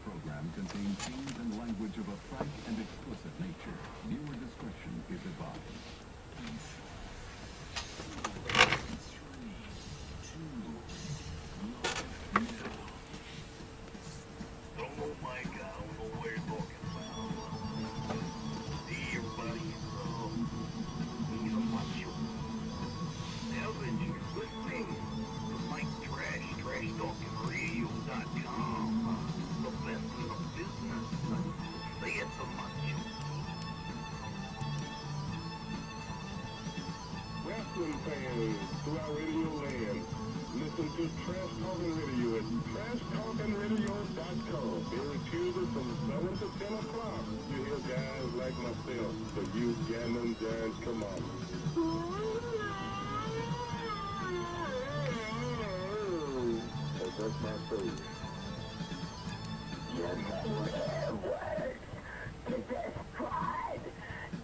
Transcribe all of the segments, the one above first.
program contains scenes and language of a frank and explicit nature. Viewer discretion is advised. Wrestling fans throughout Radio Land, listen to Trash Talking Radio at TrashTalkingRadio.com. Every Tuesday from 7 to 10 o'clock. You hear guys like myself, the youth gammon giants come on. Oh, that's my face. You may wear words to describe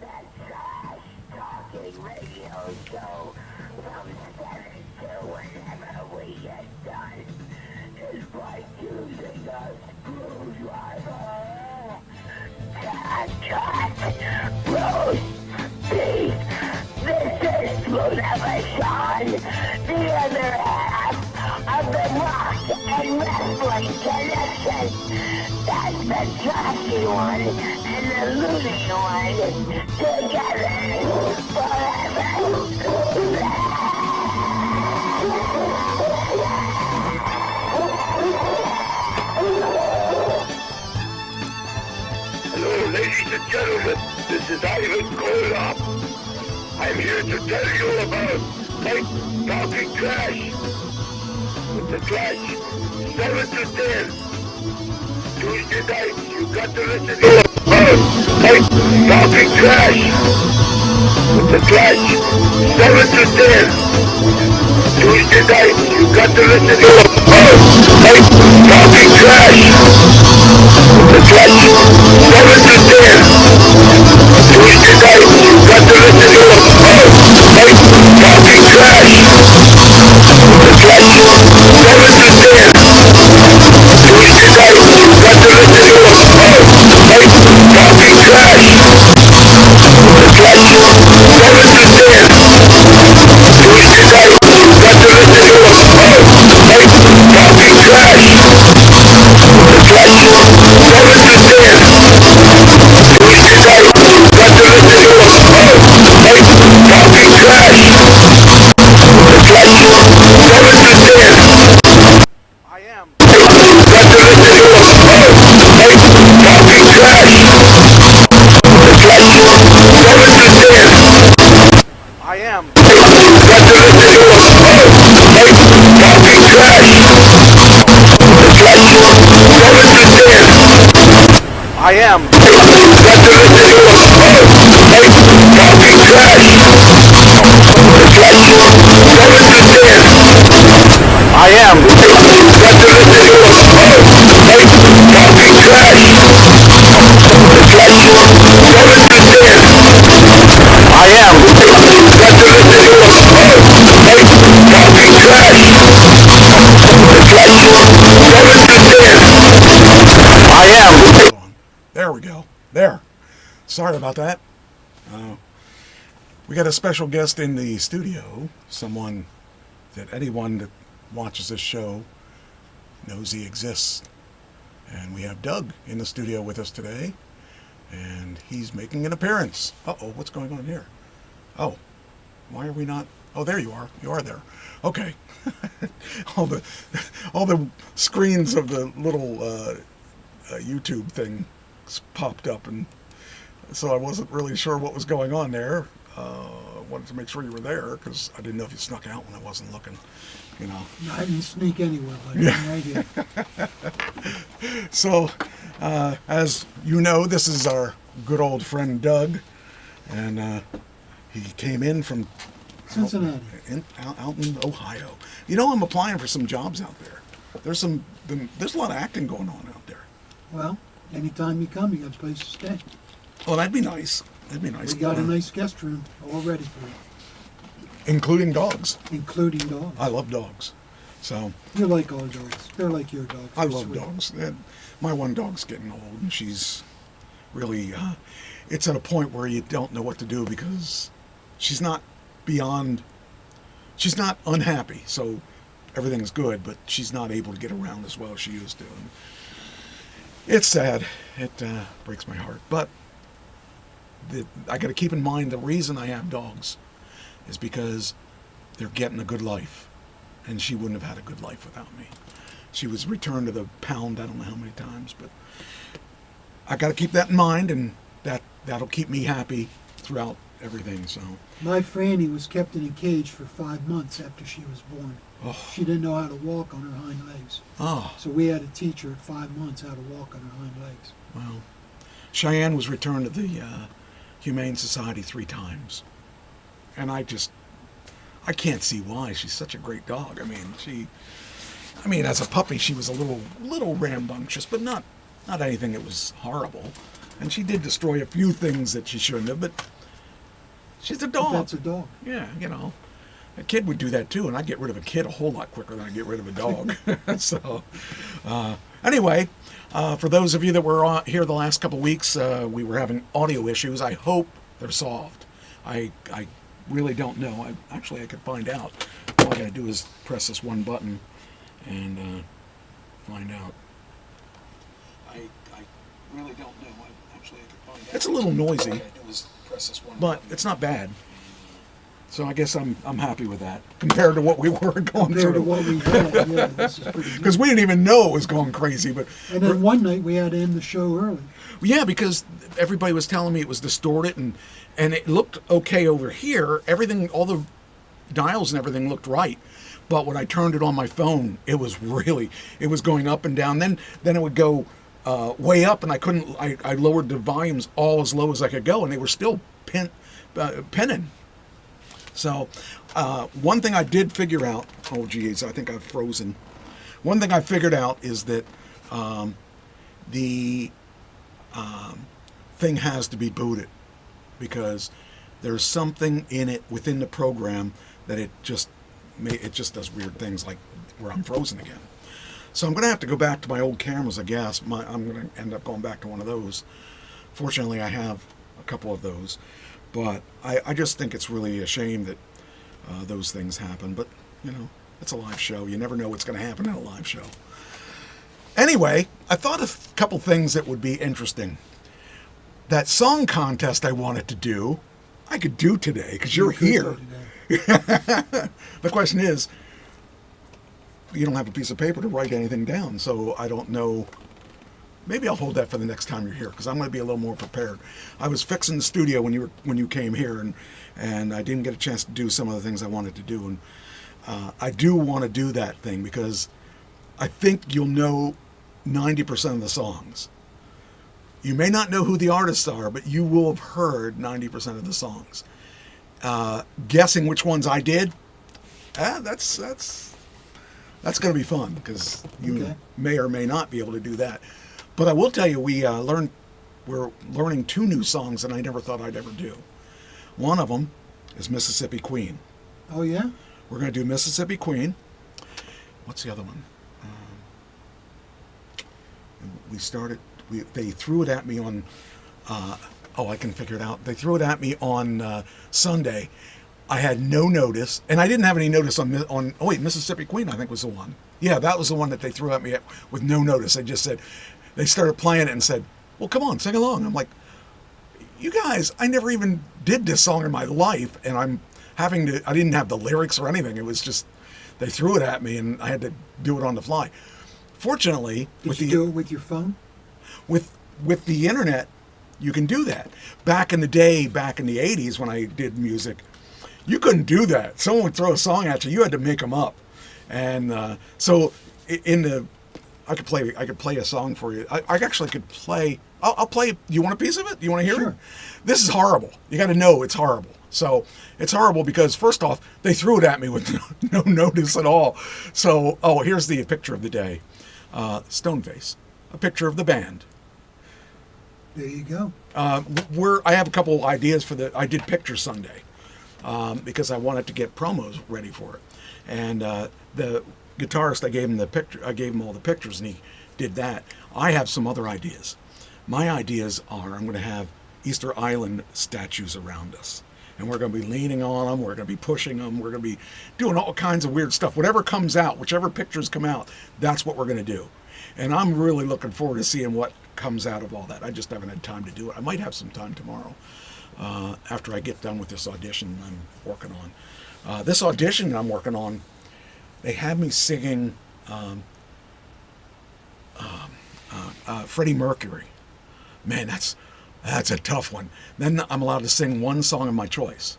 that trash talking radio show from 7 to whenever we get done is by using a screwdriver. Cut, roast, beef. This is Screwdriver Sean, the other half of the Rock and Wrestling Connection. That's the trashy one and the loony one together forever. Hello, ladies and gentlemen. This is Ivan Koloff. I'm here to tell you about Mike Talking Trash. With the Trash 7 to 10. Tuesday night, you got to listen to Mike Talking Trash. With the Trash 7 to 10. Tuesday night, you got to listen to Mike Talking Trash. With the Trash 7 to 10. Tuesday night, you got to listen to Mike Talking Trash. With the Trash 7 to 10. Tuesday night, you got to listen to Mike Talking Trash. With the Trash 7 to 10. Tuesday night, you got to listen to Mike Talking Trash. With the Trash 7 to 10. Tuesday night, you got to listen to Mike Talking Trash. With the Trash 7 to 10. I am. You got to listen to Mike Talking Trash. With the Trash 7 to 10. I am. You got to listen to Mike Talking Trash. With the Trash 7 to 10. I am. You got to listen to Mike Talking Trash. With the Trash 7 to 10. I am. You got to listen to Mike Talking Trash. With the Trash 7 to 10. I am. You got to listen to Mike Talking Trash. With the Trash 7 to 10. I am. There we go. There. Sorry about that. We got a special guest in the studio. Someone that anyone that watches this show knows he exists. And we have Doug in the studio with us today. And he's making an appearance. Uh-oh, what's going on here? Oh, why are we not? Oh, there you are. You are there. Okay. all the screens of the little YouTube thing popped up, and so I wasn't really sure what was going on there. Wanted to make sure you were there because I didn't know if you snuck out when I wasn't looking. You know. No, I didn't sneak anywhere, but I'm right here. So, as you know, this is our good old friend Doug, and he came in from Cincinnati. Out in Ohio. You know, I'm applying for some jobs out there. There's a lot of acting going on out there. Well, anytime you come, you got a place to stay. Well, that'd be nice. That'd be nice. We got a nice guest room all ready for you, Including dogs. including dogs. I love dogs. So You like all dogs. They're like your dogs. I They're love sweet. dogs. And my one dog's getting old, and she's really, it's at a point where you don't know what to do because she's not she's not unhappy, so everything's good, but she's not able to get around as well as she used to. And it's sad. It breaks my heart. But I got to keep in mind the reason I have dogs is because they're getting a good life. And she wouldn't have had a good life without me. She was returned to the pound I don't know how many times, but I got to keep that in mind, and that'll keep me happy throughout everything. So My Franny was kept in a cage for 5 months after she was born. Oh. She didn't know how to walk on her hind legs. Oh, So we had to teach her at 5 months how to walk on her hind legs. well. Cheyenne was returned to the Humane Society 3 times. And I can't see why. She's such a great dog. I mean, as a puppy, she was a little rambunctious, but not anything that was horrible. And she did destroy a few things that she shouldn't have, but she's a But dog. that's a dog. Yeah, a kid would do that too, and I'd get rid of a kid a whole lot quicker than I'd get rid of a dog. So, anyway, for those of you that were here the last couple weeks, we were having audio issues. I hope they're solved. I really don't know. I could find out. All I gotta do is press this one button and find out. I really don't know. I could find out. It's a little noisy, all I gotta do is press this one but button. It's not bad. So I guess I'm happy with that compared to what we were going Compared to through. what we had, yeah, this is pretty good. Because we didn't even know it was going crazy. But And then one night we had to end the show early. yeah, because everybody was telling me it was distorted and it looked okay over here. Everything, all the dials and everything looked right. But when I turned it on my phone, it was going up and down. Then it would go way up, and I lowered the volumes all as low as I could go, and they were still pinning. So one thing I did figure out, oh geez, I think I've frozen. One thing I figured out is that the thing has to be booted because there's something in it within the program that it just does weird things like where I'm frozen again. So I'm going to have to go back to my old cameras, I guess. I'm going to end up going back to one of those. Fortunately, I have a couple of those. But I just think it's really a shame that those things happen. But, it's a live show. You never know what's going to happen in a live show. Anyway, I thought of a couple things that would be interesting. That song contest I wanted to do, I could do today because you're here. The question is, you don't have a piece of paper to write anything down, so I don't know. Maybe I'll hold that for the next time you're here because I'm going to be a little more prepared. I was fixing the studio when you came here, and I didn't get a chance to do some of the things I wanted to do. And I do want to do that thing because I think you'll know 90% of the songs. You may not know who the artists are, but you will have heard 90% of the songs. Guessing which ones I did, that's going to be fun because you may or may not be able to do that. But I will tell you, we're learning 2 new songs that I never thought I'd ever do. One of them is Mississippi Queen. Oh, yeah? We're going to do Mississippi Queen. What's the other one? They threw it at me on, I can figure it out. They threw it at me on Sunday. I had no notice, and I didn't have any notice on Mississippi Queen, I think was the one. Yeah, that was the one that they threw at me with no notice. They just said, they started playing it and said, well, come on, sing along. I'm like, you guys, I never even did this song in my life, and I didn't have the lyrics or anything. It was just, they threw it at me, and I had to do it on the fly. Fortunately, Did you do it with your phone? With the internet, you can do that. Back in the day, back in the 80s when I did music, you couldn't do that. Someone would throw a song at you. You had to make them up. And so I could play a song for you. I actually could play. I'll play. You want a piece of it? You want to hear it? This is horrible. You got to know it's horrible. So it's horrible because first off, they threw it at me with no notice at all. So here's the picture of the day. Stoneface, a picture of the band. There you go. I have a couple ideas for I did Picture Sunday because I wanted to get promos ready for it. And guitarist, I gave him the picture. I gave him all the pictures, and he did that. I have some other ideas. My ideas are I'm going to have Easter Island statues around us, and we're going to be leaning on them. We're going to be pushing them. We're going to be doing all kinds of weird stuff. Whatever comes out, whichever pictures come out, that's what we're going to do. And I'm really looking forward to seeing what comes out of all that. I just haven't had time to do it. I might have some time tomorrow after I get done with this audition I'm working on. This audition I'm working on, they have me singing Freddie Mercury. Man, that's a tough one. Then I'm allowed to sing one song of my choice.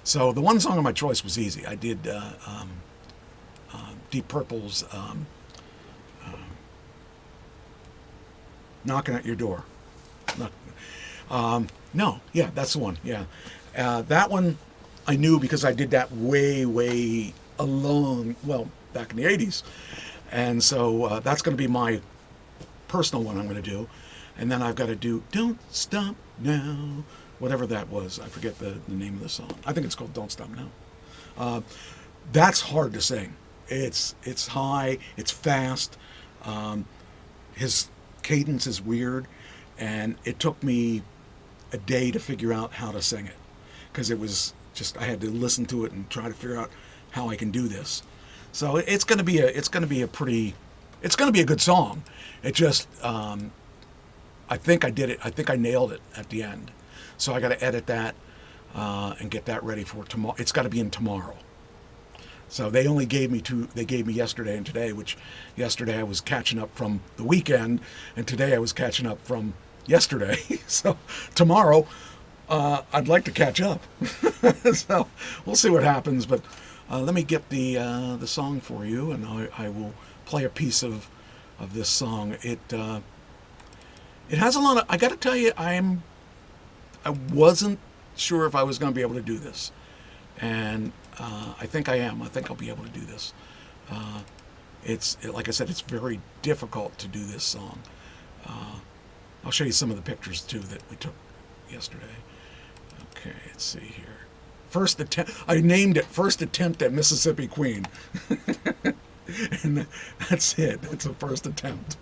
So the one song of my choice was easy. I did Deep Purple's Knocking at Your Door. No, yeah, that's the one. Yeah, that one I knew because I did that way along, well, back in the 80s. And so that's going to be my personal one I'm going to do. And then I've got to do Don't Stop Now, whatever that was. I forget the name of the song. I think it's called Don't Stop Now. That's hard to sing. It's high, it's fast. His cadence is weird, and it took me a day to figure out how to sing it, because it was just, I had to listen to it and try to figure out how I can do this. So it's going to be a good song. It just I think I did it. I think I nailed it at the end. So I got to edit that and get that ready for tomorrow. It's got to be in tomorrow. So they only gave me they gave me yesterday and today, which yesterday I was catching up from the weekend, and today I was catching up from yesterday. So tomorrow, I'd like to catch up. So we'll see what happens, but let me get the song for you, and I will play a piece of this song. It has a lot of, I got to tell you, I wasn't sure if I was going to be able to do this, and I think I am. I think I'll be able to do this. Like I said, it's very difficult to do this song. I'll show you some of the pictures too that we took yesterday. Okay, let's see here. First attempt. I named it First Attempt at Mississippi Queen, and that's it. It's a first attempt.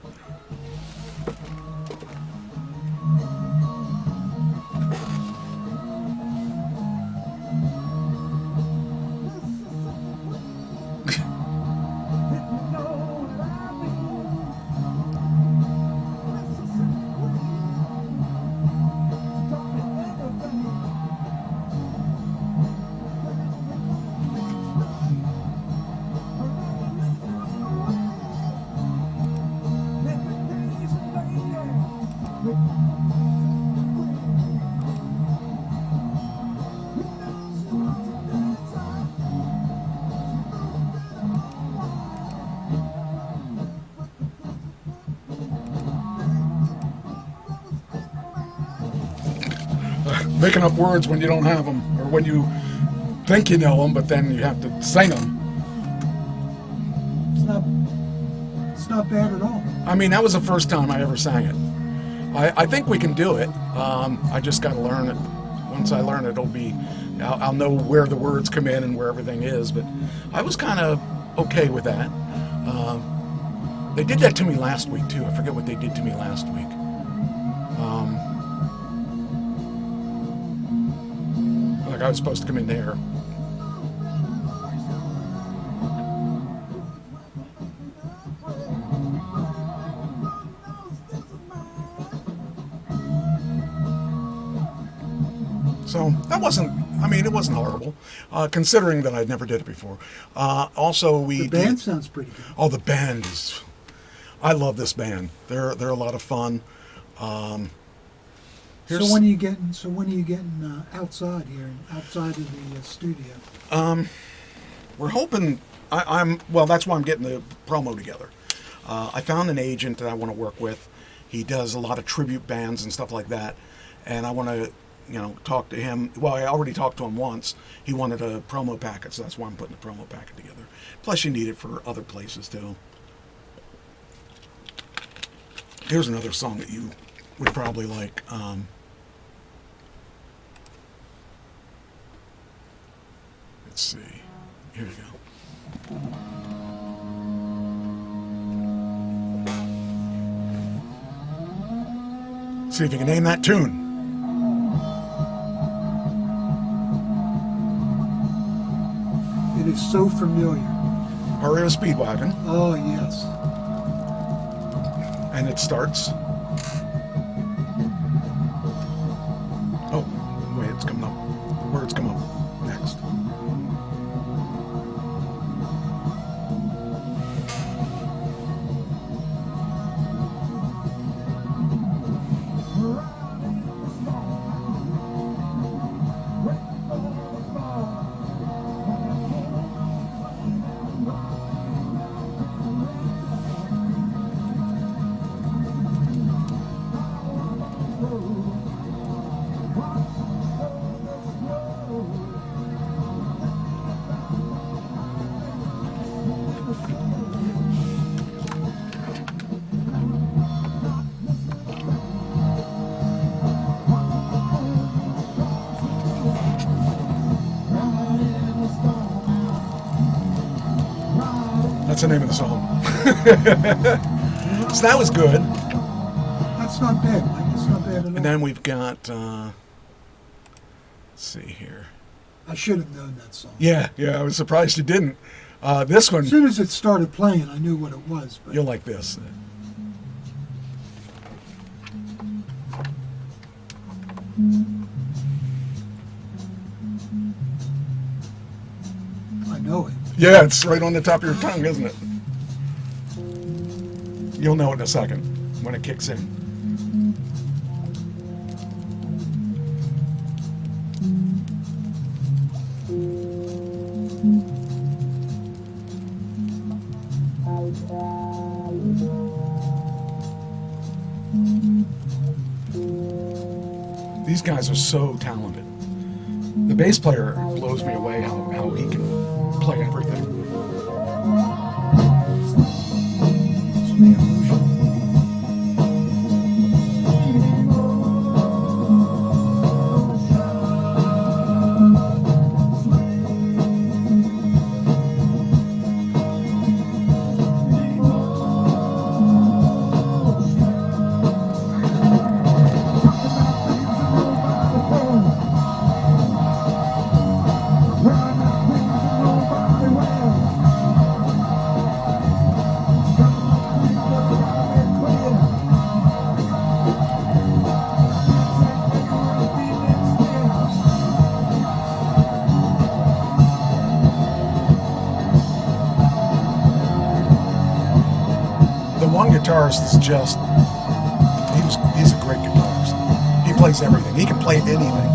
Making up words when you don't have them, or when you think you know them, but then you have to sing them. It's not bad at all. I mean, that was the first time I ever sang it. I think we can do it. I just got to learn it. Once I learn it, I'll know where the words come in and where everything is. But I was kind of okay with that. They did that to me last week too. I forget what they did to me last week. Like I was supposed to come in there. So that wasn't, I mean, it wasn't horrible, considering that I never did it before. Also, The band sounds pretty good. Oh, the band is, I love this band. They're a lot of fun. So when are you getting outside here, outside of the studio? We're hoping, well, that's why I'm getting the promo together. I found an agent that I want to work with. He does a lot of tribute bands and stuff like that, and I want to, talk to him. Well, I already talked to him once. He wanted a promo packet, so that's why I'm putting the promo packet together. Plus, you need it for other places too. Here's another song that you would probably like. Let's see. Here you go. See if you can name that tune. It is so familiar. REO Speedwagon, Oh, yes. and it starts. Oh, wait, it's coming up. Words come up next. That's the name of the song. So that was good. That's not bad, Mike. It's not bad at all. And then we've got, let's see here. I should have known that song. Yeah, I was surprised you didn't. This one, As soon as it started playing, I knew what it was. But you'll like this. I know it. Yeah, it's right on the top of your tongue, isn't it? You'll know it in a second when it kicks in. These guys are so talented. The bass player blows me away how he can play everything. It's the illusion. One guitarist is just, he's a great guitarist. He plays everything. He can play anything.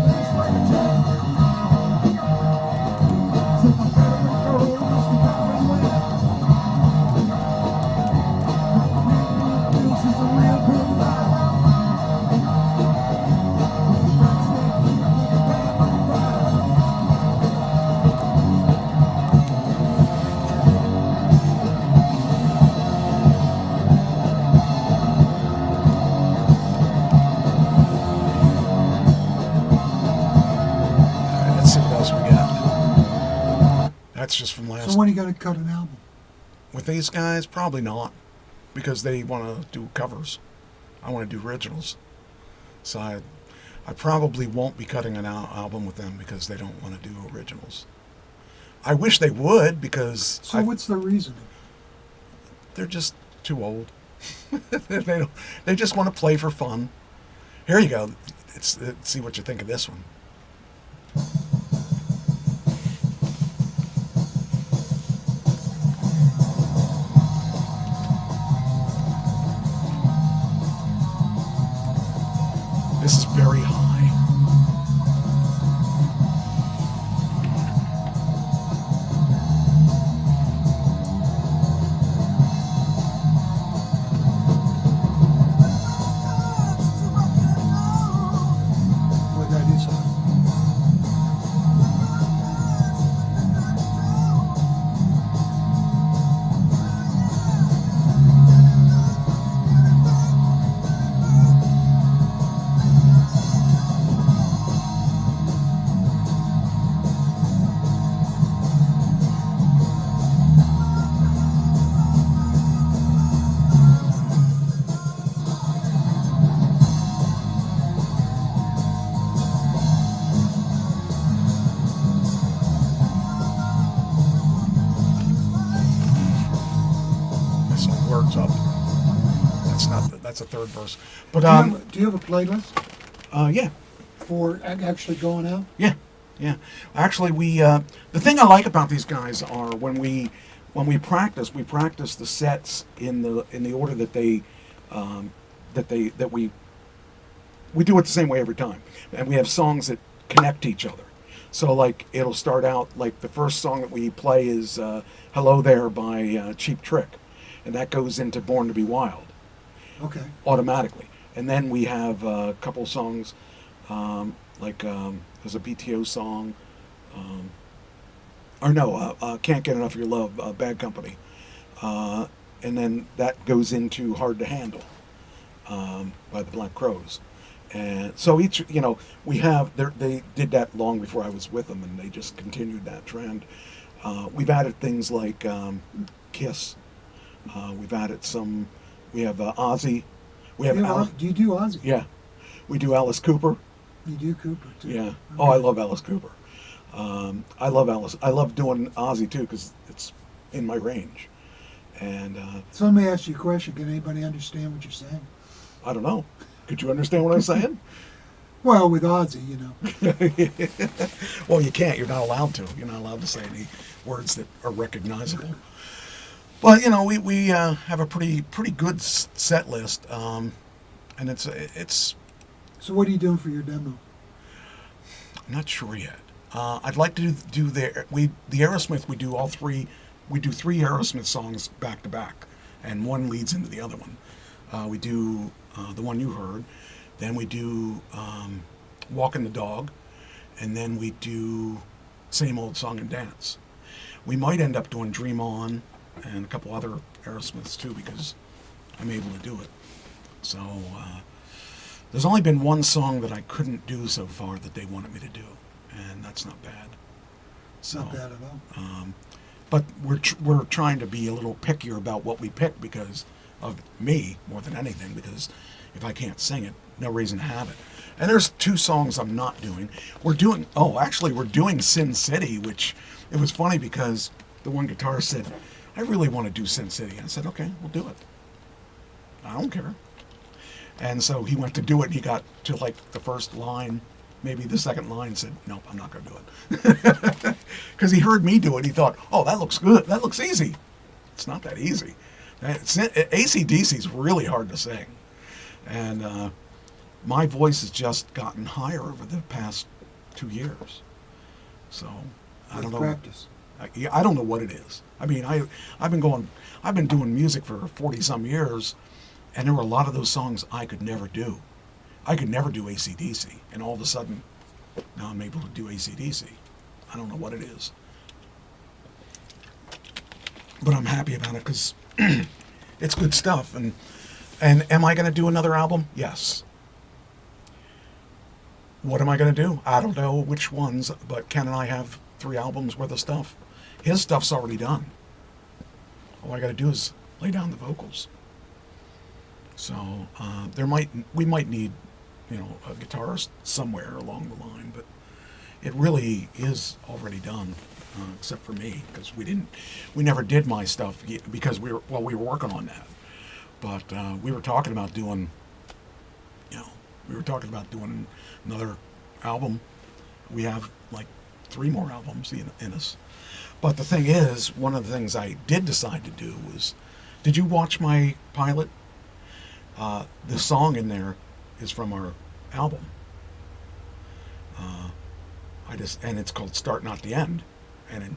That's just from last. So when are you going to cut an album? With these guys, probably not, because they want to do covers. I want to do originals. So I probably won't be cutting an album with them because they don't want to do originals. I wish they would, because So what's the reasoning? they're just too old. They just want to play for fun. Here you go. Let's see what you think of this one. This is very high. Boy, that is hard. that's a third verse. But Do you have a playlist yeah, for actually going out? yeah, yeah. Actually, the thing I like about these guys are when we practice the sets in the order that we do it the same way every time, and we have songs that connect to each other. So like it'll start out like the first song that we play is "Hello There" by Cheap Trick, and that goes into "Born to Be Wild" Okay. automatically. And then we have a couple songs there's a BTO song, "Can't Get Enough of Your Love," Bad Company, and then that goes into "Hard to Handle" by the Black Crowes. And so each, we have, they did that long before I was with them, and they just continued that trend. We've added things like Kiss. We've added we have Ozzy. We have Do you do Ozzy? yeah. We do Alice Cooper. You do Cooper too. Yeah. Okay. Oh, I love Alice Cooper. I love Alice. I love doing Ozzy too because it's in my range. And So let me ask you a question. Can anybody understand what you're saying? I don't know. Could you understand what I'm saying? Well, with Ozzy, Well, you can't. You're not allowed to. You're not allowed to say any words that are recognizable. But we have a pretty good set list, and it's. So what are you doing for your demo? I'm not sure yet. I'd like to do the Aerosmith. We do all three. We do 3 Aerosmith songs back to back, and one leads into the other one. We do the one you heard, then we do Walking the Dog, and then we do Same Old Song and Dance. We might end up doing Dream On and a couple other Aerosmiths too because I'm able to do it. So there's only been one song that I couldn't do so far that they wanted me to do, and that's not bad. So, Not bad at all. but we're trying to be a little pickier about what we pick because of me more than anything, because if I can't sing it, no reason to have it. And there's 2 songs I'm not doing. We're doing Sin City, which it was funny because the one guitarist said, I really want to do Sin City. I said, okay, we'll do it. I don't care. And so he went to do it, and he got to like the first line, maybe the second line, and said, nope, I'm not going to do it. Because he heard me do it, he thought, oh, that looks good, that looks easy. It's not that easy. AC/DC is really hard to sing. And my voice has just gotten higher over the past 2 years. So, I don't know. Practice. I don't know what it is. I mean, I've been doing music for 40-some years, and there were a lot of those songs I could never do. I could never do AC/DC, and all of a sudden, now I'm able to do AC/DC. I don't know what it is. But I'm happy about it because it's good stuff. And am I going to do another album? Yes. What am I going to do? I don't know which ones, but Ken and I have 3 albums worth of stuff. His stuff's already done. All I got to do is lay down the vocals. So we might need, a guitarist somewhere along the line, but it really is already done, except for me, because we never did my stuff because we were working on that. But we were talking about doing, another album. We have like 3 more albums in us. But the thing is, one of the things I did decide to do was, did you watch my pilot? The song in there is from our album. And it's called Start Not the End. And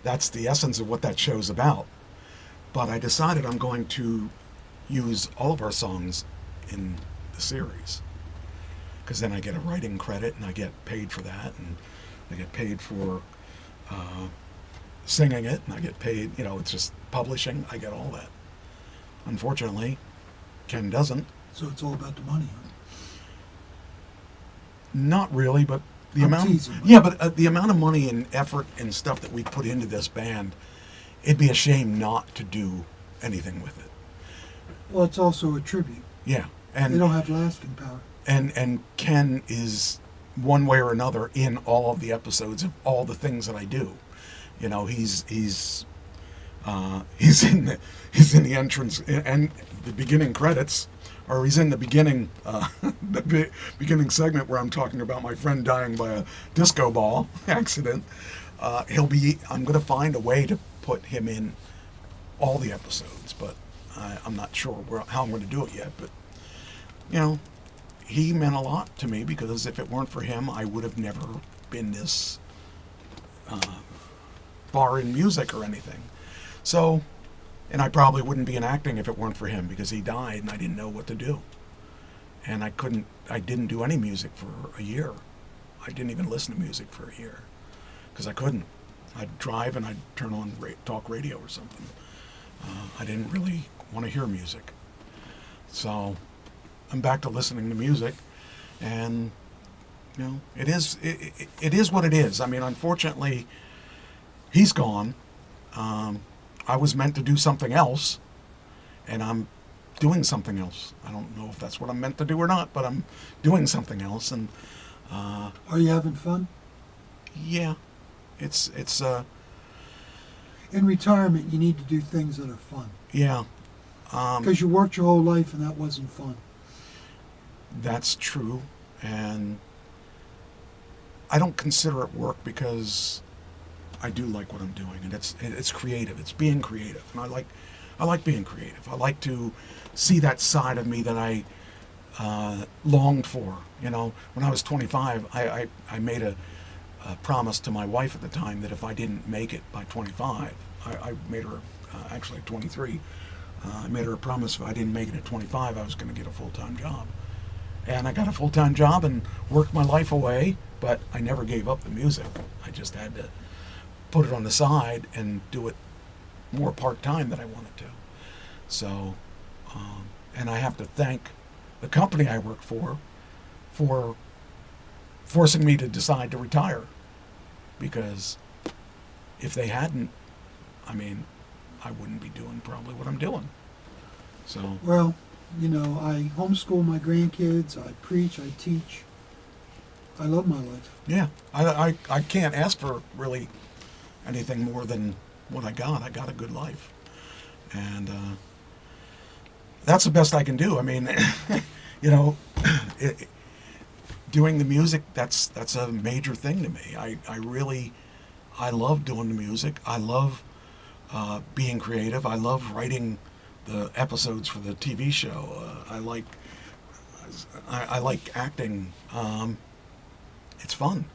that's the essence of what that show's about. But I decided I'm going to use all of our songs in the series. Because then I get a writing credit and I get paid for that. And I get paid for singing it. And I get paid, it's just publishing. I get all that. Unfortunately, Ken doesn't. So it's all about the money, huh? Not really, but the I'm amount. teasing, but- Yeah, but the amount of money and effort and stuff that we put into this band, it'd be a shame not to do anything with it. Well, it's also a tribute. Yeah, They and don't have lasting power. and Ken is one way or another in all of the episodes of all the things that I do. He's in the entrance and the beginning credits or he's in the beginning, beginning segment where I'm talking about my friend dying by a disco ball accident. I'm going to find a way to put him in all the episodes, but I'm not sure how I'm going to do it yet. But, you know, he meant a lot to me, because if it weren't for him, I would have never been this far in music or anything. So, and I probably wouldn't be in acting if it weren't for him, because he died and I didn't know what to do. And I didn't do any music for a year. I didn't even listen to music for a year, because I couldn't. I'd drive and I'd turn on talk radio or something. I didn't really want to hear music. So I'm back to listening to music, and you know, it is what it is. I mean, unfortunately, he's gone. I was meant to do something else, and I'm doing something else. I don't know if that's what I'm meant to do or not, but I'm doing something else. And Are you having fun? yeah, it's In retirement, you need to do things that are fun. yeah. Because you worked your whole life and that wasn't fun. That's true, and I don't consider it work, because I do like what I'm doing, and it's creative. It's being creative, and I like being creative. I like to see that side of me that I longed for. You know, when I was 25, I made a promise to my wife at the time that if I didn't make it by 25, I made her actually at 23. I made her a promise if I didn't make it at 25, I was going to get a full-time job. And I got a full-time job and worked my life away, but I never gave up the music. I just had to put it on the side and do it more part-time than I wanted to. So, and I have to thank the company I work for forcing me to decide to retire. Because if they hadn't, I mean, I wouldn't be doing probably what I'm doing. So, Well, you know, I homeschool my grandkids, I preach, I teach. I love my life. yeah, I can't ask for really anything more than what I got. I got a good life. And that's the best I can do. I mean, you know, doing the music, that's a major thing to me. I love doing the music. I love being creative. I love writing the episodes for the TV show. I like acting. It's fun.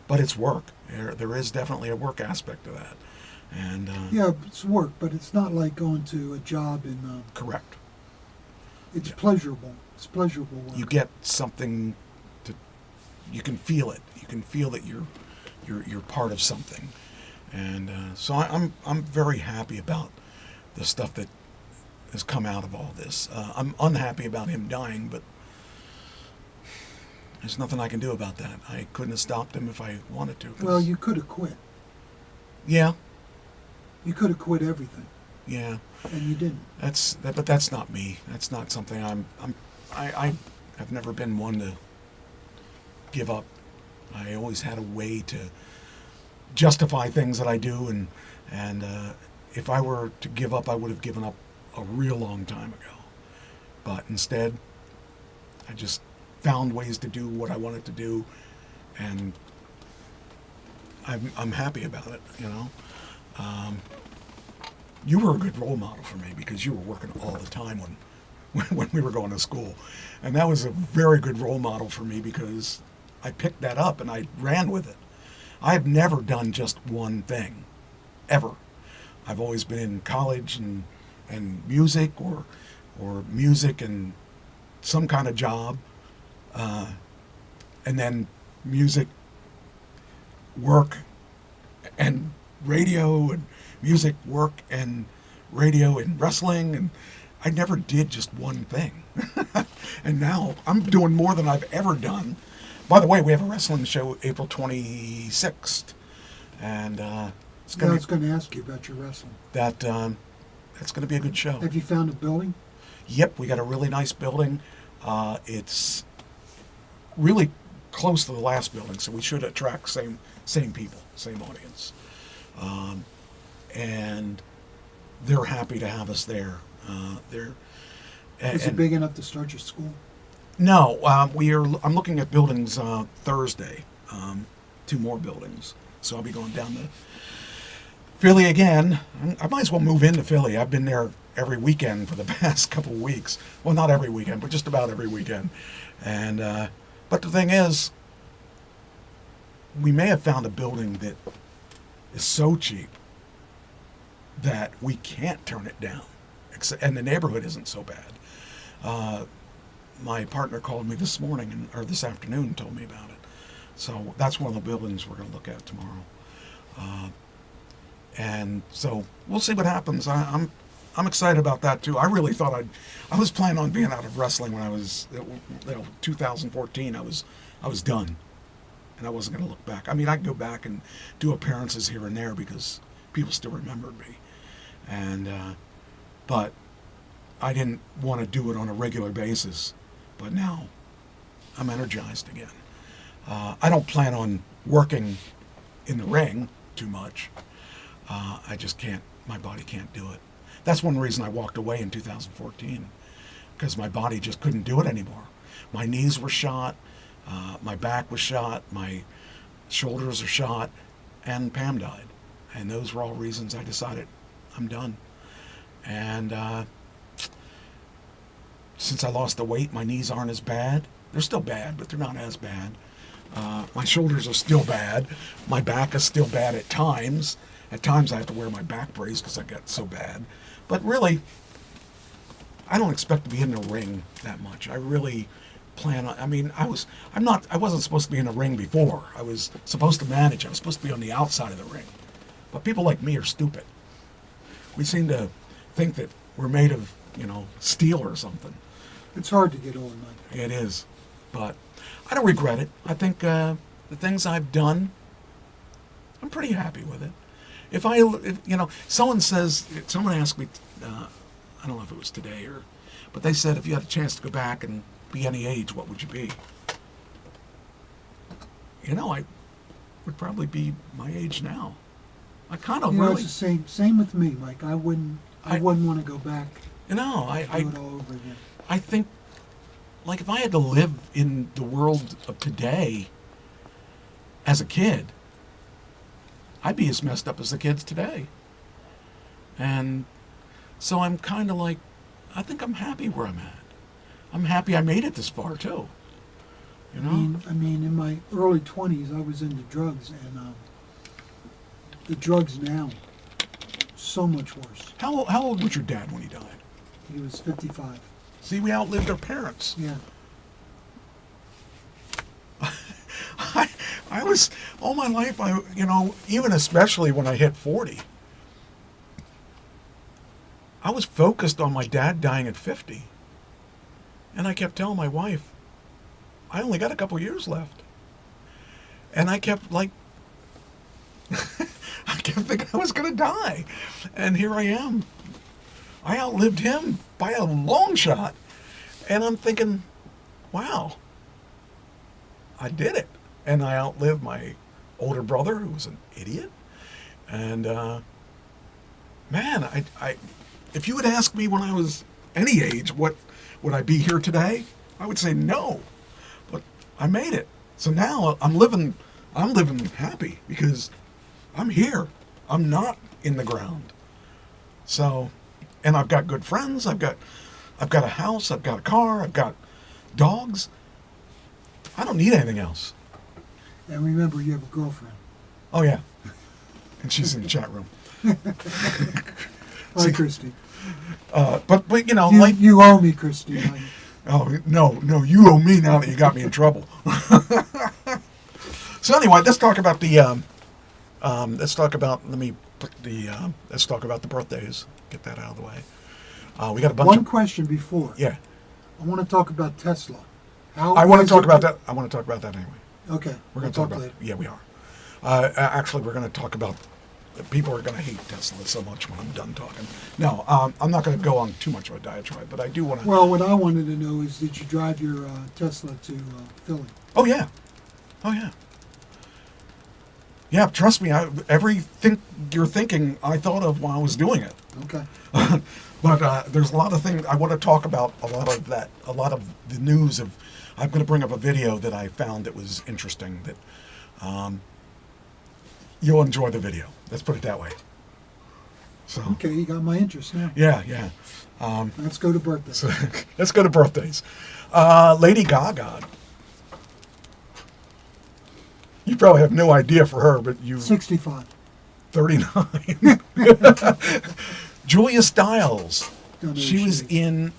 But it's work. There is definitely a work aspect to that. And Yeah, it's work, but it's not like going to a job in. correct. It's pleasurable. It's pleasurable work. You get something to. You can feel it. You can feel that you're part of something. And so I'm very happy about the stuff that has come out of all this. I'm unhappy about him dying, but there's nothing I can do about that. I couldn't have stopped him if I wanted to. Well, you could have quit. Yeah, You could have quit everything, yeah. and you didn't. But that's not me. That's not something I have never been one to give up. I always had a way to justify things that I do, and if I were to give up, I would have given up a real long time ago. But instead, I just found ways to do what I wanted to do, and I'm happy about it. You know, you were a good role model for me, because you were working all the time when we were going to school, and that was a very good role model for me, because I picked that up and I ran with it. I have never done just one thing, ever. I've always been in college and music, or music and some kind of job, and then music, work, and radio, and music, work, and radio, and wrestling, and I never did just one thing. And now I'm doing more than I've ever done. By the way, we have a wrestling show April 26th, and it's I going was going to ask you about your wrestling. that's going to be a good show. Have you found a building? Yep, we got a really nice building. It's really close to the last building, so we should attract same people, same audience, and they're happy to have us there. Is it big enough to start your school? No, I'm looking at buildings Thursday, 2 more buildings. So I'll be going down to Philly again. I might as well move into Philly. I've been there every weekend for the past couple of weeks. Well, not every weekend, but just about every weekend. And but the thing is, we may have found a building that is so cheap that we can't turn it down, and the neighborhood isn't so bad. My partner called me this morning or this afternoon and told me about it. So that's one of the buildings we're going to look at tomorrow. And so we'll see what happens. I'm excited about that too. I really thought I was planning on being out of wrestling when I was 2014. I was done, and I wasn't going to look back. I mean, I could go back and do appearances here and there because people still remembered me, and but I didn't want to do it on a regular basis. But now I'm energized again. I don't plan on working in the ring too much. I just can't. My body can't do it. That's one reason I walked away in 2014, because my body just couldn't do it anymore. My knees were shot, my back was shot, my shoulders are shot, and Pam died. And those were all reasons I decided I'm done. And since I lost the weight, my knees aren't as bad. They're still bad, but they're not as bad. My shoulders are still bad. My back is still bad at times. At times I have to wear my back brace because I got so bad. But really, I don't expect to be in the ring that much. I really plan on, I mean, I wasn't supposed to be in the ring before. I was supposed to manage. I was supposed to be on the outside of the ring. But people like me are stupid. We seem to think that we're made of, steel or something. It's hard to get on, Mike. It is. But I don't regret it. I think the things I've done, I'm pretty happy with it. If someone asked me, I don't know if it was today but they said if you had a chance to go back and be any age, what would you be? I would probably be my age now. I kind of really. It's the same with me, Mike. I wouldn't want to go back. I do it all over again. I think, like, if I had to live in the world of today as a kid, I'd be as messed up as the kids today. And so I'm kind of like, I think I'm happy where I'm at. I'm happy I made it this far, too. I mean, in my early 20s, I was into drugs, and the drugs now, so much worse. How old was your dad when he died? He was 55. See, we outlived our parents. Yeah. I was, all my life, even especially when I hit 40, I was focused on my dad dying at 50. And I kept telling my wife, I only got a couple years left. And I kept I kept thinking I was going to die. And here I am. I outlived him by a long shot. And I'm thinking, wow, I did it. And I outlived my older brother, who was an idiot. And, man, I if you had asked me when I was any age, would I be here today? I would say no. But I made it. So now I'm living happy because I'm here. I'm not in the ground. So, and I've got good friends. I've got a house. I've got a car. I've got dogs. I don't need anything else. And remember, you have a girlfriend. Oh, yeah. And she's in the chat room. Hi, Christy. But life... You owe me, Christy. Oh, no, you owe me now that you got me in trouble. So anyway, let's talk about let's talk about the birthdays. Get that out of the way. We got a bunch One question before. Yeah. I want to talk about Tesla. I want to talk about that. I want to talk about that anyway. Okay. We're going to talk about later. Yeah, we are. Actually, we're going to talk about. People are going to hate Tesla so much when I'm done talking. No, I'm not going to go on too much of a diatribe, but I do want to. Well, what I wanted to know is, did you drive your Tesla to Philly? Oh yeah. Yeah, trust me. Everything you're thinking, I thought of while I was doing it. Okay. But there's a lot of things I want to talk about. A lot of the news of. I'm going to bring up a video that I found that was interesting. That you'll enjoy the video. Let's put it that way. So. Okay, you got my interest now. Yeah. Let's go to birthdays. So, let's go to birthdays. Lady Gaga. You probably have no idea for her, but you 65. 39. Julia Stiles. Don't know She who was she is. in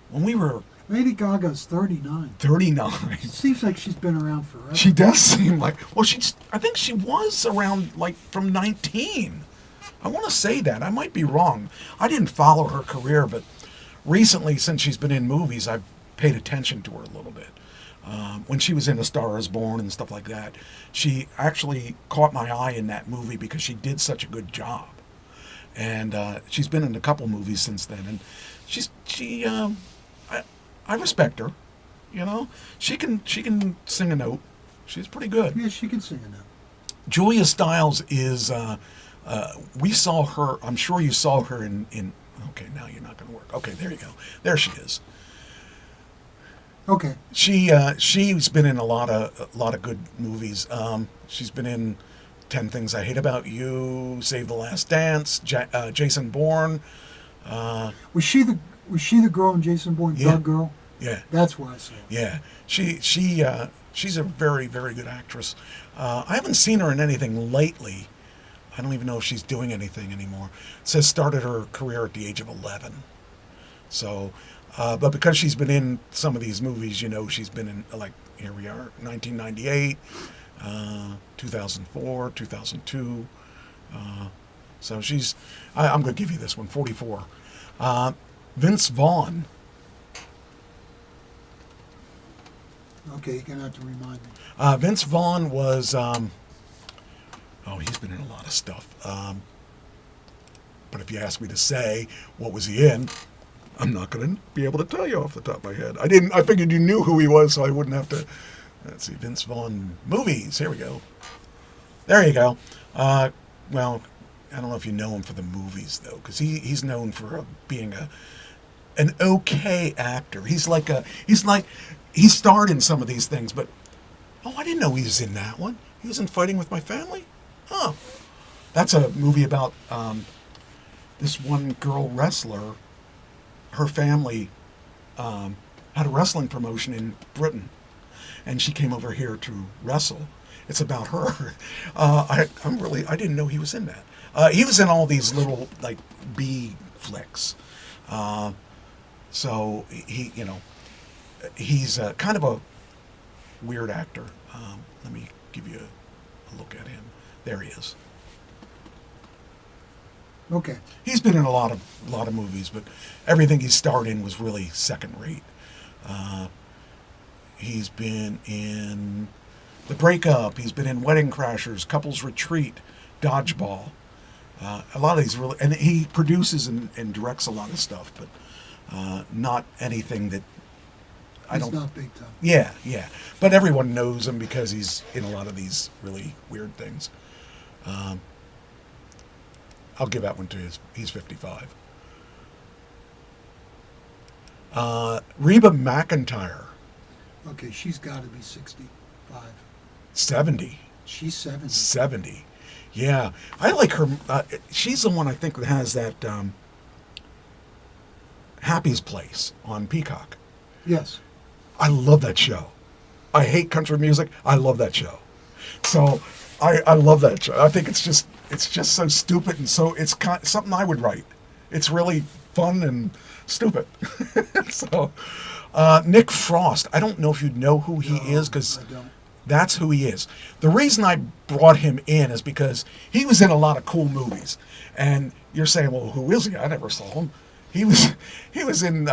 when we were Lady Gaga's 39. 39. Seems like she's been around forever. She does seem like I think she was around like from 19. I want to say that. I might be wrong. I didn't follow her career, but recently, since she's been in movies, I've paid attention to her a little bit. When she was in A Star Is Born and stuff like that, she actually caught my eye in that movie because she did such a good job. And she's been in a couple movies since then, and I respect her. You know, she can sing a note. She's pretty good. Yeah, she can sing it now. Julia Stiles is. We saw her. I'm sure you saw her in. Okay, now you're not going to work. Okay, there you go. There she is. Okay. She's been in a lot of good movies. She's been in 10 Things I Hate About You, Save the Last Dance, Jason Bourne. Was she the girl in Jason Bourne, Yeah. Doug girl? Yeah, That's where I saw her. yeah. She's a very, very good actress. I haven't seen her in anything lately. I don't even know if she's doing anything anymore. It says started her career at the age of 11. So, but because she's been in some of these movies, you know, she's been in, like, here we are, 1998, 2004, 2002. So I'm going to give you this one, 44. Vince Vaughn. Okay, you're going to have to remind me. Vince Vaughn was, he's been in a lot of stuff. But if you ask me to say what was he in, I'm not going to be able to tell you off the top of my head. I figured you knew who he was, so I wouldn't have to. Let's see, Vince Vaughn movies. Here we go. There you go. Well, I don't know if you know him for the movies though, because he's known for being an okay actor. He starred in some of these things, but I didn't know he was in that one. He was in Fighting with My Family. Huh. That's a movie about this one girl wrestler. Her family had a wrestling promotion in Britain, and she came over here to wrestle. It's about her. I didn't know he was in that. He was in all these little like B flicks. So he's kind of a weird actor. Let me give you a look at him. There he is. Okay. He's been in a lot of movies, but everything he starred in was really second rate. He's been in The Breakup. He's been in Wedding Crashers, Couples Retreat, Dodgeball. A lot of these really, and he produces and directs a lot of stuff, but not anything that I don't. He's not big time. Yeah. But everyone knows him because he's in a lot of these really weird things. I'll give that one to he's 55. Reba McEntire, Okay, she's got to be 65. 70. She's 70. 70. Yeah. I like her. She's the one I think that has that Happy's Place on Peacock. Yes. I love that show. I hate country music. I love that show. So I love that show. I think it's just so stupid, and so it's something I would write. It's really fun and stupid. So Nick Frost. I don't know if you know who he is, because I don't. that's who he is. The reason I brought him in is because he was in a lot of cool movies. And you're saying, well, who is he? I never saw him. He was in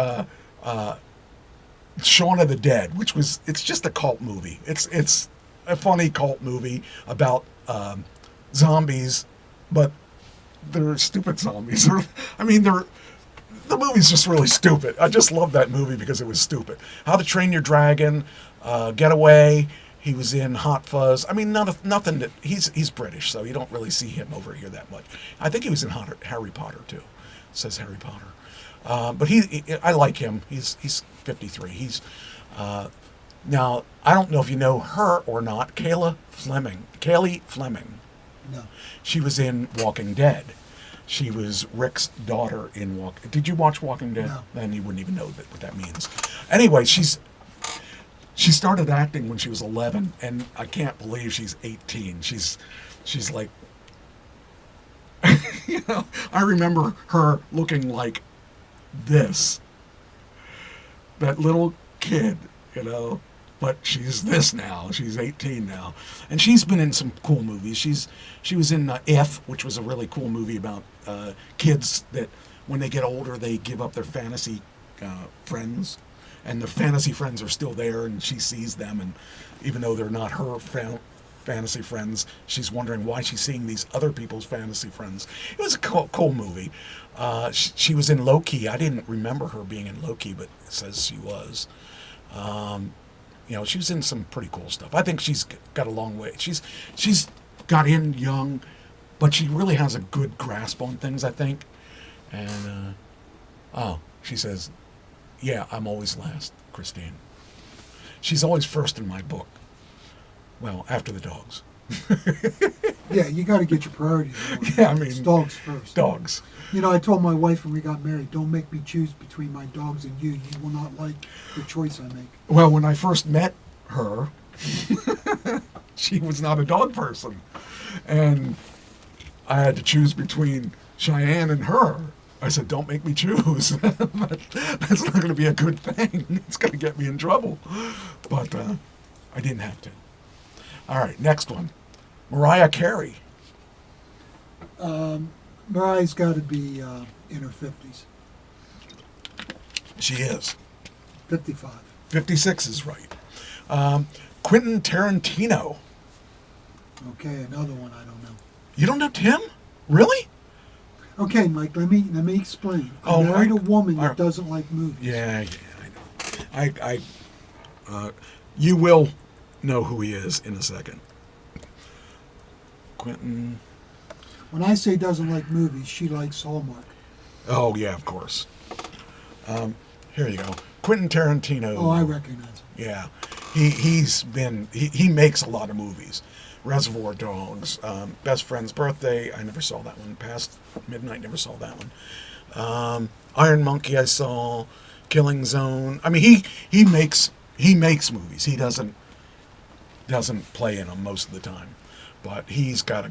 Shaun of the Dead, it's just a cult movie. It's a funny cult movie about zombies, but they're stupid zombies. The movie's just really stupid. I just love that movie because it was stupid. How to Train Your Dragon, Getaway. He was in Hot Fuzz. I mean, nothing that he's British, so you don't really see him over here that much. I think he was in Harry Potter too. It says Harry Potter, but I like him. He's 53. He's now I don't know if you know her or not. Cailey Fleming. No. She was in Walking Dead. She was Rick's daughter in Did you watch Walking Dead? No. Then you wouldn't even know what that means. Anyway, she started acting when she was 11, and I can't believe she's 18. She's like, you know, I remember her looking like this. That little kid, you know, but she's this now. She's 18 now, and she's been in some cool movies. She was in If, which was a really cool movie about kids that when they get older they give up their fantasy friends, and the fantasy friends are still there, and she sees them, and even though they're not her fantasy friends, she's wondering why she's seeing these other people's fantasy friends. It was a cool movie. She was in Loki. I didn't remember her being in Loki, but it says she was. You know, she was in some pretty cool stuff. I think she's got a long way. She's got in young, but she really has a good grasp on things, I think. And she says, "Yeah, I'm always last, Christine." She's always first in my book. Well, after the dogs. Yeah, you got to get your priorities in order. Yeah, I mean, It's dogs first. Dogs. You know, I told my wife when we got married, don't make me choose between my dogs and you. You will not like the choice I make. Well, when I first met her, she was not a dog person. And I had to choose between Cheyenne and her. I said, don't make me choose. That's not going to be a good thing. It's going to get me in trouble. But I didn't have to. All right, next one. Mariah Carey. Mariah's got to be in her 50s. She is. 55. 56 is right. Quentin Tarantino. Okay, another one I don't know. You don't know Tim? Really? Okay, Mike, let me explain. I Oh, married I- a woman I- that doesn't like movies. Yeah, I know. You will know who he is in a second. Quentin. When I say doesn't like movies, she likes Hallmark. Oh, yeah, of course. Here you go. Quentin Tarantino. Oh, I recognize him. Yeah. He makes a lot of movies. Reservoir Dogs, Best Friend's Birthday, I never saw that one. Past Midnight, never saw that one. Iron Monkey, I saw. Killing Zone. I mean, he makes movies. He doesn't play in them most of the time, but he's got a,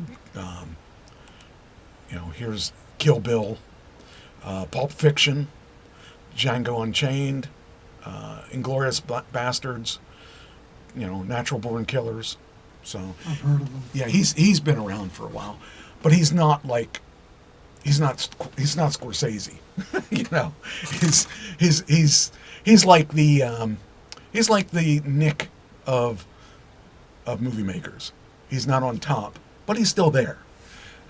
here's Kill Bill, Pulp Fiction, Django Unchained, Inglourious Bastards, Natural Born Killers. So I've heard of him. yeah, he's been around for a while, but he's not Scorsese. He's like the Nick of movie makers. He's not on top, but he's still there.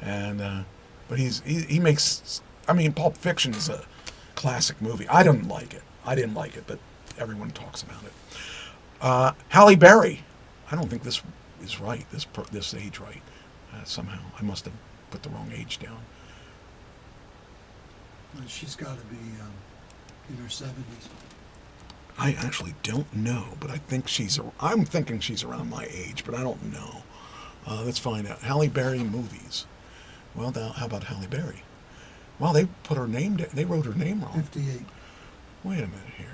And but he makes. I mean, Pulp Fiction is a classic movie. I didn't like it, but everyone talks about it. Halle Berry. I don't think this is right. This age right. Somehow I must have put the wrong age down. She's got to be in her 70s. I actually don't know, but I'm thinking she's around my age, but I don't know. Let's find out. Halle Berry movies. Well, now, how about Halle Berry? Well, they put her name down. They wrote her name wrong. 58. Wait a minute here.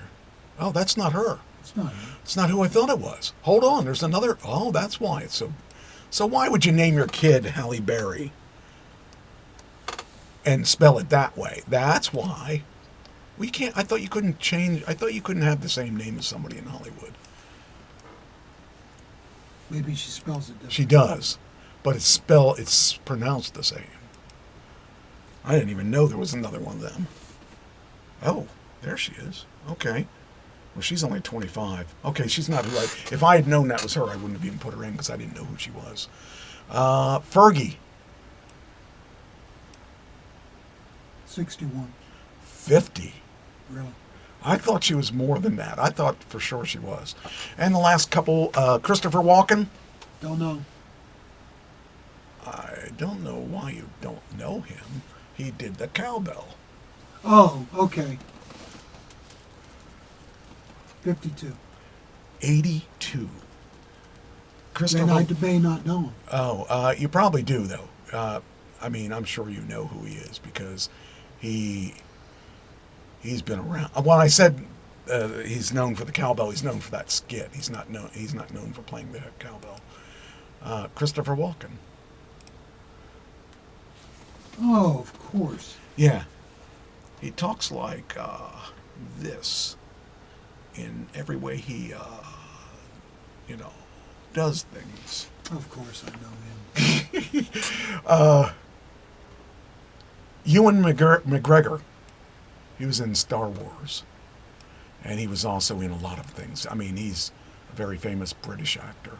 Oh, that's not her. It's not her. It's not who I thought it was. Hold on. There's another. Oh, that's why it's so. So why would you name your kid Halle Berry and spell it that way? That's why. We can't. I thought you couldn't change. I thought you couldn't have the same name as somebody in Hollywood. Maybe she spells it different. She does, but it's pronounced the same. I didn't even know there was another one of them. Oh, there she is. Okay. Well, she's only 25. Okay, she's not who if I had known that was her, I wouldn't have even put her in because I didn't know who she was. Fergie. 61. 50. Really? I thought she was more than that. I thought for sure she was. And the last couple, Christopher Walken. Don't know. I don't know why you don't know him. He did the cowbell. Oh, okay. 52. 82. Then Christopher. I may not know him. Oh, you probably do though. I mean, I'm sure you know who he is because he's been around. When I said he's known for the cowbell, he's known for that skit. He's not known for playing the cowbell. Christopher Walken. Oh, of course. Yeah, he talks like this in every way he, does things. Of course I know him. Ewan McGregor, he was in Star Wars, and he was also in a lot of things. I mean, he's a very famous British actor.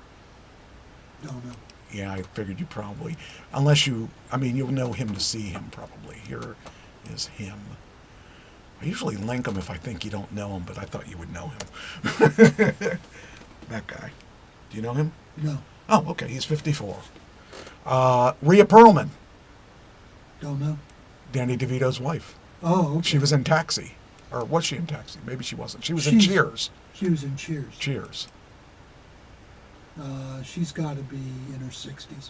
Don't know. Yeah, I figured you probably, you'll know him to see him probably. Here is him. I usually link him if I think you don't know him, but I thought you would know him. That guy. Do you know him? No. Oh, okay, he's 54. Rhea Perlman, Don't know. Danny DeVito's wife. Oh, okay. She was in Taxi. Or was she in Taxi? Maybe she wasn't. She was in She's- Cheers. She was in Cheers. Cheers. She's got to be in her 60s.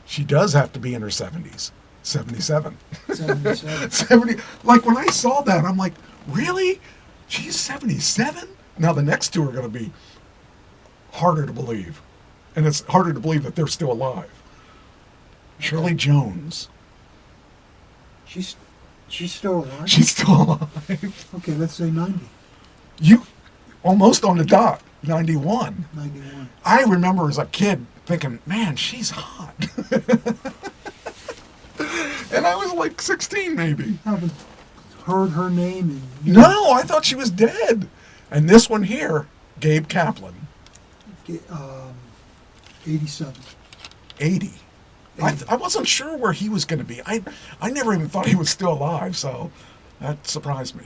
She does have to be in her 70s. 77. 77. 70. Like when I saw that, I'm like, really? She's 77? Now the next two are going to be harder to believe. And it's harder to believe that they're still alive. Shirley Jones. She's still alive. She's still alive. Okay, let's say 90. You almost on the dot. 91. 91. I remember as a kid thinking, man, she's hot. And I was like 16 maybe. Haven't heard her name in No, I thought she was dead. And this one here, Gabe Kaplan, 87. 80. I wasn't sure where he was going to be. I never even thought he was still alive, so that surprised me.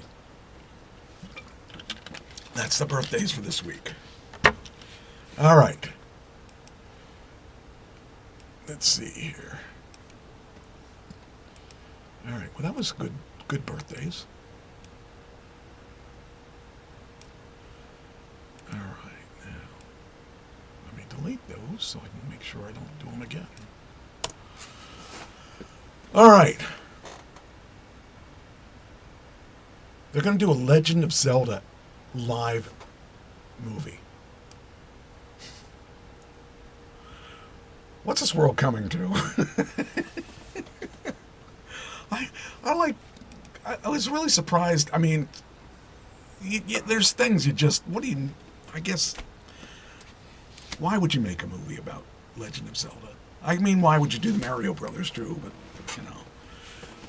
That's the birthdays for this week. All right. Let's see here. All right. Well, that was good birthdays. All right. Now, let me delete those so I can make sure I don't do them again. All right. They're going to do a Legend of Zelda live movie. What's this world coming to? I was really surprised. I mean, there's things I guess, why would you make a movie about Legend of Zelda? I mean, why would you do the Mario Brothers too? But,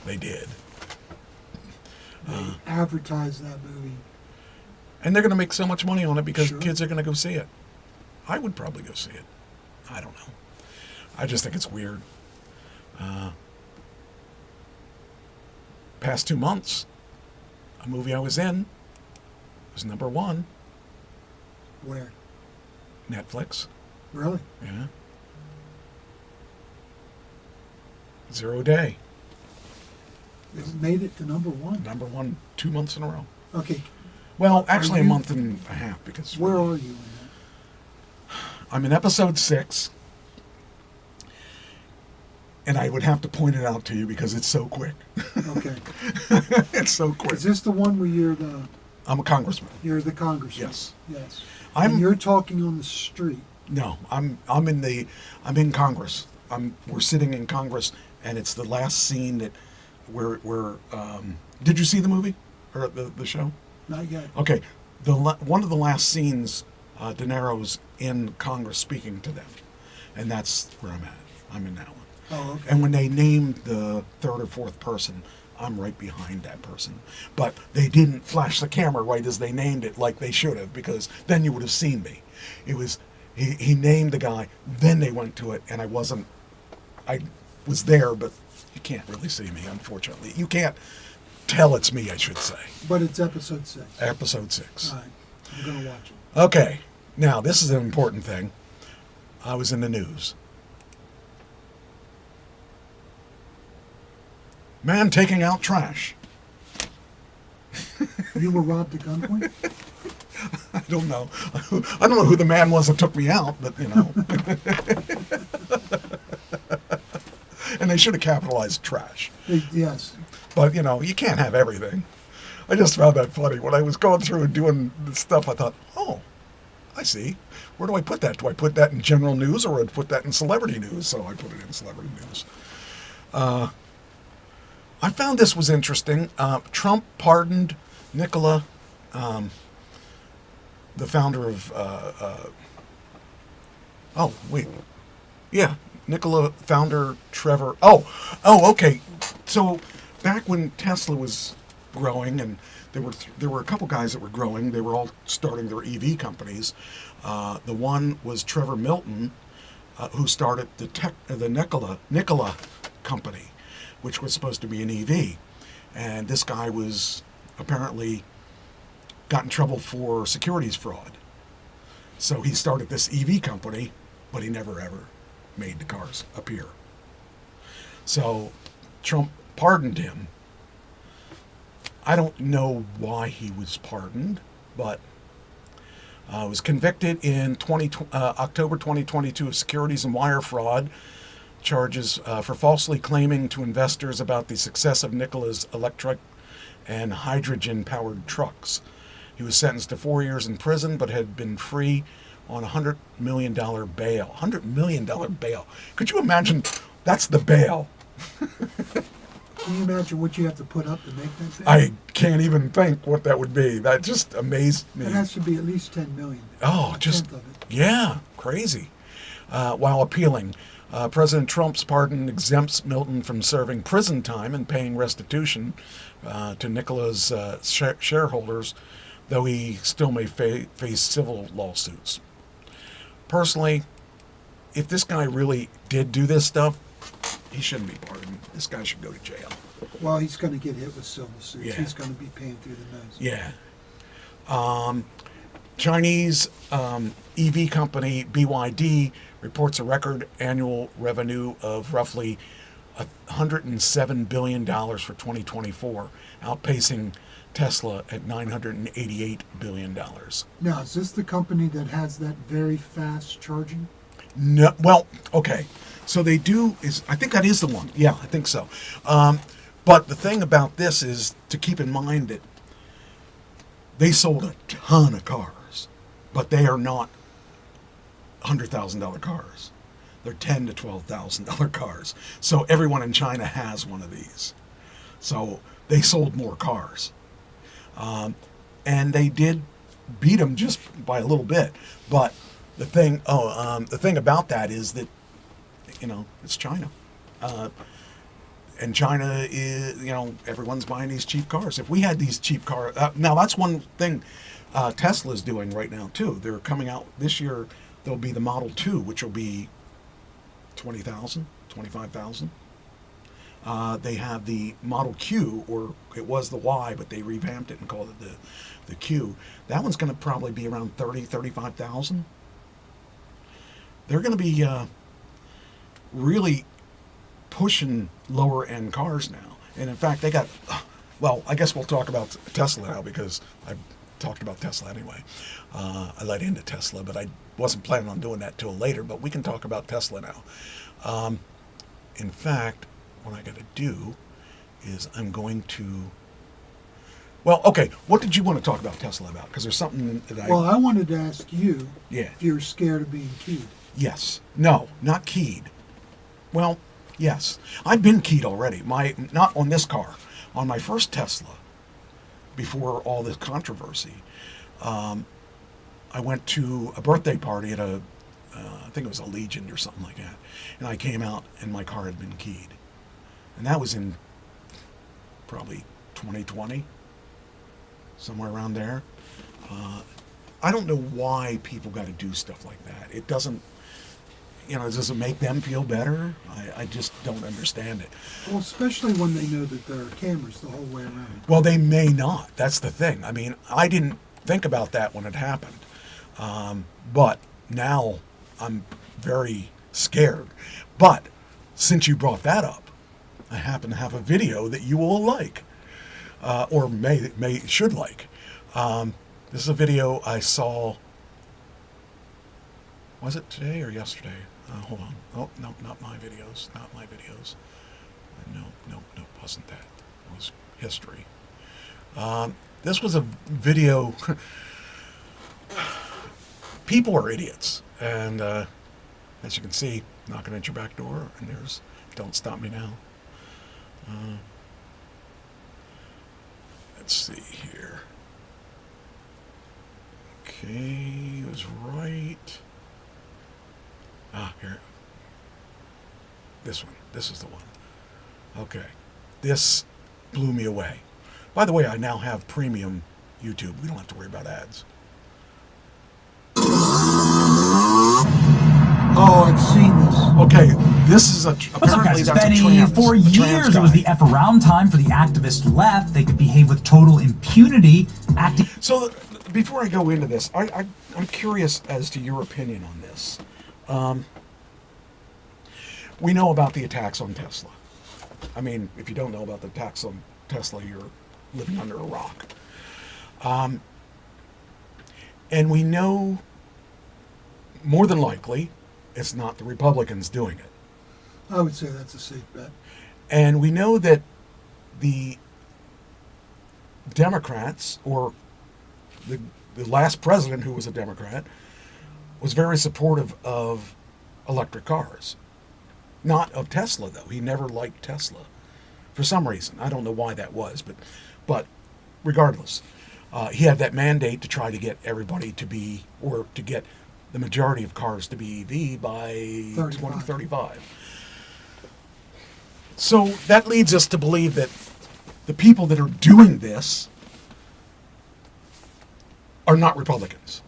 they did. They advertised that movie. And they're going to make so much money on it because Sure. kids are going to go see it. I would probably go see it. I don't know. I just think it's weird. Past 2 months, a movie I was in was number 1, Where? Netflix. Really? Yeah. Zero Day. It made it to number 1. Number 1 2 months in a row. Okay, Well, actually a you- month and a half because where are you in I'm in episode 6. And I would have to it out to you because it's so quick. that? Okay. It's so quick. Is this the one where I'm a congressman. you're the congressman? Yes. Yes. I'm- And you're talking on the street. No, I'm in Congress. We're sitting in Congress, and it's the last scene that we're did you see the movie or the show? Not yet. Okay, one of the last scenes, De Niro's in Congress speaking to them, and that's where I'm at. I'm in that one. Oh, okay. And when they named the third or fourth person, I'm right behind that person. But they didn't flash the camera right as they named it like they should have, because then you would have seen me. It was, he named the guy, then they went to it, and I was there, but you can't really see me, unfortunately. You can't, tell it's me, I should say. But it's episode 6. Episode 6. All right. I'm going to watch it. Okay. Now, this is an important thing. I was in the news. Man taking out trash. You were robbed at gunpoint? I don't know. I don't know who the man was that took me out, but, you know. And they should have capitalized trash. Yes. But, you know, you can't have everything. I just found that funny. When I was going through and doing the stuff, I thought, oh, I see. Where do I put that? Do I put that in general news or do I put that in celebrity news? So I put it in celebrity news. I found this was interesting. Trump pardoned Nikola, the founder of, Nikola founder Trevor. Okay. So back when Tesla was growing, and there were a couple guys that were growing. They were all starting their EV companies. The one was Trevor Milton, who started the Nikola company, which was supposed to be an EV. And this guy was apparently got in trouble for securities fraud. So he started this EV company, but he never ever made the cars appear. So Trump pardoned him. I don't know why he was pardoned, but was convicted in October 2022 of securities and wire fraud charges for falsely claiming to investors about the success of Nikola's electric and hydrogen-powered trucks. He was sentenced to 4 years in prison, but had been free on a $100 million bail. $100 million bail. Could you imagine? That's the bail. Can you imagine what you have to put up to make that thing? I can't even think what that would be. That just amazed me. It has to be at least $10 million. Oh, A just, tenth of it. yeah, crazy. While appealing, President Trump's pardon exempts Milton from serving prison time and paying restitution to Nikola's shareholders, though he still may face civil lawsuits. Personally, if this guy really did do this stuff, he shouldn't be pardoned. This guy should go to jail. Well, he's going to get hit with civil suits. Yeah. He's going to be paying through the nose. Yeah. Chinese EV company BYD reports a record annual revenue of roughly $107 billion for 2024, outpacing Tesla at $988 billion. Now, is this the company that has that very fast charging? No, well, okay. So they do, I think that is the one. Yeah, I think so. But the thing about this is to keep in mind that they sold a ton of cars, but they are not $100,000 cars. They're $10,000 to $12,000 cars. So everyone in China has one of these. So they sold more cars. And they did beat them just by a little bit. But the thing about that is that, you know, it's China. And China is, you know, everyone's buying these cheap cars. If we had these cheap cars, now that's one thing Tesla's doing right now too. They're coming out this year. There'll be the Model 2, which will be $20,000, $25,000. They have the Model Q, or it was the Y, but they revamped it and called it the Q. That one's going to probably be around $30,000, $35,000. They're going to be really pushing lower end cars now. And in fact, they got, well, I guess we'll talk about Tesla now because I've talked about Tesla anyway. I led into Tesla, but I wasn't planning on doing that till later, but we can talk about Tesla now. In fact, what I got to do is I'm going to, well, okay, what did you want to talk about Tesla about? Because there's something that Well, I wanted to ask you Yeah. if you're scared of being keyed. Yes. No, not keyed. Well, yes. I've been keyed already. Not on this car. On my first Tesla, before all this controversy, I went to a birthday party at I think it was a Legion or something like that. And I came out and my car had been keyed. And that was in probably 2020, somewhere around there. I don't know why people got to do stuff like that. It doesn't, does it make them feel better? I just don't understand it. Well, especially when they know that there are cameras the whole way around. Well, they may not. That's the thing. I mean, I didn't think about that when it happened. But now I'm very scared. But since you brought that up, I happen to have a video that you will like, or should like. This is a video I saw. Was it today or yesterday? Hold on. Oh, no, not my videos. Not my videos. No, wasn't that. It was history. This was a video. People are idiots. And as you can see, knocking at your back door, and there's Don't Stop Me Now. Let's see here. Okay, it was right. Here. This one. This is the one. Okay. This blew me away. By the way, I now have premium YouTube. We don't have to worry about ads. Oh, I've seen this. Okay, this is What's up, guys? It's Benny. For years, it was the F around time for the activist left. They could behave with total impunity, acting. So, before I go into this, I'm curious as to your opinion on this. We know about the attacks on Tesla. I mean, if you don't know about the attacks on Tesla, you're living under a rock. And we know, more than likely, it's not the Republicans doing it. I would say that's a safe bet. And we know that the Democrats, or the last president who was a Democrat, was very supportive of electric cars. Not of Tesla, though. He never liked Tesla for some reason. I don't know why that was, but regardless, he had that mandate to try to get everybody to be, or to get the majority of cars to be EV by 2035. So that leads us to believe that the people that are doing this are not Republicans.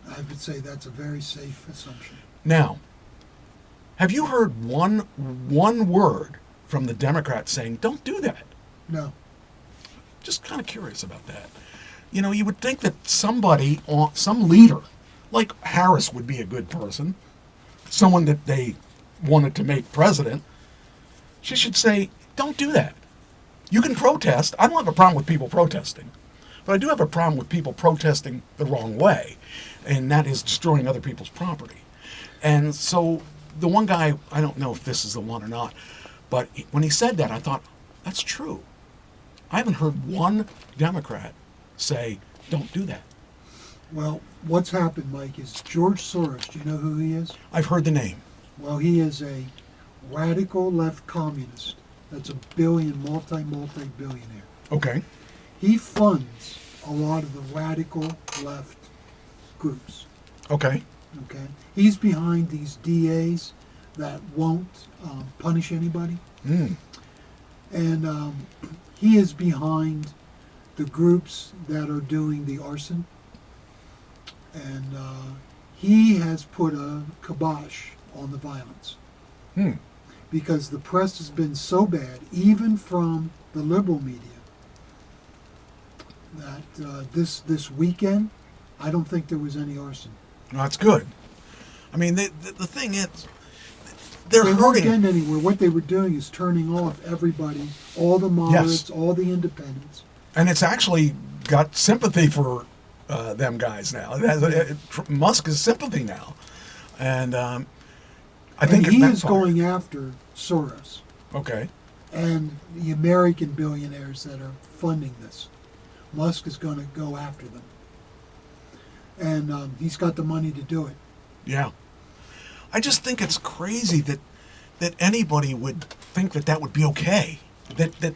I would say that's a very safe assumption. Now, have you heard one word from the Democrats saying, don't do that? No. Just kind of curious about that. You would think that somebody, some leader, like Harris would be a good person, someone that they wanted to make president, she should say, don't do that. You can protest. I don't have a problem with people protesting. But I do have a problem with people protesting the wrong way, and that is destroying other people's property. And so the one guy, I don't know if this is the one or not, but when he said that, I thought, that's true. I haven't heard one Democrat say, don't do that. Well, what's happened, Mike, is George Soros, do you know who he is? I've heard the name. Well, he is a radical left communist that's a multi-billionaire. Okay. He funds a lot of the radical left groups. Okay. Okay. He's behind these DAs that won't punish anybody. And he is behind the groups that are doing the arson. And he has put a kibosh on the violence. Because the press has been so bad, even from the liberal media, that this weekend, I don't think there was any arson. Well, that's good. I mean, the thing is, they're They weren't hurting. getting anywhere. What they were doing is turning off everybody, all the moderates, Yes. all the independents. And it's actually got sympathy for them guys now. Musk is sympathy now. And I think he it is backfired. going after Soros Okay. and the American billionaires that are funding this. Musk is going to go after them. And he's got the money to do it. Yeah. I just think it's crazy that anybody would think that would be okay. That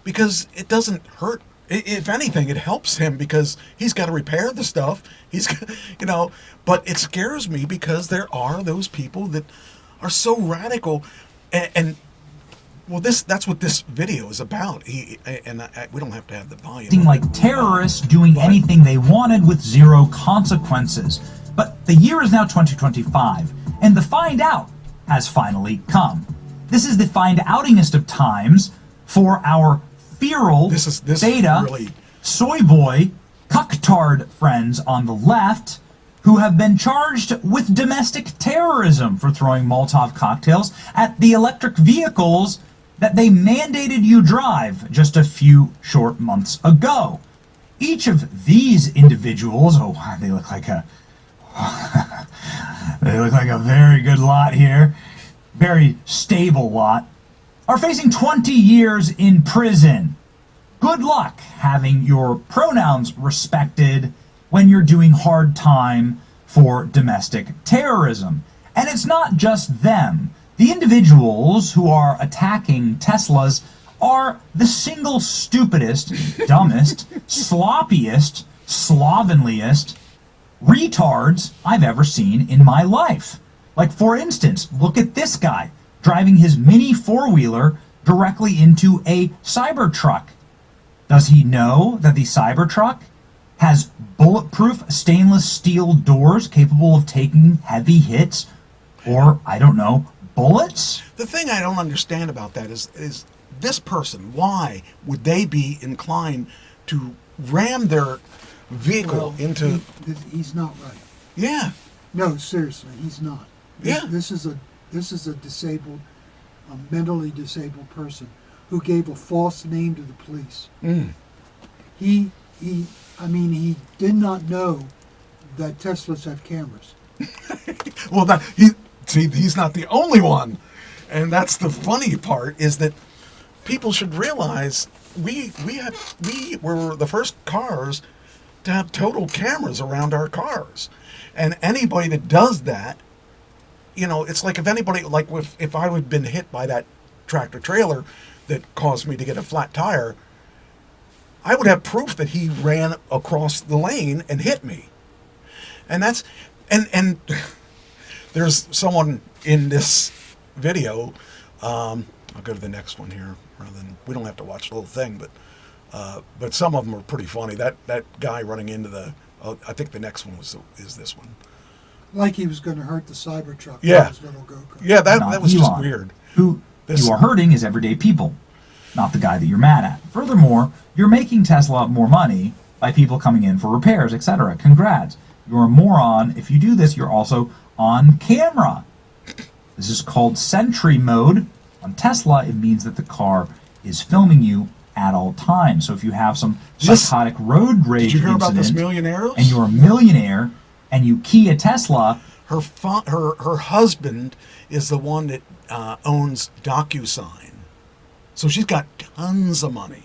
because it doesn't hurt. If anything, it helps him because he's got to repair the stuff. But it scares me because there are those people that are so radical, and that's what this video is about. We don't have to have the volume. Like terrorists doing anything they wanted with zero consequences. But the year is now 2025, and the find out has finally come. This is the find outingest of times for our feral This is beta really soy boy cucktard friends on the left who have been charged with domestic terrorism for throwing Molotov cocktails at the electric vehicles that they mandated you drive just a few short months ago. Each of these individuals, oh, they look like a they look like a very good lot here, very stable lot, are facing 20 years in prison. Good luck having your pronouns respected when you're doing hard time for domestic terrorism. And it's not just them. The individuals who are attacking Teslas are the single stupidest, dumbest, sloppiest, slovenliest retards I've ever seen in my life. Like, for instance, look at this guy driving his mini four-wheeler directly into a Cybertruck. Does he know that the Cybertruck has bulletproof stainless steel doors capable of taking heavy hits or, I don't know, bullets? The thing I don't understand about that is this person, why would they be inclined to ram their vehicle into... He's not right. Yeah. No, seriously, he's not. Yeah. This is a disabled, a mentally disabled person who gave a false name to the police. He did not know that Teslas have cameras. Well, he's not the only one. And that's the funny part, is that people should realize we were the first cars to have total cameras around our cars. And anybody that does that, you know, it's like if anybody, like if I had been hit by that tractor trailer that caused me to get a flat tire, I would have proof that he ran across the lane and hit me. And that's, and there's someone in this video, I'll go to the next one here, rather than, we don't have to watch the whole thing, but some of them are pretty funny. That guy running into the, I think the next one is this one. Like he was going to hurt the Cybertruck. Yeah. With his little go-kart. Yeah, that was Elon, just weird. Who you are hurting is everyday people, not the guy that you're mad at. Furthermore, you're making Tesla more money by people coming in for repairs, etc. Congrats. You're a moron. If you do this, you're also on camera. This is called Sentry mode. On Tesla, it means that the car is filming you at all times. So if you have some psychotic road rage Did you hear about this incident millionaire? and you're a millionaire and you key a Tesla, her husband is the one that owns DocuSign, so she's got tons of money,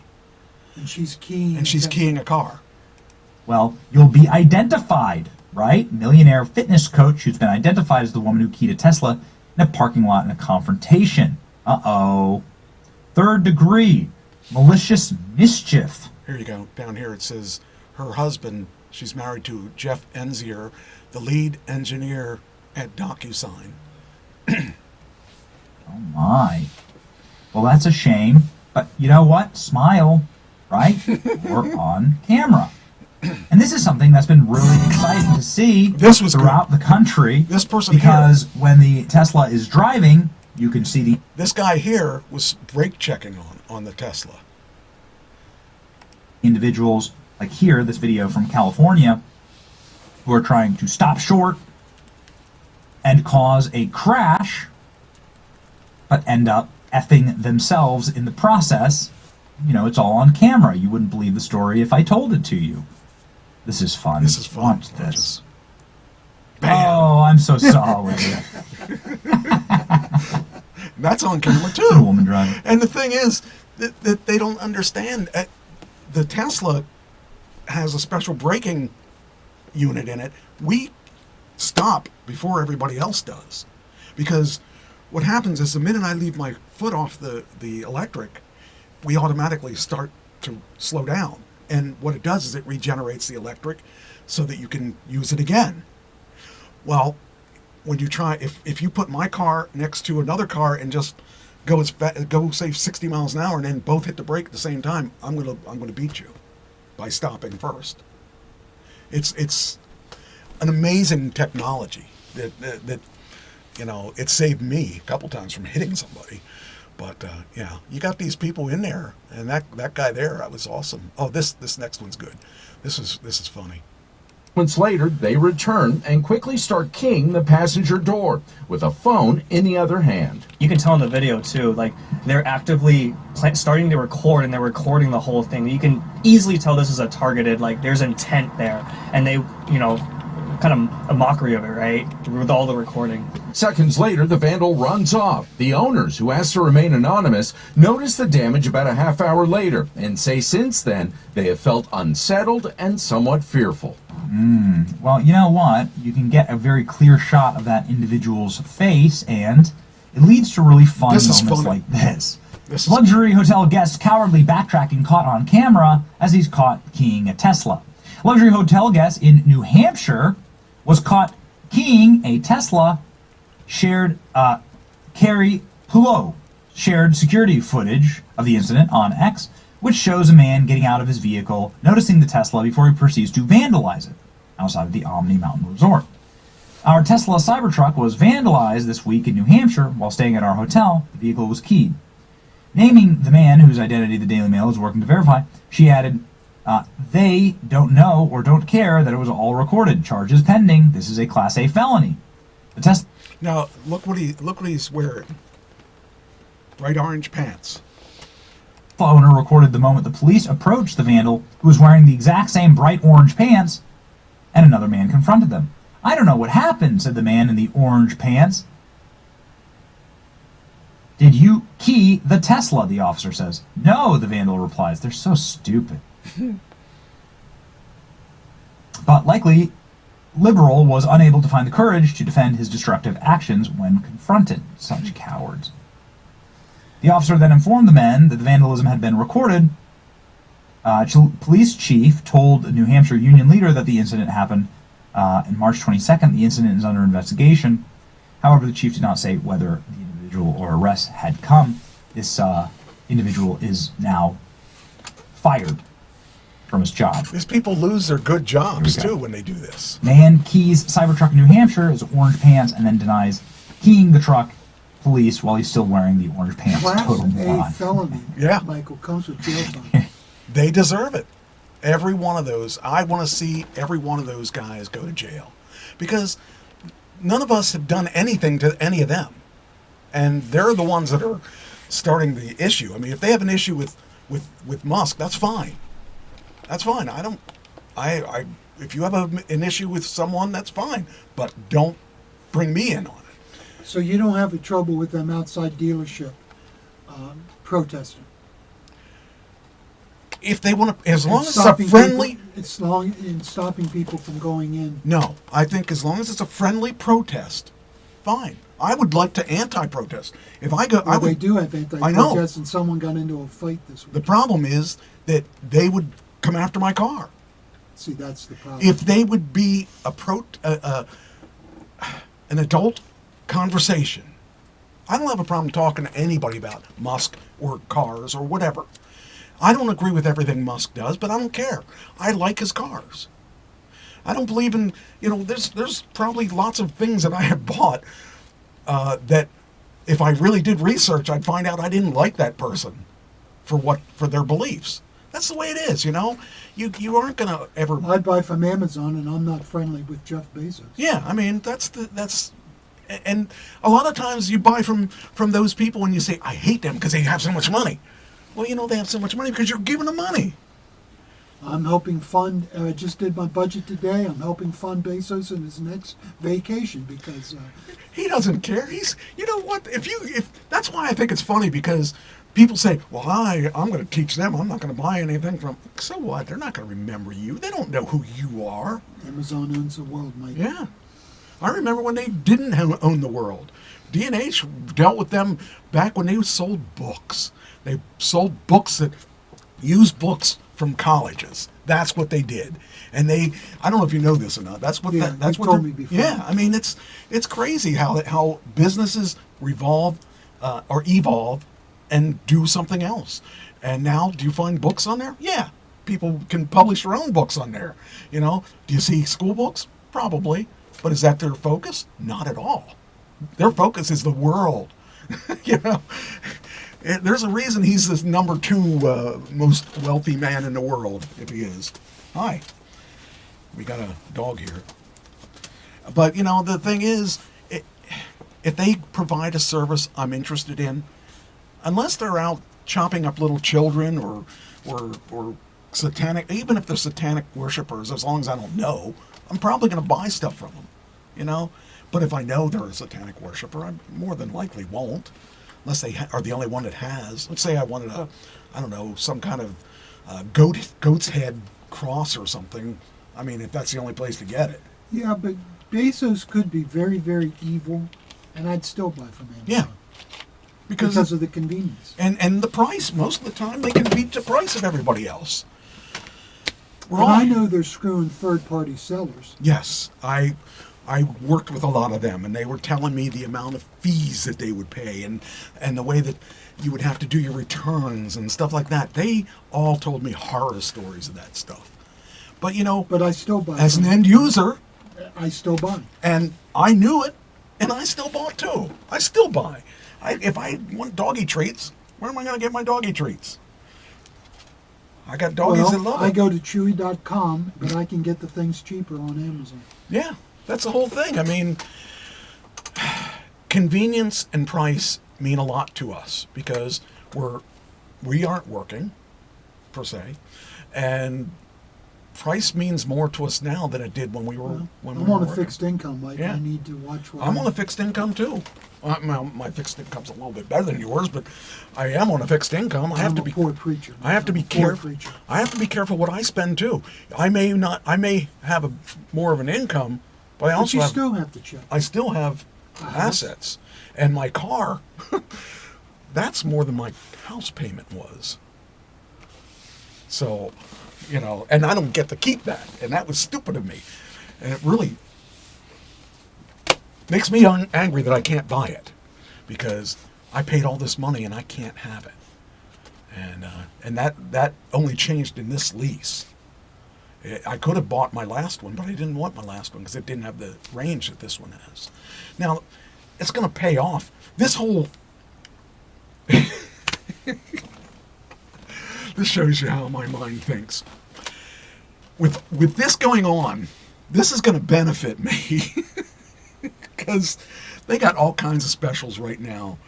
And she's keying. keying a car. well, you'll be identified, right? Millionaire fitness coach who's been identified as the woman who keyed a Tesla in a parking lot in a confrontation. Uh-oh. Third degree, malicious mischief. Here you go. Down here it says her husband, she's married to Jeff Enzier, the lead engineer at DocuSign. Oh my. Well, that's a shame, but you know what? Smile, right? We're on camera. And this is something that's been really exciting to see This was throughout the country. This person because when the Tesla is driving, you can see the This guy here was brake checking on the Tesla. individuals, like here, this video from California, who are trying to stop short and cause a crash, but end up effing themselves in the process. You know, it's all on camera. You wouldn't believe the story if I told it to you. This is fun. This is fun. Watch this. Bam. Oh, I'm so sorry. That's on camera A too. woman driving. And the thing is that they don't understand. The Tesla has a special braking unit in it. We stop before everybody else does, because what happens is the minute I leave my foot off the electric, we automatically start to slow down. And what it does is it regenerates the electric so that you can use it again. Well, when you try, if you put my car next to another car and just go say 60 miles an hour and then both hit the brake at the same time, I'm gonna beat you by stopping first. It's an amazing technology that it saved me a couple times from hitting somebody. But yeah, you got these people in there, and that guy there, that was awesome. Oh, this next one's good. This is funny. Moments later, they return and quickly start keying the passenger door with a phone in the other hand. You can tell in the video too, like they're actively starting to record, and they're recording the whole thing. You can easily tell this is a targeted, like there's intent there, and they, kind of a mockery of it, right? With all the recording. Seconds later, the vandal runs off. The owners, who asked to remain anonymous, notice the damage about a half hour later and say since then they have felt unsettled and somewhat fearful. Well, you know what? You can get a very clear shot of that individual's face, and it leads to really fun moments like this. Luxury hotel guest cowardly backtracking caught on camera as he's caught keying a Tesla. Luxury hotel guest in New Hampshire was caught keying a Tesla. Carrie Pullo shared security footage of the incident on X, which shows a man getting out of his vehicle, noticing the Tesla before he proceeds to vandalize it outside of the Omni Mountain Resort. Our Tesla Cybertruck was vandalized this week in New Hampshire while staying at our hotel. The vehicle was keyed. Naming the man whose identity the Daily Mail is working to verify, she added, they don't know or don't care that it was all recorded. Charges pending. This is a Class A felony. The Now look what he's wearing. Bright orange pants. owner recorded the moment the police approached the vandal, who was wearing the exact same bright orange pants, and another man confronted them. I don't know what happened, said the man in the orange pants. Did you key the Tesla? The officer says. No, the vandal replies. They're so stupid. But likely, Liberal was unable to find the courage to defend his destructive actions when confronted. Such cowards. The officer then informed the men that the vandalism had been recorded. Police chief told the New Hampshire union leader that the incident happened on March 22nd. The incident is under investigation. However, the chief did not say whether the individual or arrest had come. This individual is now fired from his job. These people lose their good jobs too when they do this. Man keys Cybertruck in New Hampshire, his orange pants, and then denies keying the truck. Police while he's still wearing the orange pants. Total Class moron. A felony. Yeah. Michael, comes with jail time. They deserve it. Every one of those. I want to see every one of those guys go to jail, because none of us have done anything to any of them, and they're the ones that are starting the issue. I mean, if they have an issue with Musk, that's fine. That's fine. If you have an issue with someone, that's fine, but don't bring me in on it. So you don't have a trouble with them outside dealership protesting? If they want to, as long as it's a Stopping friendly... people- it's long in stopping people from going in. No, I think as long as it's a friendly protest, fine. I would like to anti-protest. If I go, Well, I they would, do have I know. anti-protests, and someone got into a fight this The week. problem is that they would come after my car. See, that's the problem. If they would be an adult conversation, I don't have a problem talking to anybody about Musk or cars or whatever. I don't agree with everything Musk does, but I don't care. I like his cars. I don't believe in, there's probably lots of things that I have bought that if I really did research, I'd find out I didn't like that person for their beliefs. That's the way it is, You aren't going to ever... I buy from Amazon, and I'm not friendly with Jeff Bezos. Yeah, I mean, and a lot of times you buy from those people and you say, I hate them because they have so much money. Well, they have so much money because you're giving them money. I'm helping fund, I just did my budget today, I'm helping fund Bezos in his next vacation because... He doesn't care. You know what? If that's why I think it's funny, because people say, well, I'm going to teach them. I'm not going to buy anything from... So what? They're not going to remember you. They don't know who you are. Amazon owns the world, Mike. Yeah. I remember when they didn't own the world. D&H dealt with them back when they sold books. They sold books used books from colleges. That's what they did. And I don't know if you know this or not. That's what Yeah, that's you've what told they're- me before. Yeah, I mean it's crazy how businesses revolve or evolve and do something else. And now, do you find books on there? Yeah, people can publish their own books on there. Do you see school books? Probably, but is that their focus? Not at all. Their focus is the world. You know, there's a reason he's the number 2 most wealthy man in the world, if he is. Hi. We got a dog here. But, you know, the thing is, if they provide a service I'm interested in, unless they're out chopping up little children or satanic, even if they're satanic worshipers, as long as I don't know, I'm probably going to buy stuff from them, you know? But if I know they're a satanic worshiper, I more than likely won't, unless they are the only one that has. Let's say I wanted I don't know, some kind of goat's head cross or something. I mean, if that's the only place to get it. Yeah, but Bezos could be very, very evil, and I'd still buy from Amazon. Yeah. Because of the convenience. And the price. Most of the time, they can beat the price of everybody else. And I know they're screwing third-party sellers. Yes, I worked with a lot of them, and they were telling me the amount of fees that they would pay, and the way that you would have to do your returns and stuff like that. They all told me horror stories of that stuff. But you know, but I still buy. As an end user, I still buy. And I knew it, and I still bought too. I still buy. If I want doggy treats, where am I going to get my doggy treats? I got doggies that love it. I go to Chewy.com, but I can get the things cheaper on Amazon. Yeah, that's the whole thing. I mean, convenience and price mean a lot to us because we aren't working, per se, and price means more to us now than it did when we were I'm on a fixed income. I need to watch what I'm on a fixed income too. My fixed income's a little bit better than yours, but I am on a fixed income. I have to be poor preacher. I have to be careful. I have to be careful what I spend too. I may have more of an income, but I also still have to check. I still have assets, and my car. That's more than my house payment was. So, you know, and I don't get to keep that, and that was stupid of me, and it really makes me angry that I can't buy it because I paid all this money and I can't have it, and that only changed in this lease. I could have bought my last one, but I didn't want my last one because it didn't have the range that this one has. Now, it's going to pay off. This whole this shows you how my mind thinks. With this going on, this is going to benefit me because they got all kinds of specials right now.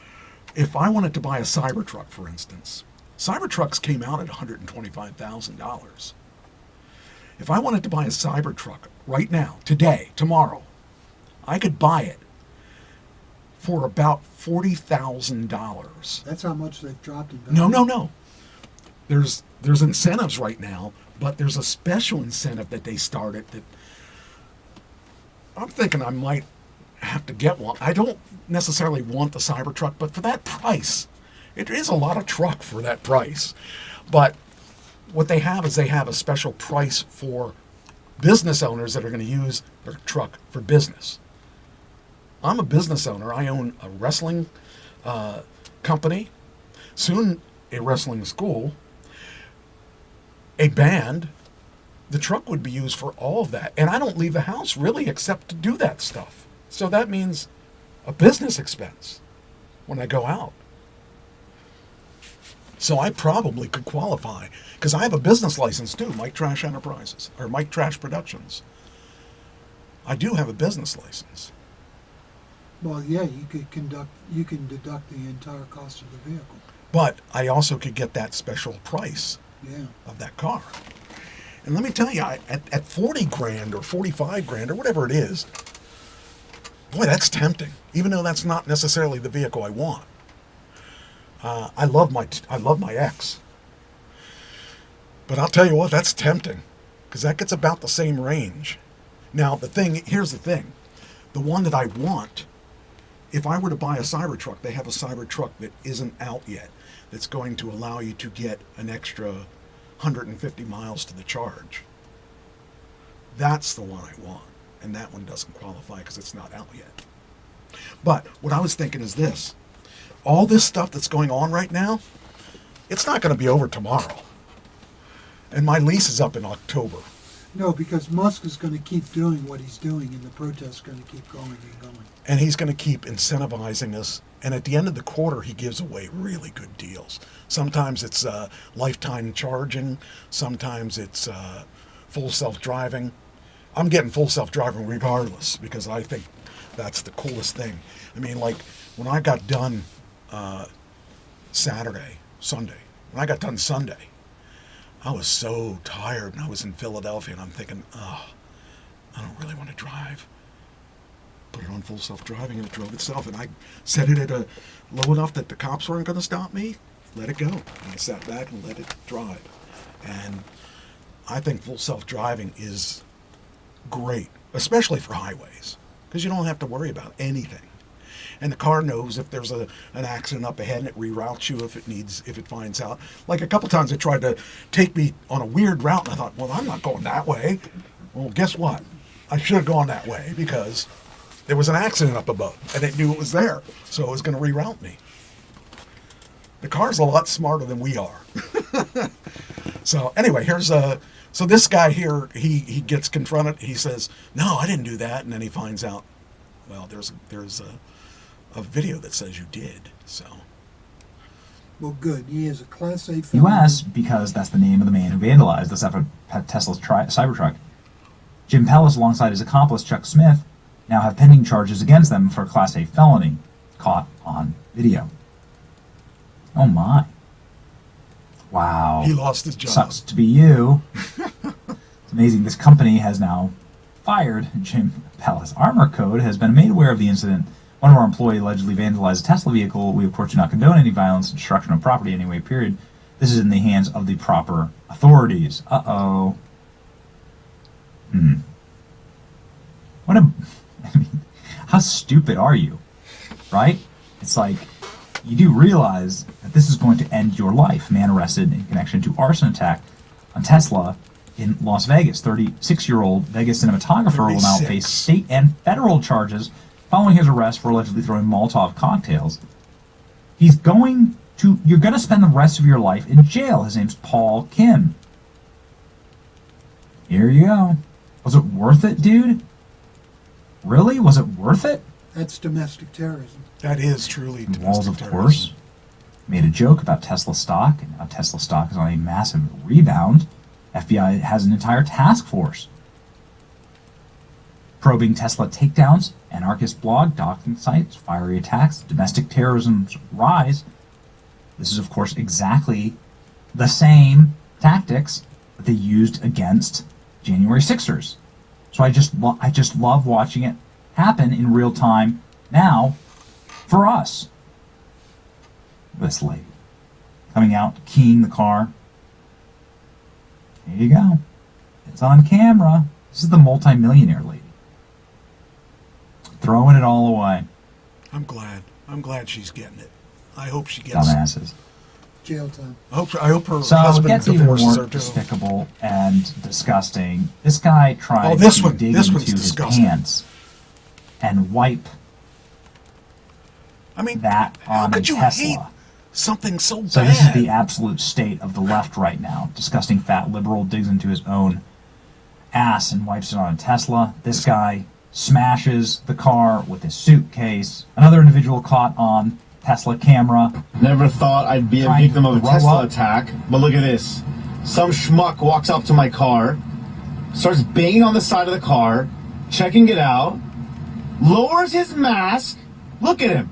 If I wanted to buy a Cybertruck, for instance, Cybertrucks came out at $125,000. If I wanted to buy a Cybertruck right now, today, tomorrow, I could buy it for about $40,000. That's how much they've dropped in value. No. There's incentives right now, but there's a special incentive that they started that I'm thinking I might have to get one. I don't necessarily want the Cybertruck, but for that price, it is a lot of truck for that price. But what they have is they have a special price for business owners that are going to use their truck for business. I'm a business owner. I own a wrestling company, soon a wrestling school, a band. The truck would be used for all of that. And I don't leave the house really except to do that stuff. So that means a business expense when I go out. So I probably could qualify because I have a business license too, Mike Trash Enterprises or Mike Trash Productions. I do have a business license. Well, yeah, you can deduct the entire cost of the vehicle. But I also could get that special price of that car. And let me tell you, at 40 grand or 45 grand or whatever it is, boy, that's tempting. Even though that's not necessarily the vehicle I want. I love my X. But I'll tell you what, that's tempting because that gets about the same range. Now, here's the thing. The one that I want, if I were to buy a Cybertruck, they have a Cybertruck that isn't out yet that's going to allow you to get an extra 150 miles to the charge. That's the one I want. And that one doesn't qualify because it's not out yet. But what I was thinking is this. All this stuff that's going on right now, it's not going to be over tomorrow. And my lease is up in October. No, because Musk is going to keep doing what he's doing, and the protests are going to keep going and going. And he's going to keep incentivizing us. And at the end of the quarter, he gives away really good deals. Sometimes it's lifetime charging. Sometimes it's full self-driving. I'm getting full self-driving regardless because I think that's the coolest thing. I mean, like when I got done Sunday, when I got done Sunday, I was so tired and I was in Philadelphia and I'm thinking, oh, I don't really want to drive. Put it on full self-driving and it drove itself, and I set it at a low enough that the cops weren't going to stop me. Let it go. And I sat back and let it drive. And I think full self-driving is great, especially for highways, because you don't have to worry about anything. And the car knows if there's an accident up ahead and it reroutes you if it finds out. Like a couple times it tried to take me on a weird route and I thought, well, I'm not going that way. Well, guess what? I should have gone that way because there was an accident up above and it knew it was there. So it was going to reroute me. The car's a lot smarter than we are. So anyway, so this guy here, he gets confronted. He says, no, I didn't do that. And then he finds out, well, there's a video that says you did. So. Well, good. He is a Class A felon. U.S. because that's the name of the man who vandalized the Tesla's Cybertruck. Jim Pellis, alongside his accomplice Chuck Smith, now have pending charges against them for a Class A felony, caught on video. Oh my. Wow. He lost his job. Sucks to be you. It's amazing. This company has now fired Jim Pellis. Armor Code has been made aware of the incident. One of our employees allegedly vandalized a Tesla vehicle. We, of course, do not condone any violence, destruction of property anyway, period. This is in the hands of the proper authorities. Uh-oh. What a... I mean, how stupid are you? Right? It's like, you do realize that this is going to end your life. Man arrested in connection to arson attack on Tesla in Las Vegas. 36-year-old Vegas cinematographer will now face state and federal charges following his arrest for allegedly throwing Molotov cocktails. You're going to spend the rest of your life in jail. His name's Paul Kim. Here you go. Was it worth it, dude? Really? Was it worth it? That's domestic terrorism. That is truly domestic Walls, of terrorism. course, made a joke about Tesla stock, and now Tesla stock is on a massive rebound. FBI has an entire task force probing Tesla takedowns, anarchist blog, docking sites, fiery attacks, domestic terrorism's rise. This is, of course, exactly the same tactics that they used against January 6ers. So I just love watching it happen in real time now for us. This lady coming out, keying the car. There you go. It's on camera. This is the multi-millionaire lady. Throwing it all away. I'm glad she's getting it. I hope she gets Dumbasses. Jail time. I hope her So it husband gets even divorces more her too. despicable and disgusting. This guy tried this to one- dig this into one's his disgusting. pants and wipe I mean, that how on a could you Tesla. hate something so So bad? this is the absolute state of the left right now. Disgusting fat liberal digs into his own ass and wipes it on a Tesla. This guy smashes the car with his suitcase. Another individual caught on Tesla camera. Never thought I'd be a Trying victim of a to grow Tesla up. attack, but look at this. Some schmuck walks up to my car, starts banging on the side of the car, checking it out, lowers his mask, look at him,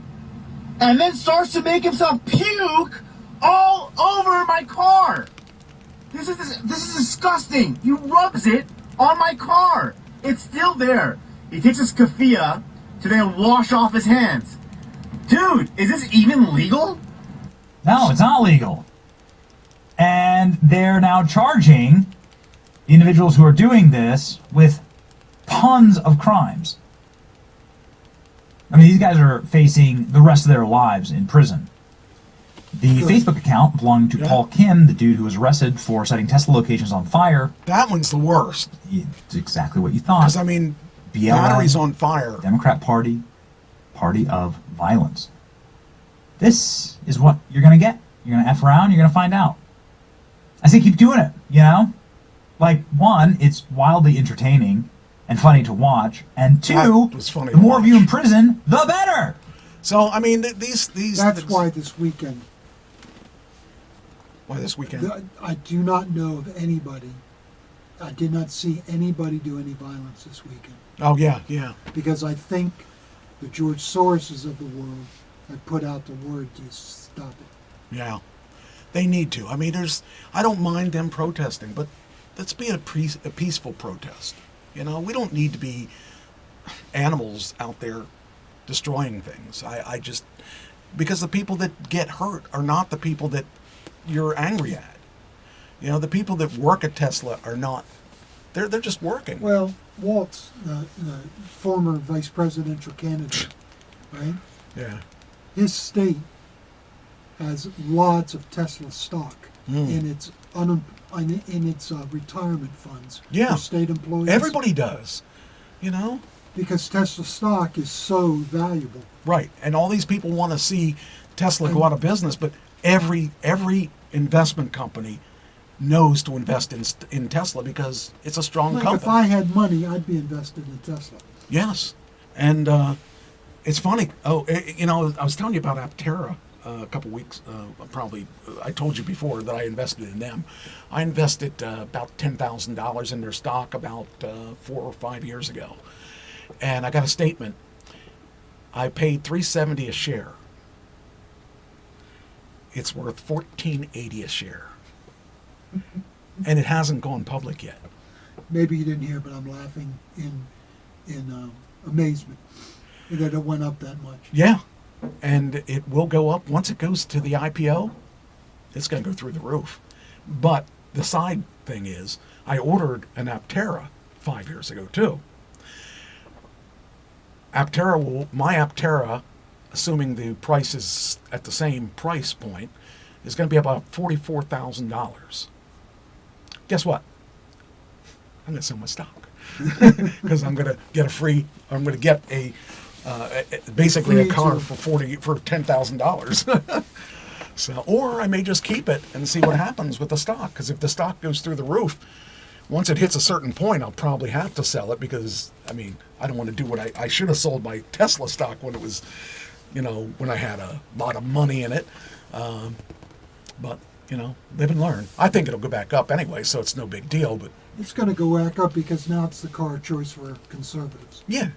and then starts to make himself puke all over my car. This is disgusting. He rubs it on my car. It's still there. He takes his keffiyeh to then wash off his hands. Dude, is this even legal? No, it's not legal. And they're now charging the individuals who are doing this with tons of crimes. I mean, these guys are facing the rest of their lives in prison. The Facebook account belonging to Paul Kim, the dude who was arrested for setting Tesla locations on fire. That one's the worst. It's exactly what you thought. Because, I mean, BLM, batteries on fire. Democrat Party, party of violence. This is what you're going to get. You're going to F around, you're going to find out. I say keep doing it, you know? Like, one, it's wildly entertaining and funny to watch, and two, That was funny the to more of you watch. in prison, the better. So I mean, these. That's why this weekend, Why this weekend? I do not know of anybody, I did not see anybody do any violence this weekend. Oh yeah, yeah. Because I think the George Soroses of the world have put out the word to stop it. Yeah, they need to. I mean, I don't mind them protesting, but let's be a peaceful protest. You know, we don't need to be animals out there destroying things. I just, because the people that get hurt are not the people that you're angry at. You know, the people that work at Tesla are not, they're just working. Well, Waltz, the former vice presidential candidate, right? Yeah. His state has lots of Tesla stock in its retirement funds Yeah. for state employees. Everybody does, you know? Because Tesla stock is so valuable. Right. And all these people want to see Tesla go out of business, but every investment company knows to invest in Tesla because it's a strong Like company. if I had money, I'd be invested in Tesla. Yes. And it's funny. Oh, you know, I was telling you about Aptera a couple weeks, I told you before that I invested in them. I invested about $10,000 in their stock about 4 or 5 years ago. And I got a statement. I paid $3.70 a share. It's worth $14.80 a share. And it hasn't gone public yet. Maybe you didn't hear, but I'm laughing in amazement that it went up that much. Yeah. And it will go up once it goes to the IPO. It's going to go through the roof. But the side thing is, I ordered an Aptera 5 years ago too. My Aptera, assuming the price is at the same price point, is going to be about $44,000. Guess what? I'm going to sell my stock because I'm going to get basically a car for $10,000. So, or I may just keep it and see what happens with the stock. Because if the stock goes through the roof, once it hits a certain point, I'll probably have to sell it because, I mean, I don't want to do what I should have sold my Tesla stock when it was, you know, when I had a lot of money in it. But, you know, live and learn. I think it'll go back up anyway, so it's no big deal. But it's going to go back up because now it's the car of choice for conservatives. Yeah.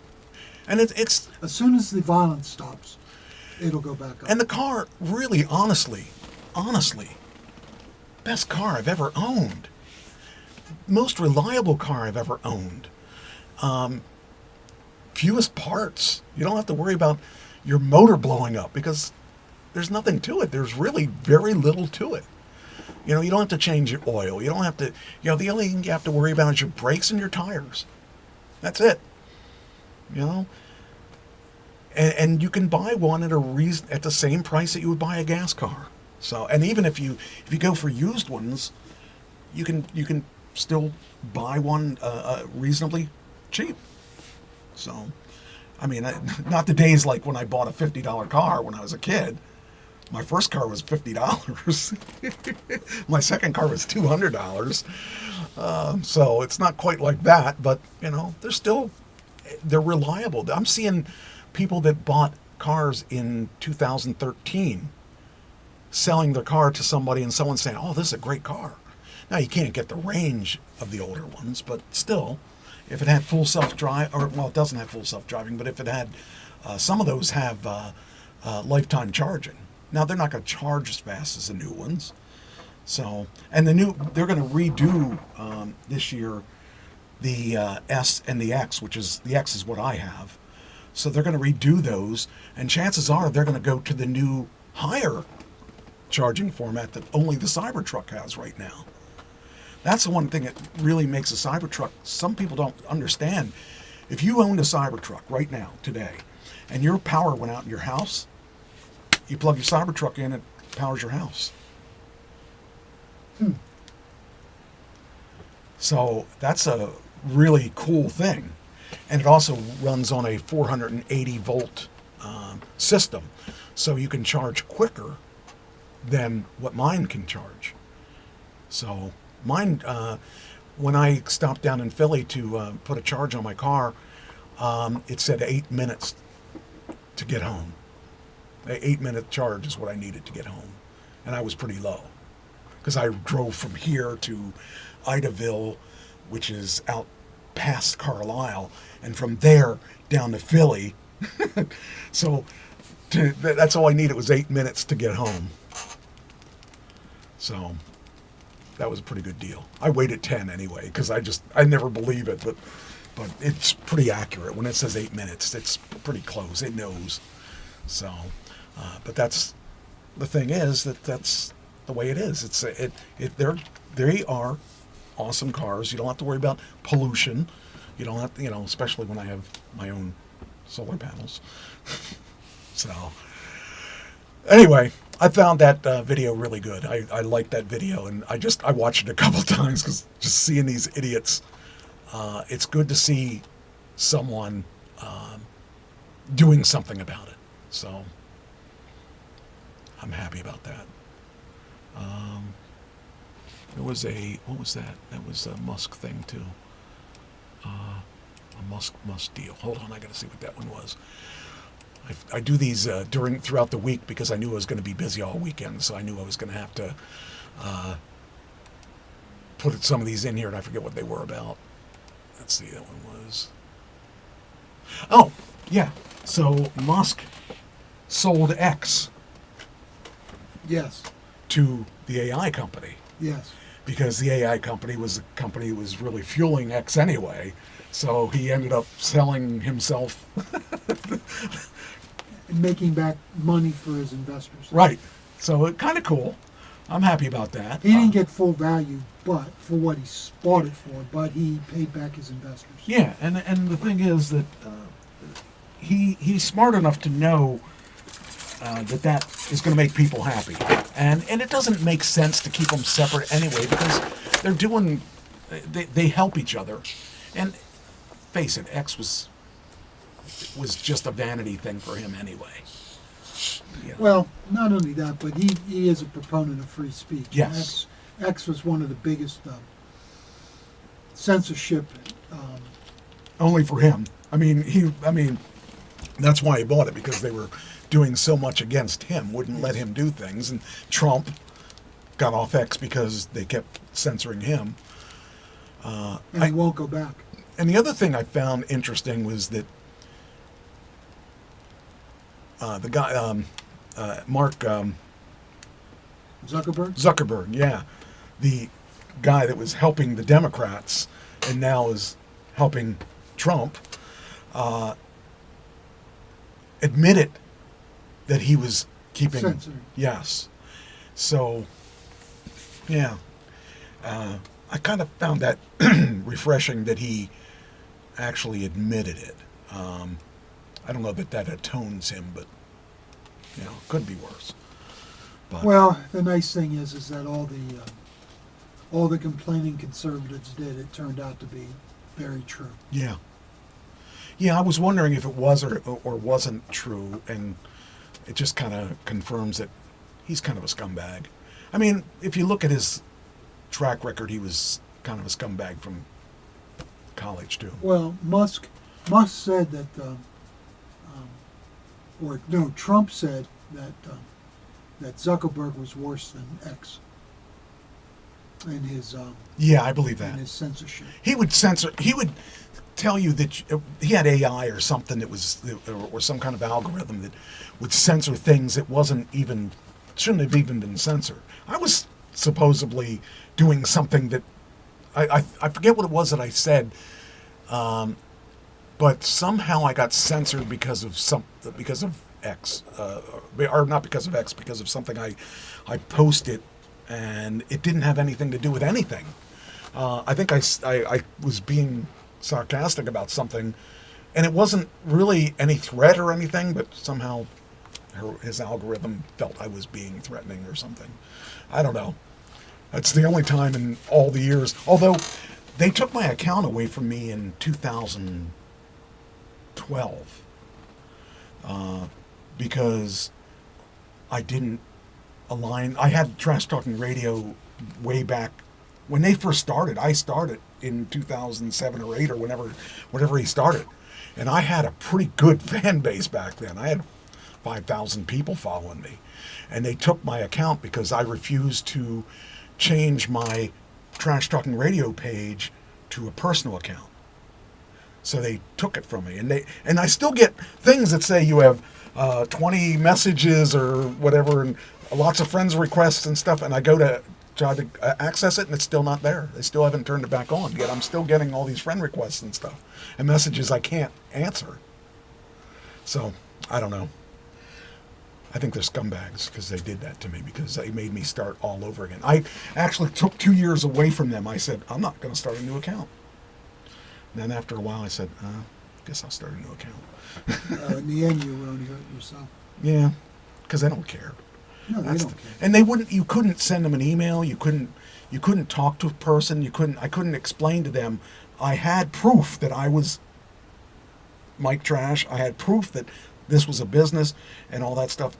And it's as soon as the violence stops, it'll go back up. And the car, really, honestly, best car I've ever owned. Most reliable car I've ever owned. Fewest parts. You don't have to worry about your motor blowing up because there's nothing to it. There's really very little to it. You know, you don't have to change your oil. You don't have to, you know, the only thing you have to worry about is your brakes and your tires. That's it. You know? And you can buy one at at the same price that you would buy a gas car. So, and even if you go for used ones, you can still buy one reasonably cheap. So, I mean, not the days like when I bought a $50 car when I was a kid. My first car was $50. My second car was $200. So it's not quite like that, but you know, they're reliable. I'm seeing people that bought cars in 2013 selling their car to somebody and someone saying, "Oh, this is a great car." Now you can't get the range of the older ones, but still, if it had full self-drive, or well, it doesn't have full self-driving, but if it had, some of those have lifetime charging. Now they're not going to charge as fast as the new ones. So, and they're going to redo this year the S and the X, which is the X is what I have. So they're going to redo those, and chances are they're going to go to the new higher charging format that only the Cybertruck has right now. That's the one thing that really makes a Cybertruck. Some people don't understand. If you owned a Cybertruck right now, today, and your power went out in your house, you plug your Cybertruck in, it powers your house. So that's a really cool thing. And it also runs on a 480 volt system. So you can charge quicker than what mine can charge. So mine, when I stopped down in Philly to put a charge on my car, it said 8 minutes to get home. An 8-minute charge is what I needed to get home. And I was pretty low. Because I drove from here to Idaville, which is out past Carlisle, and from there down to Philly. So that's all I needed was 8 minutes to get home. So that was a pretty good deal. I waited 10 anyway, because I never believe it, but it's pretty accurate. When it says 8 minutes, it's pretty close. It knows. So, but that's the thing is that's the way it is. They are awesome cars. You don't have to worry about pollution. You don't have to, especially when I have my own solar panels. So, anyway, I found that video really good. I liked that video, and I watched it a couple times because just seeing these idiots, it's good to see someone doing something about it. So, I'm happy about that. There was what was that? That was a Musk thing too. A Musk deal. Hold on, I gotta see what that one was. I do these throughout the week because I knew I was going to be busy all weekend, so I knew I was going to have to put some of these in here, and I forget what they were about. Let's see, that one was... Oh, yeah. So Musk sold X. Yes. To the AI company. Yes. Because the AI company was really fueling X anyway, so he ended up selling himself. And making back money for his investors. Right. So kind of cool. I'm happy about that. He didn't get full value, but for what he bought it for, but he paid back his investors. Yeah, and the thing is that he's smart enough to know that is going to make people happy, and it doesn't make sense to keep them separate anyway because they're doing they help each other, and face it, X was just a vanity thing for him anyway. Yeah. Well, not only that, but he is a proponent of free speech. Yes. X was one of the biggest censorship. Only for him. I mean, that's why he bought it, because they were doing so much against him, wouldn't let him do things, and Trump got off X because they kept censoring him. And he won't go back. And the other thing I found interesting was that the guy, Mark Zuckerberg, yeah, the guy that was helping the Democrats and now is helping Trump, admitted that he was keeping censoring. Yes. So, yeah, I kind of found that refreshing that he actually admitted it. I don't know that atones him, but it could be worse. But, well, the nice thing is that all the complaining conservatives did, it turned out to be very true. Yeah. Yeah, I was wondering if it was or wasn't true, and it just kind of confirms that he's kind of a scumbag. I mean, if you look at his track record, he was kind of a scumbag from college too. Well, Musk said that, Trump said that Zuckerberg was worse than X in his yeah, I believe that. in his censorship. He would tell you that he had AI or something that was, or some kind of algorithm that would censor things that shouldn't have even been censored. I was supposedly doing something that I forget what it was that I said, but somehow I got censored because of X, or not because of X, because of something I posted, and it didn't have anything to do with anything. I think I was being sarcastic about something, and it wasn't really any threat or anything, but somehow his algorithm felt I was being threatening or something. I don't know. That's the only time in all the years. Although they took my account away from me in 2012 because I didn't align. I had Trash Talking Radio way back when they first started, I started in 2007 or 8 or whenever he started. And I had a pretty good fan base back then. I had 5,000 people following me. And they took my account because I refused to change my Trash Talking Radio page to a personal account. So they took it from me. And I still get things that say you have 20 messages or whatever and lots of friends requests and stuff. And I go to try to access it and it's still not there. They still haven't turned it back on. Yet I'm still getting all these friend requests and stuff and messages I can't answer. So I don't know. I think they're scumbags because they did that to me because they made me start all over again. I actually took 2 years away from them. I said, I'm not going to start a new account. And then after a while I said, I guess I'll start a new account. In the end, you were only hurting yourself. Yeah, because they don't care. No, they don't care. And you couldn't send them an email. You couldn't talk to a person. I couldn't explain to them. I had proof that I was Mike Trash. I had proof that this was a business and all that stuff.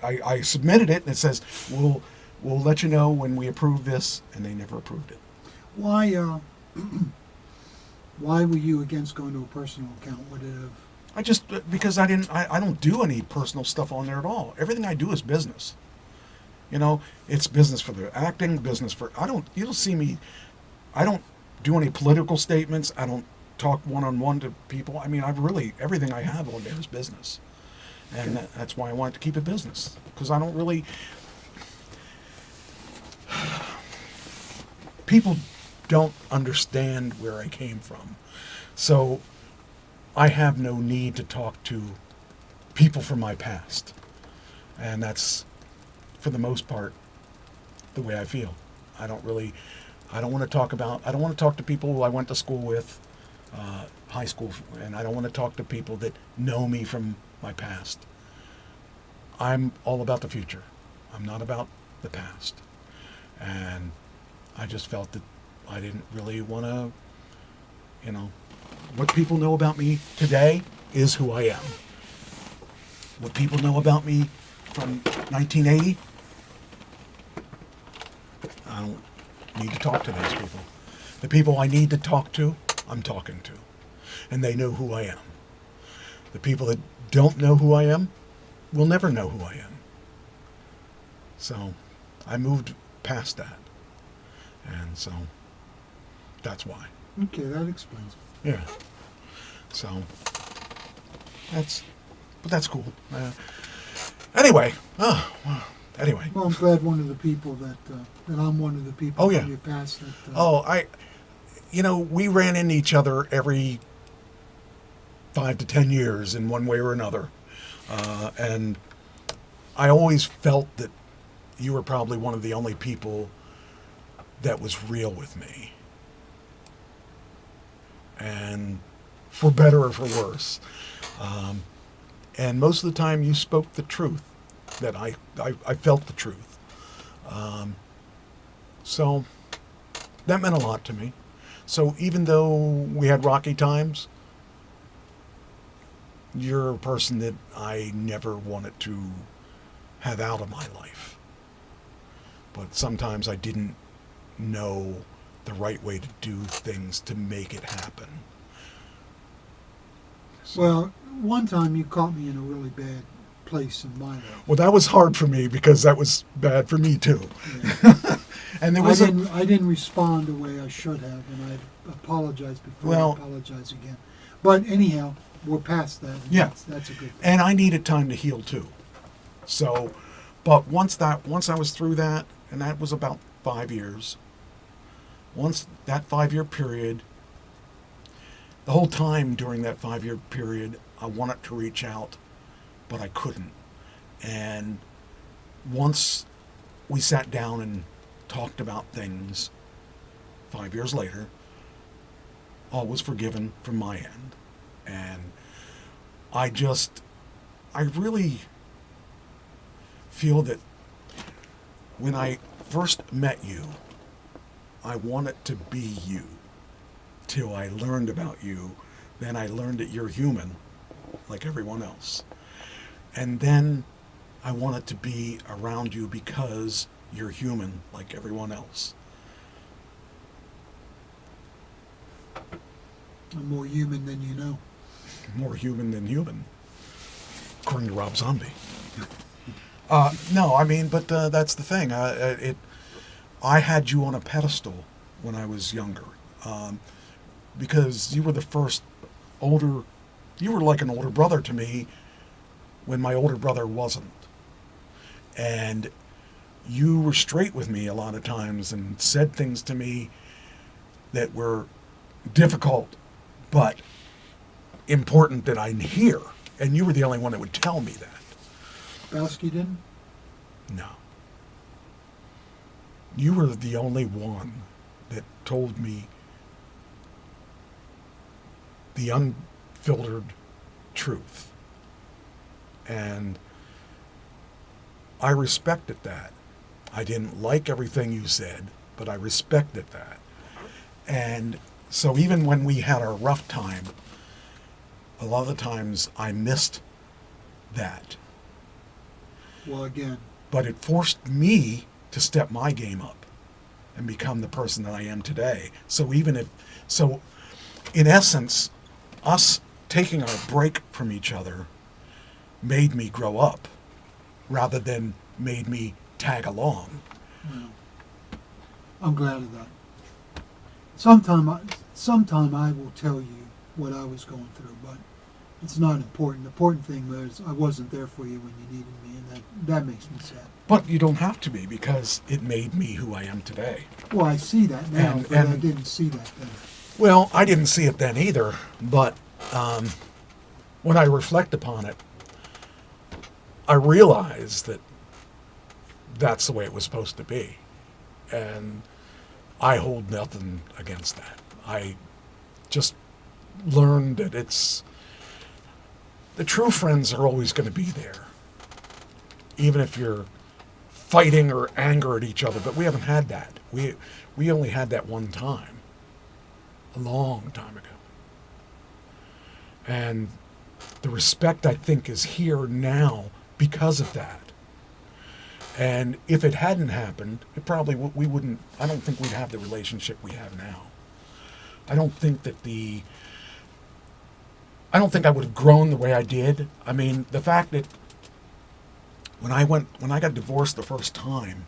I submitted it and it says, we'll let you know when we approve this, and they never approved it. Why were you against going to a personal account? Would it have... Because I don't do any personal stuff on there at all. Everything I do is business. It's business for the acting, business for, you don't see me, I don't do any political statements. I don't talk one-on-one to people. I mean, everything I have on there is business. And that's why I wanted to keep it business. Because I don't really, people don't understand where I came from. So I have no need to talk to people from my past. And that's, for the most part, the way I feel. I don't want to talk to people who I went to school with, high school, and I don't want to talk to people that know me from my past. I'm all about the future. I'm not about the past. And I just felt that I didn't really want to, what people know about me today is who I am. What people know about me from 1980, I don't need to talk to those people. The people I need to talk to, I'm talking to. And they know who I am. The people that don't know who I am will never know who I am. So I moved past that. And so that's why. Okay, that explains it. Yeah. So that's cool. Anyway. Well, I'm glad one of the people that I'm one of the people from your past that... we ran into each other every 5 to 10 years in one way or another. And I always felt that you were probably one of the only people that was real with me. And for better or for worse. And most of the time you spoke the truth, that I felt the truth. So that meant a lot to me. So even though we had rocky times, you're a person that I never wanted to have out of my life. But sometimes I didn't know the right way to do things to make it happen. So, well, one time you caught me in a really bad place in my life. Well, that was hard for me because that was bad for me too. Yeah. And there was I didn't respond the way I should have, and I apologized before. I apologize again. But anyhow, we're past that. Yeah, that's a good thing. And I needed time to heal too. So, but once I was through that, and that was about 5 years. Once that 5-year period, the whole time during that 5-year period, I wanted to reach out, but I couldn't. And once we sat down and talked about things 5 years later, all was forgiven from my end. And I really feel that when I first met you, I wanted to be you till I learned about you. Then I learned that you're human, like everyone else. And then I wanted to be around you because you're human, like everyone else. I'm more human than you know. More human than human, according to Rob Zombie. No, I mean, but that's the thing. I had you on a pedestal when I was younger, because you were the first older. You were like an older brother to me when my older brother wasn't, and you were straight with me a lot of times and said things to me that were difficult, but important that I hear. And you were the only one that would tell me that. Bowski didn't? No. You were the only one that told me the unfiltered truth. And I respected that. I didn't like everything you said, but I respected that. And so even when we had our rough time, a lot of the times I missed that. Well, again. But it forced me to step my game up and become the person that I am today. So in essence, us taking our break from each other made me grow up rather than made me tag along. Well, I'm glad of that. Sometime I will tell you what I was going through, but it's not important. The important thing was I wasn't there for you when you needed me, and that makes me sad. But you don't have to be, because it made me who I am today. Well, I see that now, but I didn't see that then. Well, I didn't see it then either, but when I reflect upon it, I realize that that's the way it was supposed to be. And I hold nothing against that. I just learned that the true friends are always going to be there, even if you're fighting or anger at each other. But we haven't had that. We only had that one time, a long time ago. And the respect, I think, is here now because of that. And if it hadn't happened, I don't think we'd have the relationship we have now. I don't think I would have grown the way I did. I mean, the fact that when I got divorced the first time,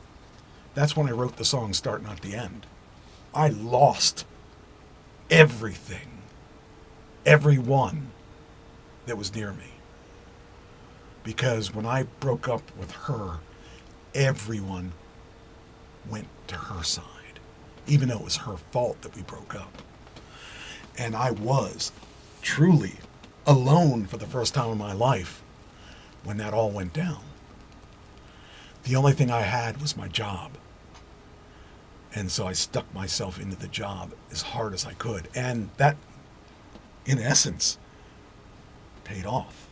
that's when I wrote the song Start Not the End. I lost everything, everyone that was near me. Because when I broke up with her, everyone went to her side, even though it was her fault that we broke up. And I was truly alone for the first time in my life when that all went down. The only thing I had was my job. And so I stuck myself into the job as hard as I could. And that, in essence, paid off.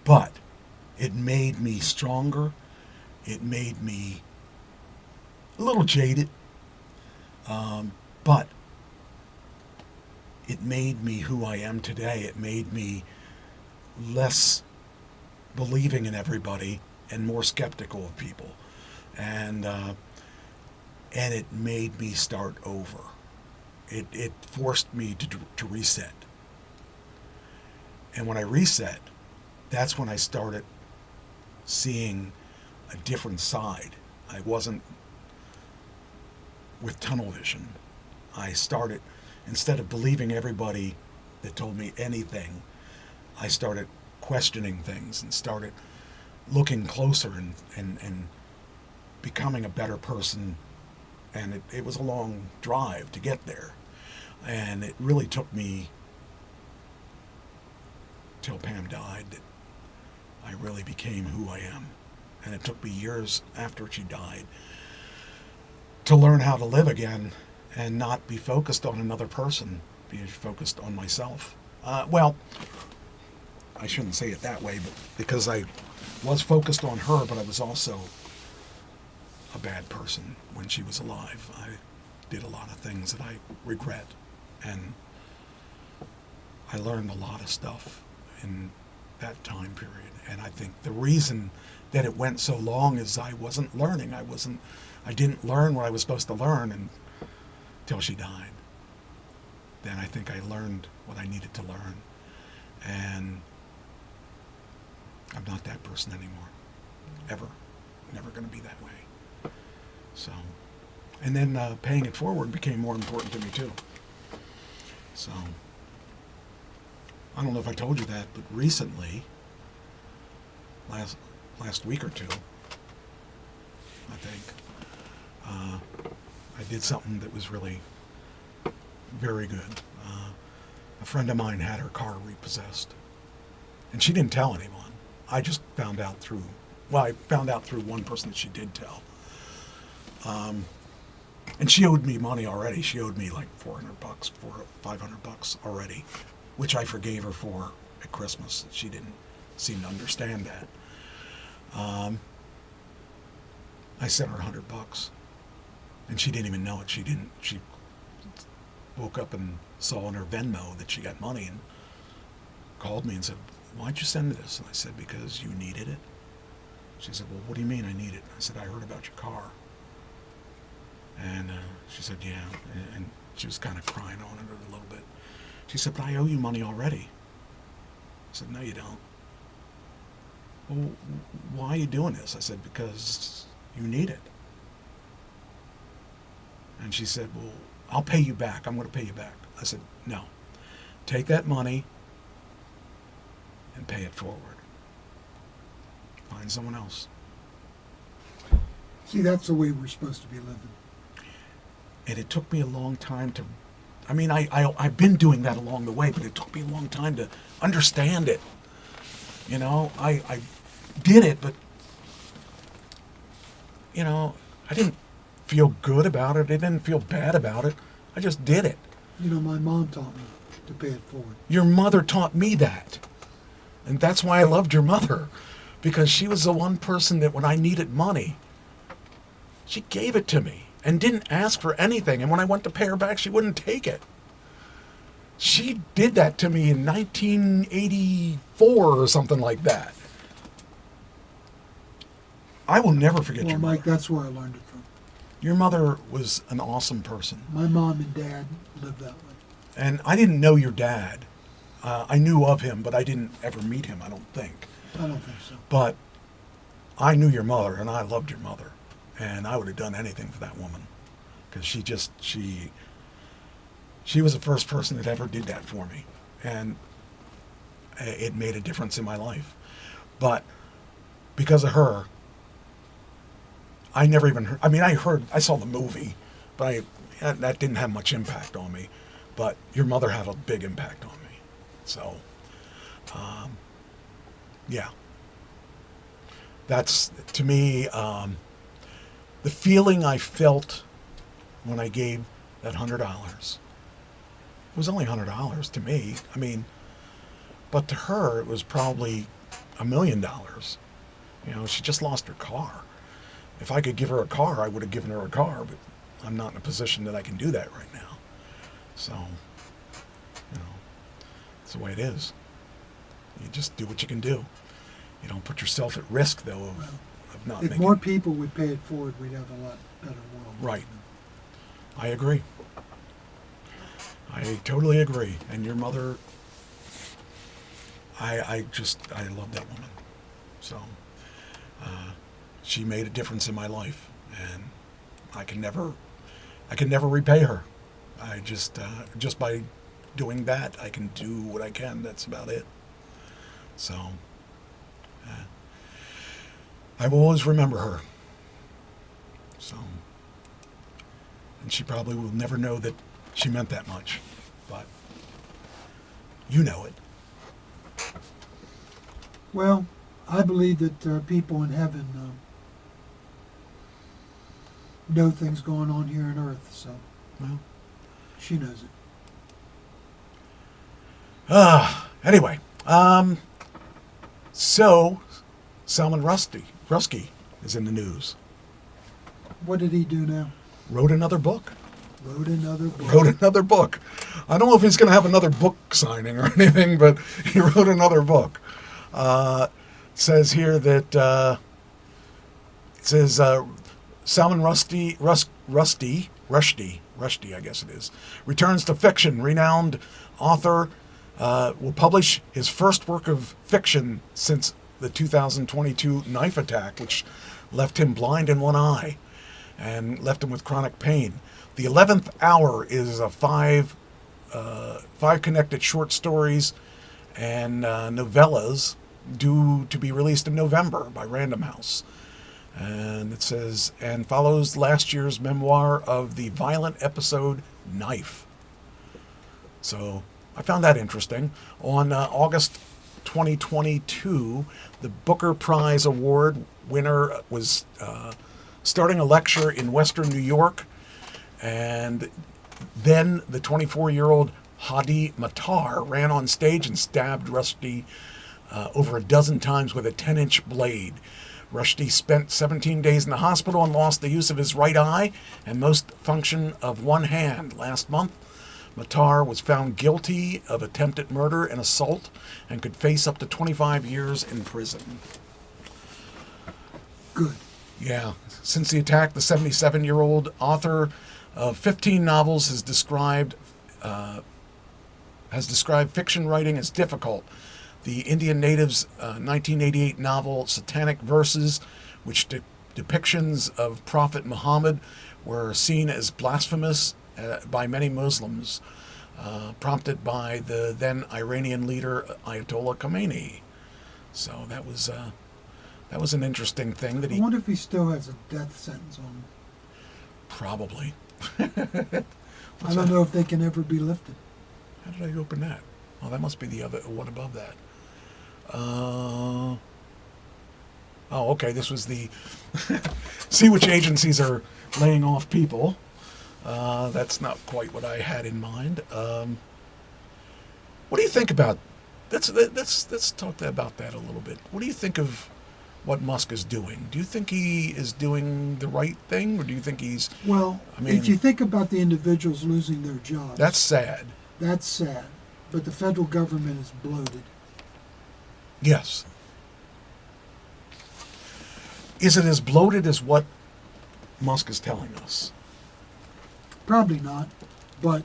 But it made me stronger. It made me a little jaded. But it made me who I am today. It made me less believing in everybody and more skeptical of people. And it made me start over. It forced me to reset. And when I reset, that's when I started seeing a different side. I wasn't with tunnel vision. I started, instead of believing everybody that told me anything, I started questioning things and started looking closer and becoming a better person. And it was a long drive to get there. And it really took me till Pam died that I really became who I am. And it took me years after she died to learn how to live again and not be focused on another person, be focused on myself. Well, I shouldn't say it that way, but because I was focused on her, but I was also a bad person when she was alive. I did a lot of things that I regret, and I learned a lot of stuff in that time period. And I think the reason that it went so long is I wasn't learning. I didn't learn what I was supposed to learn until she died. then I think I learned what I needed to learn. And I'm not that person anymore. Ever. Never going to be that way. So, and then paying it forward became more important to me too. So, I don't know if I told you that, but recently, last week or two, I think, I did something that was really very good. A friend of mine had her car repossessed, and she didn't tell anyone. I just found out through, well, I found out through one person that she did tell. And she owed me money already. She owed me like $400, $500 already, which I forgave her for at Christmas. She didn't seem to understand that. I sent her $100, and she didn't even know it. She woke up and saw in her Venmo that she got money and called me and said, "Why'd you send this?" And I said, "Because you needed it." She said, "Well, what do you mean I need it?" I said, "I heard about your car." And she said, "Yeah," and she was kind of crying on it a little bit. She said, "But I owe you money already." I said, "No, you don't." "Well, why are you doing this?" I said, "Because you need it." And she said, "Well, I'll pay you back. I'm going to pay you back." I said, "No. Take that money and pay it forward. Find someone else." See, that's the way we're supposed to be living. And it took me a long time to, I mean, I've been doing that along the way, but it took me a long time to understand it. You know, I did it, but, you know, I didn't feel good about it. I didn't feel bad about it. I just did it. You know, my mom taught me to pay it forward. Your mother taught me that. And that's why I loved your mother. Because she was the one person that when I needed money, she gave it to me and didn't ask for anything. And when I went to pay her back, she wouldn't take it. She did that to me in 1984 or something like that. I will never forget your mother. Well, Mike, that's where I learned it from. Your mother was an awesome person. My mom and dad lived that way. And I didn't know your dad. I knew of him, but I didn't ever meet him, I don't think. I don't think so. But I knew your mother, and I loved your mother. And I would have done anything for that woman. Because she was the first person that ever did that for me. And it made a difference in my life. But because of her, I never even heard, I mean, I saw the movie, but that didn't have much impact on me. But your mother had a big impact on me. So, yeah. That's, to me, the feeling I felt when I gave that $100. It was only $100 to me. I mean, but to her, it was probably $1 million. You know, she just lost her car. If I could give her a car, I would have given her a car, but I'm not in a position that I can do that right now. So, you know, it's the way it is. You just do what you can do. You don't put yourself at risk, though, of not If making... more people would pay it forward, we'd have a lot better world. Right. I agree. I totally agree. And your mother, I love that woman. So, she made a difference in my life, and I can never repay her. I just by doing that, I can do what I can. That's about it. So, I will always remember her. So, and she probably will never know that she meant that much, but you know it. Well, I believe that there are people in heaven know things going on here on earth, so Well, she knows it. Anyway, so Salman Rushdie is in the news. What did he do now? Wrote another book. Wrote another book. I don't know if he's going to have another book signing or anything, but he wrote another book. Says here that Salman Rushdie Rushdie, I guess it is, returns to fiction. Renowned author will publish his first work of fiction since the 2022 knife attack, which left him blind in one eye and left him with chronic pain. The 11th Hour is a five connected short stories and novellas due to be released in November by Random House. And it says, and follows last year's memoir of the violent episode Knife. So I found that interesting. On August 2022, the Booker Prize Award winner was starting a lecture in Western New York, and then the 24-year-old Hadi Matar ran on stage and stabbed Rushdie over a dozen times with a 10-inch blade. Rushdie spent 17 days in the hospital and lost the use of his right eye and most function of one hand. Last month, Matar was found guilty of attempted murder and assault and could face up to 25 years in prison. Good. Yeah. Since the attack, the 77-year-old author of 15 novels has described fiction writing as difficult. The Indian Natives' 1988 novel Satanic Verses, which depictions of Prophet Muhammad were seen as blasphemous by many Muslims, prompted by the then Iranian leader Ayatollah Khomeini. So that was an interesting thing that I wonder if he still has a death sentence on him. Probably. I don't know if they can ever be lifted. How did I open that? Oh, that must be the other one above that. Oh, okay. This was the see which agencies are laying off people. That's not quite what I had in mind. What do you think about? Let's talk about that a little bit. What do you think of what Musk is doing? Do you think he is doing the right thing, or do you think he's? Well, I mean, if you think about the individuals losing their jobs, that's sad. That's sad. But the federal government is bloated. Yes. Is it as bloated as what Musk is telling us? Probably not, but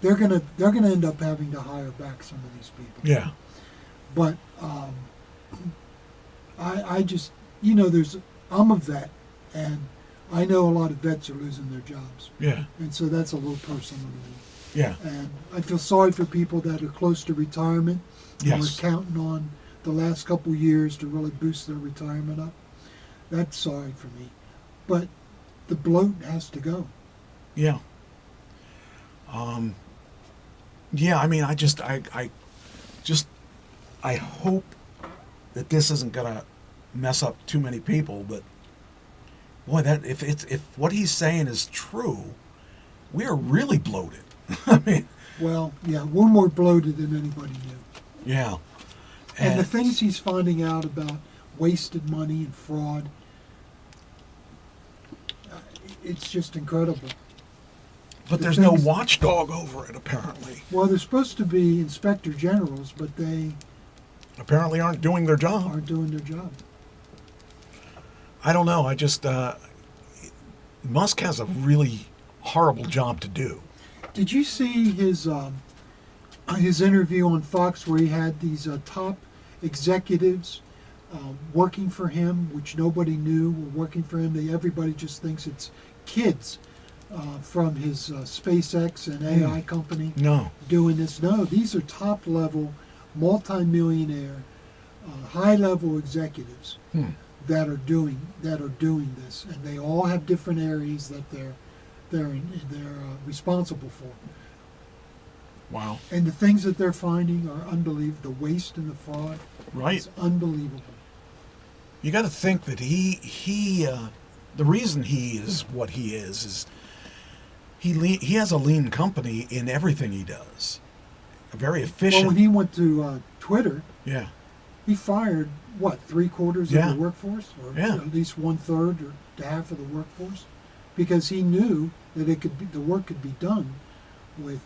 they're gonna end up having to hire back some of these people. Yeah. But I just I'm a vet, and I know a lot of vets are losing their jobs. Yeah. And so that's a little personal to me. Yeah. And I feel sorry for people that are close to retirement. Yes. And are counting on the last couple years to really boost their retirement up. That's sorry for me. But the bloat has to go. Yeah. Yeah, I mean, I hope that this isn't gonna mess up too many people, but boy, that if what he's saying is true, we are really bloated. I mean, well, yeah, we're more bloated than anybody knew. Yeah. And the things he's finding out about wasted money and fraud, it's just incredible. But there's no watchdog over it, apparently. Well, there's supposed to be inspector generals, but they apparently aren't doing their job. Aren't doing their job. I don't know. I just Musk has a really horrible job to do. Did you see his interview on Fox where he had these top executives working for him, which nobody knew were working for him? Everybody just thinks it's kids from his SpaceX and AI company doing this. No, these are top-level, multi-millionaire, high-level executives that are doing this, and they all have different areas that they're responsible for. Wow. And the things that they're finding are unbelievable. The waste and the fraud is unbelievable. You got to think that he the reason he is what he is he has a lean company in everything he does. A very efficient. Well, when he went to Twitter, yeah, he fired what 3/4 of the workforce, or at least 1/3 or half of the workforce, because he knew that the work could be done with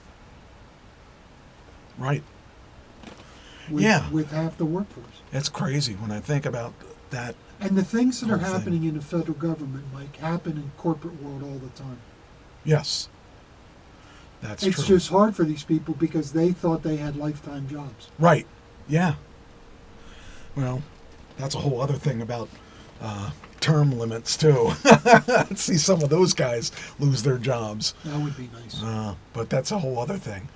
with half the workforce. It's crazy when I think about that. And the things that are happening in the federal government, Mike, happen in corporate world all the time. Yes. That's It's true. just hard for these people because they thought they had lifetime jobs. Right. Yeah. Well, that's a whole other thing about term limits, too. See some of those guys lose their jobs. That would be nice. But that's a whole other thing.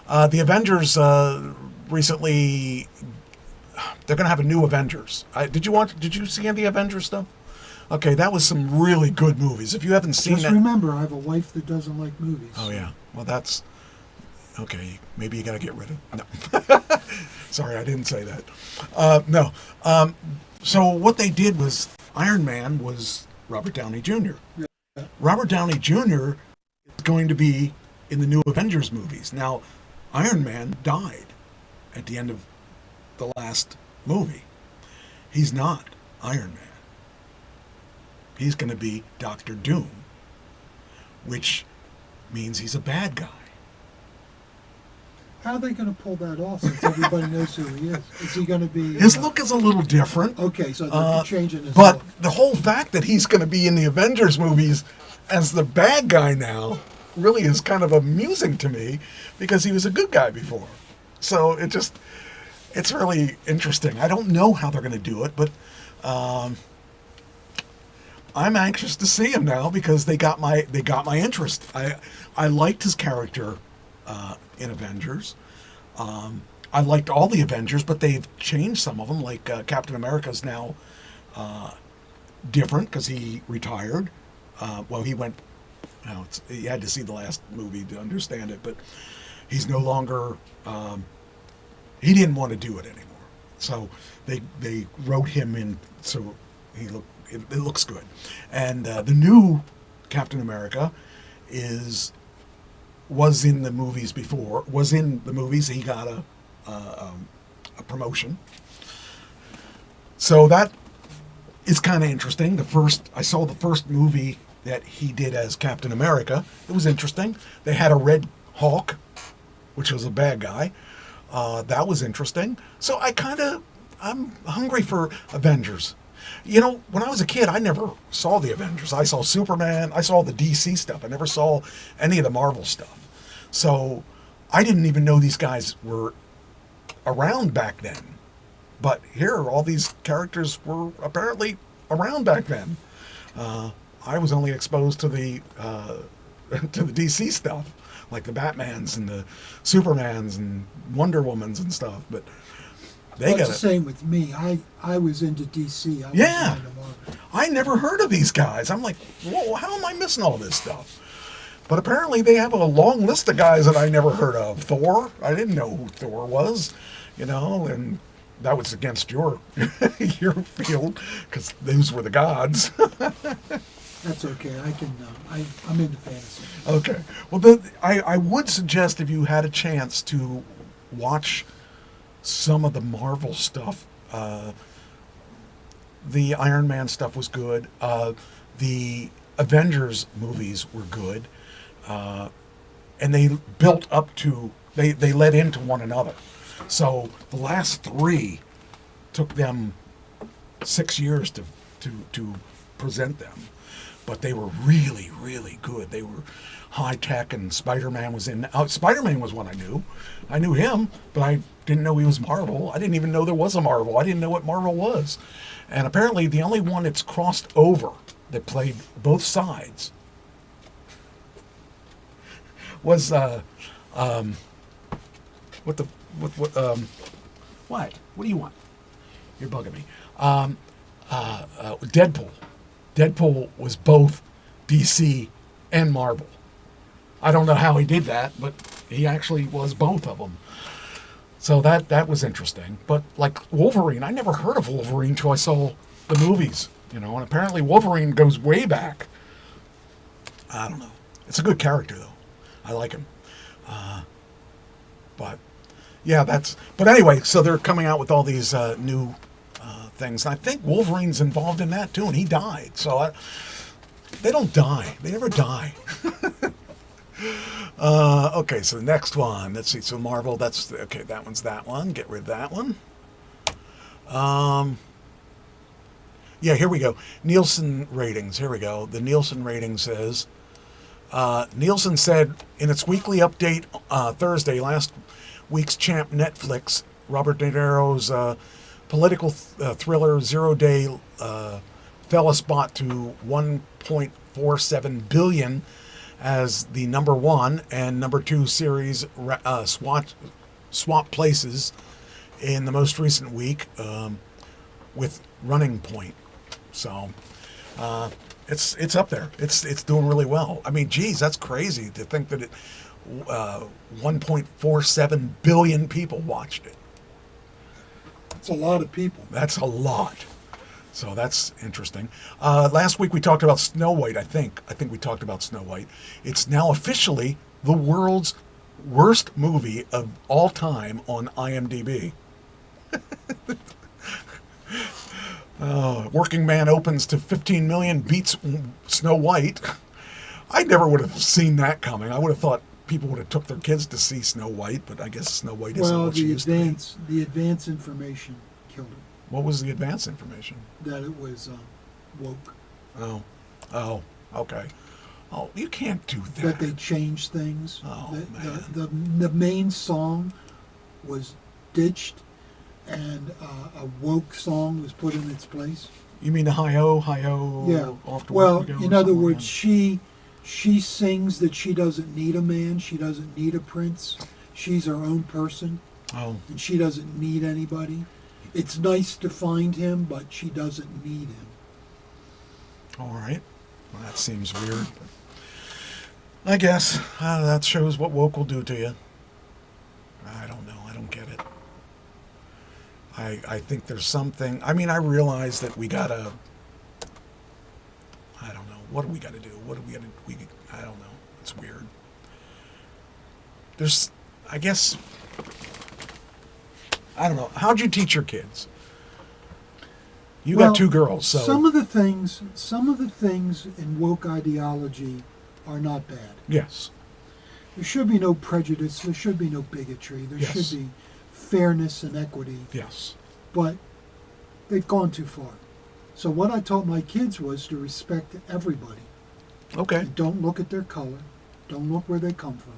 The Avengers recently, they're going to have a new Avengers. Did you see any Avengers stuff? Okay, that was some really good movies. If you haven't seen Just that, remember, I have a wife that doesn't like movies. oh yeah, well that's okay. Maybe you got to get rid of. No, sorry, I didn't say that. No. So what they did was Iron Man was Robert Downey Jr. Yeah. Robert Downey Jr. is going to be in the new Avengers movies. Now, Iron Man died at the end of the last movie. He's not Iron Man. He's going to be Doctor Doom, which means he's a bad guy. How are they going to pull that off since everybody knows who he is? Is he going to be... His look is a little different. Okay, so they're changing his But look. the whole fact that he's going to be in the Avengers movies as the bad guy now really is kind of amusing to me because he was a good guy before. So it's really interesting. I don't know how they're going to do it, but I'm anxious to see him now because they got my interest. I liked his character in Avengers. I liked all the Avengers, but they've changed some of them. Like Captain America's now different because he retired. Well, he went. You had to see the last movie to understand it, but he's no longer. He didn't want to do it anymore, so they wrote him in. So he looked. It looks good, and the new Captain America was in the movies before. Was in the movies. He got a promotion. So that is kind of interesting. I saw the first movie that he did as Captain America. It was interesting. They had a Red Hulk, which was a bad guy. That was interesting. So I'm hungry for Avengers. You know, when I was a kid, I never saw the Avengers. I saw Superman. I saw the DC stuff. I never saw any of the Marvel stuff. So I didn't even know these guys were around back then. But here, all these characters were apparently around back then. I was only exposed to the DC stuff, like the Batmans and the Supermans and Wonder Womans and stuff. But they Well, got it's the same with me. I was into DC. I wasn't Yeah. into Marvel. I never heard of these guys. I'm like, whoa, how am I missing all this stuff? But apparently they have a long list of guys that I never heard of. Thor, I didn't know who Thor was, and that was against your your field because those were the gods. That's okay. I'm into fantasy. Okay. Well, I would suggest if you had a chance to watch some of the Marvel stuff. The Iron Man stuff was good. The Avengers movies were good. And they built up to, they led into one another. So the last three took them 6 years to present them. But they were really, really good. They were high tech, and Spider-Man was in. Spider-Man was one I knew. I knew him, but I didn't know he was Marvel. I didn't even know there was a Marvel. I didn't know what Marvel was. And apparently the only one that's crossed over that played both sides was what? What do you want? You're bugging me. Deadpool. Deadpool was both DC and Marvel. I don't know how he did that, but he actually was both of them. So that was interesting. But like Wolverine, I never heard of Wolverine until I saw the movies, and apparently Wolverine goes way back. I don't know. It's a good character though. I like him. But yeah, but anyway, so they're coming out with all these new things. And I think Wolverine's involved in that too, and he died. So they don't die. They never die. Okay, so the next one. Let's see. So Marvel, okay, that one's that one. Get rid of that one. Yeah, here we go. Nielsen ratings. Here we go. The Nielsen rating says Nielsen said in its weekly update Thursday, last week's champ Netflix, Robert De Niro's political thriller Zero Day fell a spot to 1.47 billion as the number one and number two series swap places in the most recent week with Running Point. So it's up there. It's doing really well. I mean, geez, that's crazy to think that 1.47 billion people watched it. It's a lot of people. That's a lot. So that's interesting. Last week we talked about Snow White, I think. I think we talked about Snow White. It's now officially the world's worst movie of all time on IMDb. Working Man opens to 15 million, beats Snow White. I never would have seen that coming. I would have thought people would have took their kids to see Snow White, but I guess Snow White isn't what she used to be. The advance information killed it. What was the advance information? That it was woke. Oh, okay. Oh, you can't do that. That they changed things. Oh, man. The main song was ditched, and a woke song was put in its place. You mean the hi-oh, hi-oh? Yeah. Off to Well, work we go, in or other something words, like she sings that she doesn't need a man, she doesn't need a prince, she's her own person, Oh, and she doesn't need anybody. It's nice to find him, but she doesn't need him. all right. Well, that seems weird. I guess that shows what woke will do to you. I don't know. I don't get it. I think there's something. I mean, I realize that we gotta. I don't know. What do we gotta do? What do we gotta? I don't know. It's weird. There's. I guess. I don't know. How'd you teach your kids? You got two girls, so some of the things in woke ideology are not bad. yes, There should be no prejudice. There should be no bigotry. There Yes. should be fairness and equity. yes, But they've gone too far. So what I taught my kids was to respect everybody. okay, Don't look at their color. Don't look where they come from.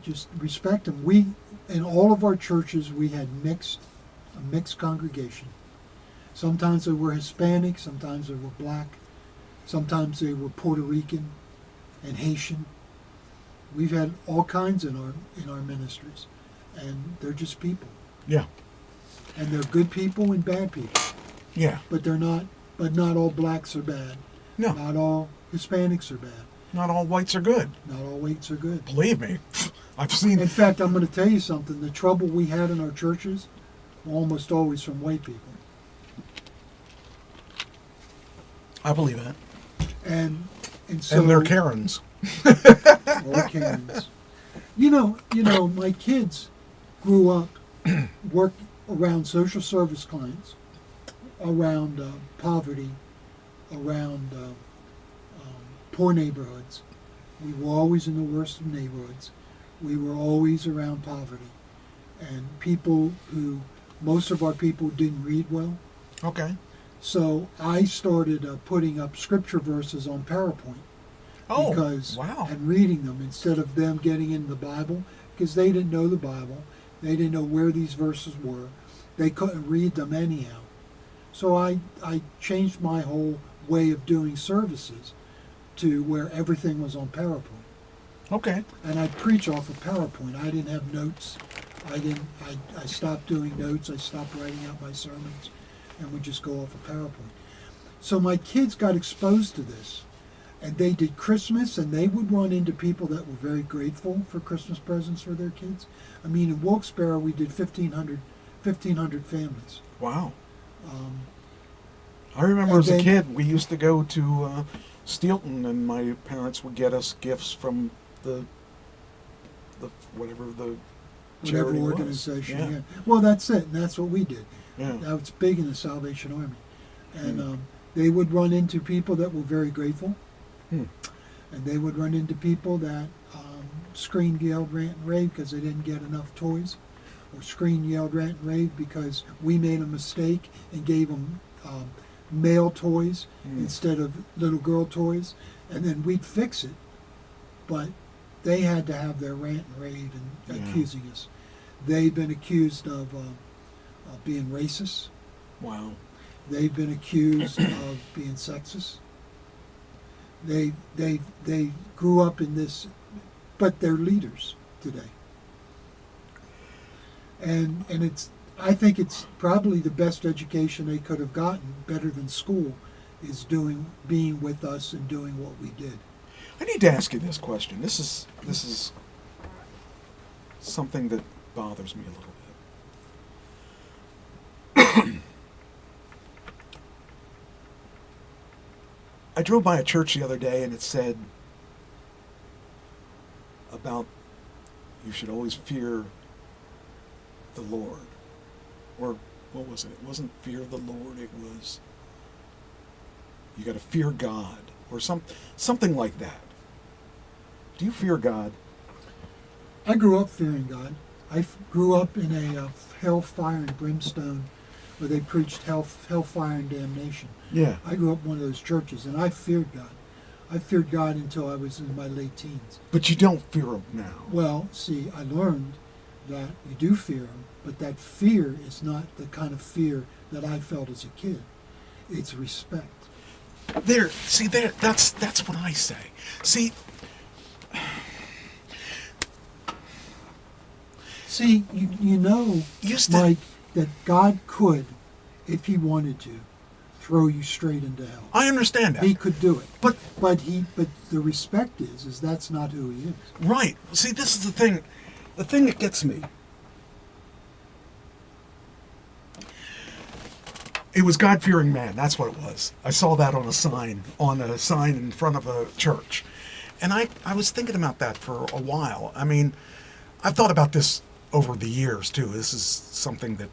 Just respect them. In all of our churches, we had a mixed congregation. Sometimes they were Hispanic, sometimes they were black, sometimes they were Puerto Rican and Haitian. We've had all kinds in our ministries, and they're just people. yeah, And they're good people and bad people. yeah. But not all blacks are bad. No, Not all Hispanics are bad. not all whites are good. Not all whites are good. Believe me, I've seen. In fact, I'm going to tell you something. The trouble we had in our churches were almost always from white people. I believe that. And so And they're Karens. or Karens. You know, my kids grew up worked around social service clients, around poverty, around poor neighborhoods. We were always in the worst of neighborhoods. We were always around poverty, and people who most of our people didn't read well. Okay. So I started putting up scripture verses on PowerPoint. Oh, Because wow. and reading them instead of them getting in the Bible, because they didn't know the Bible, they didn't know where these verses were, they couldn't read them anyhow. So I changed my whole way of doing services to where everything was on PowerPoint, Okay. and I'd preach off of PowerPoint. I didn't have notes. I stopped doing notes. I stopped writing out my sermons, and would just go off of PowerPoint. So my kids got exposed to this. And they did Christmas, and they would run into people that were very grateful for Christmas presents for their kids. I mean, in Wilkes-Barre, we did 1,500 families. Wow. I remember as a kid, we used to go to Steelton, and my parents would get us gifts from the whatever the charity was. Organization. Yeah. Yeah. Well, that's it, and that's what we did. Yeah. Now it's big in the Salvation Army, and they would run into people that were very grateful. And they would run into people that screamed, yelled, rant, and raved because they didn't get enough toys, or screamed, yelled, rant, and raved because we made a mistake and gave them male toys instead of little girl toys. and then we'd fix it. But they had to have their rant and rave and Yeah. accusing us. They've been accused of being racist. Wow. They've been accused of being sexist. They grew up in this, but they're leaders today. And I think it's probably the best education they could have gotten, better than school, is being with us and doing what we did. I need to ask you this question. This is something that bothers me a little bit. I drove by a church the other day and it said about you should always fear the Lord. Or what was it? It wasn't fear the Lord, it was you got to fear God or something like that. Do you fear God? I grew up fearing God. I grew up in a hellfire and brimstone where they preached hellfire and damnation. Yeah. I grew up in one of those churches, and I feared God. I feared God until I was in my late teens. But you don't fear him now. Well, see, I learned that you do fear him, but that fear is not the kind of fear that I felt as a kid. It's respect. That's what I say. See, you know, Mike, that God could, if he wanted to, throw you straight into hell. I understand that. He could do it. But the respect is that's not who he is. Right. See, this is the thing. The thing that gets me. It was God-fearing man. That's what it was. I saw that on a sign in front of a church. And I was thinking about that for a while. I mean, I've thought about this over the years too. This is something that,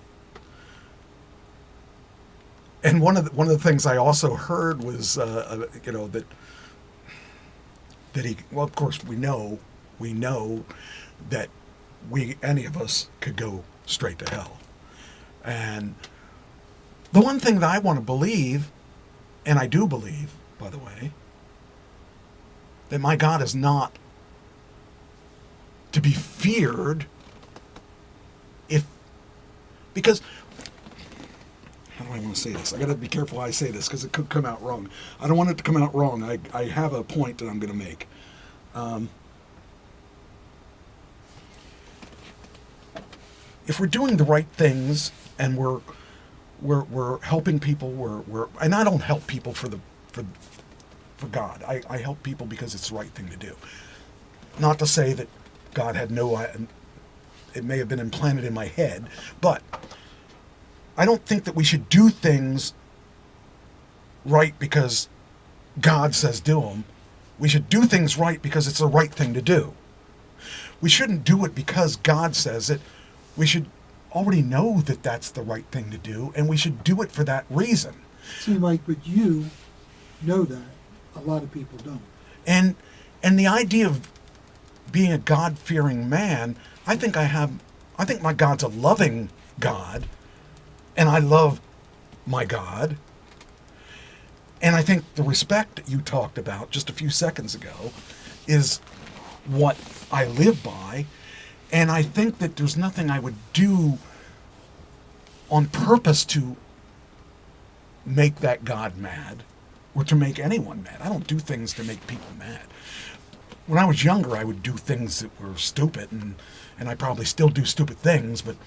and one of the things I also heard was, that he. Well, of course, we know that any of us could go straight to hell, and the one thing that I want to believe, and I do believe, by the way, that my God is not to be feared because, how do I want to say this? I got to be careful how I say this because it could come out wrong. I don't want it to come out wrong. I have a point that I'm going to make. If we're doing the right things and we're helping people, and I don't help people for God. I help people because it's the right thing to do. Not to say that God had it may have been implanted in my head, but I don't think that we should do things right because God says do them. We should do things right because it's the right thing to do. We shouldn't do it because God says it. We should already know that that's the right thing to do, and we should do it for that reason. See, Mike, but you know that. A lot of people don't. And the idea of being a God-fearing man, I think my God's a loving God, and I love my God. And I think the respect that you talked about just a few seconds ago is what I live by. And I think that there's nothing I would do on purpose to make that God mad or to make anyone mad. I don't do things to make people mad. When I was younger, I would do things that were stupid, and I probably still do stupid things, but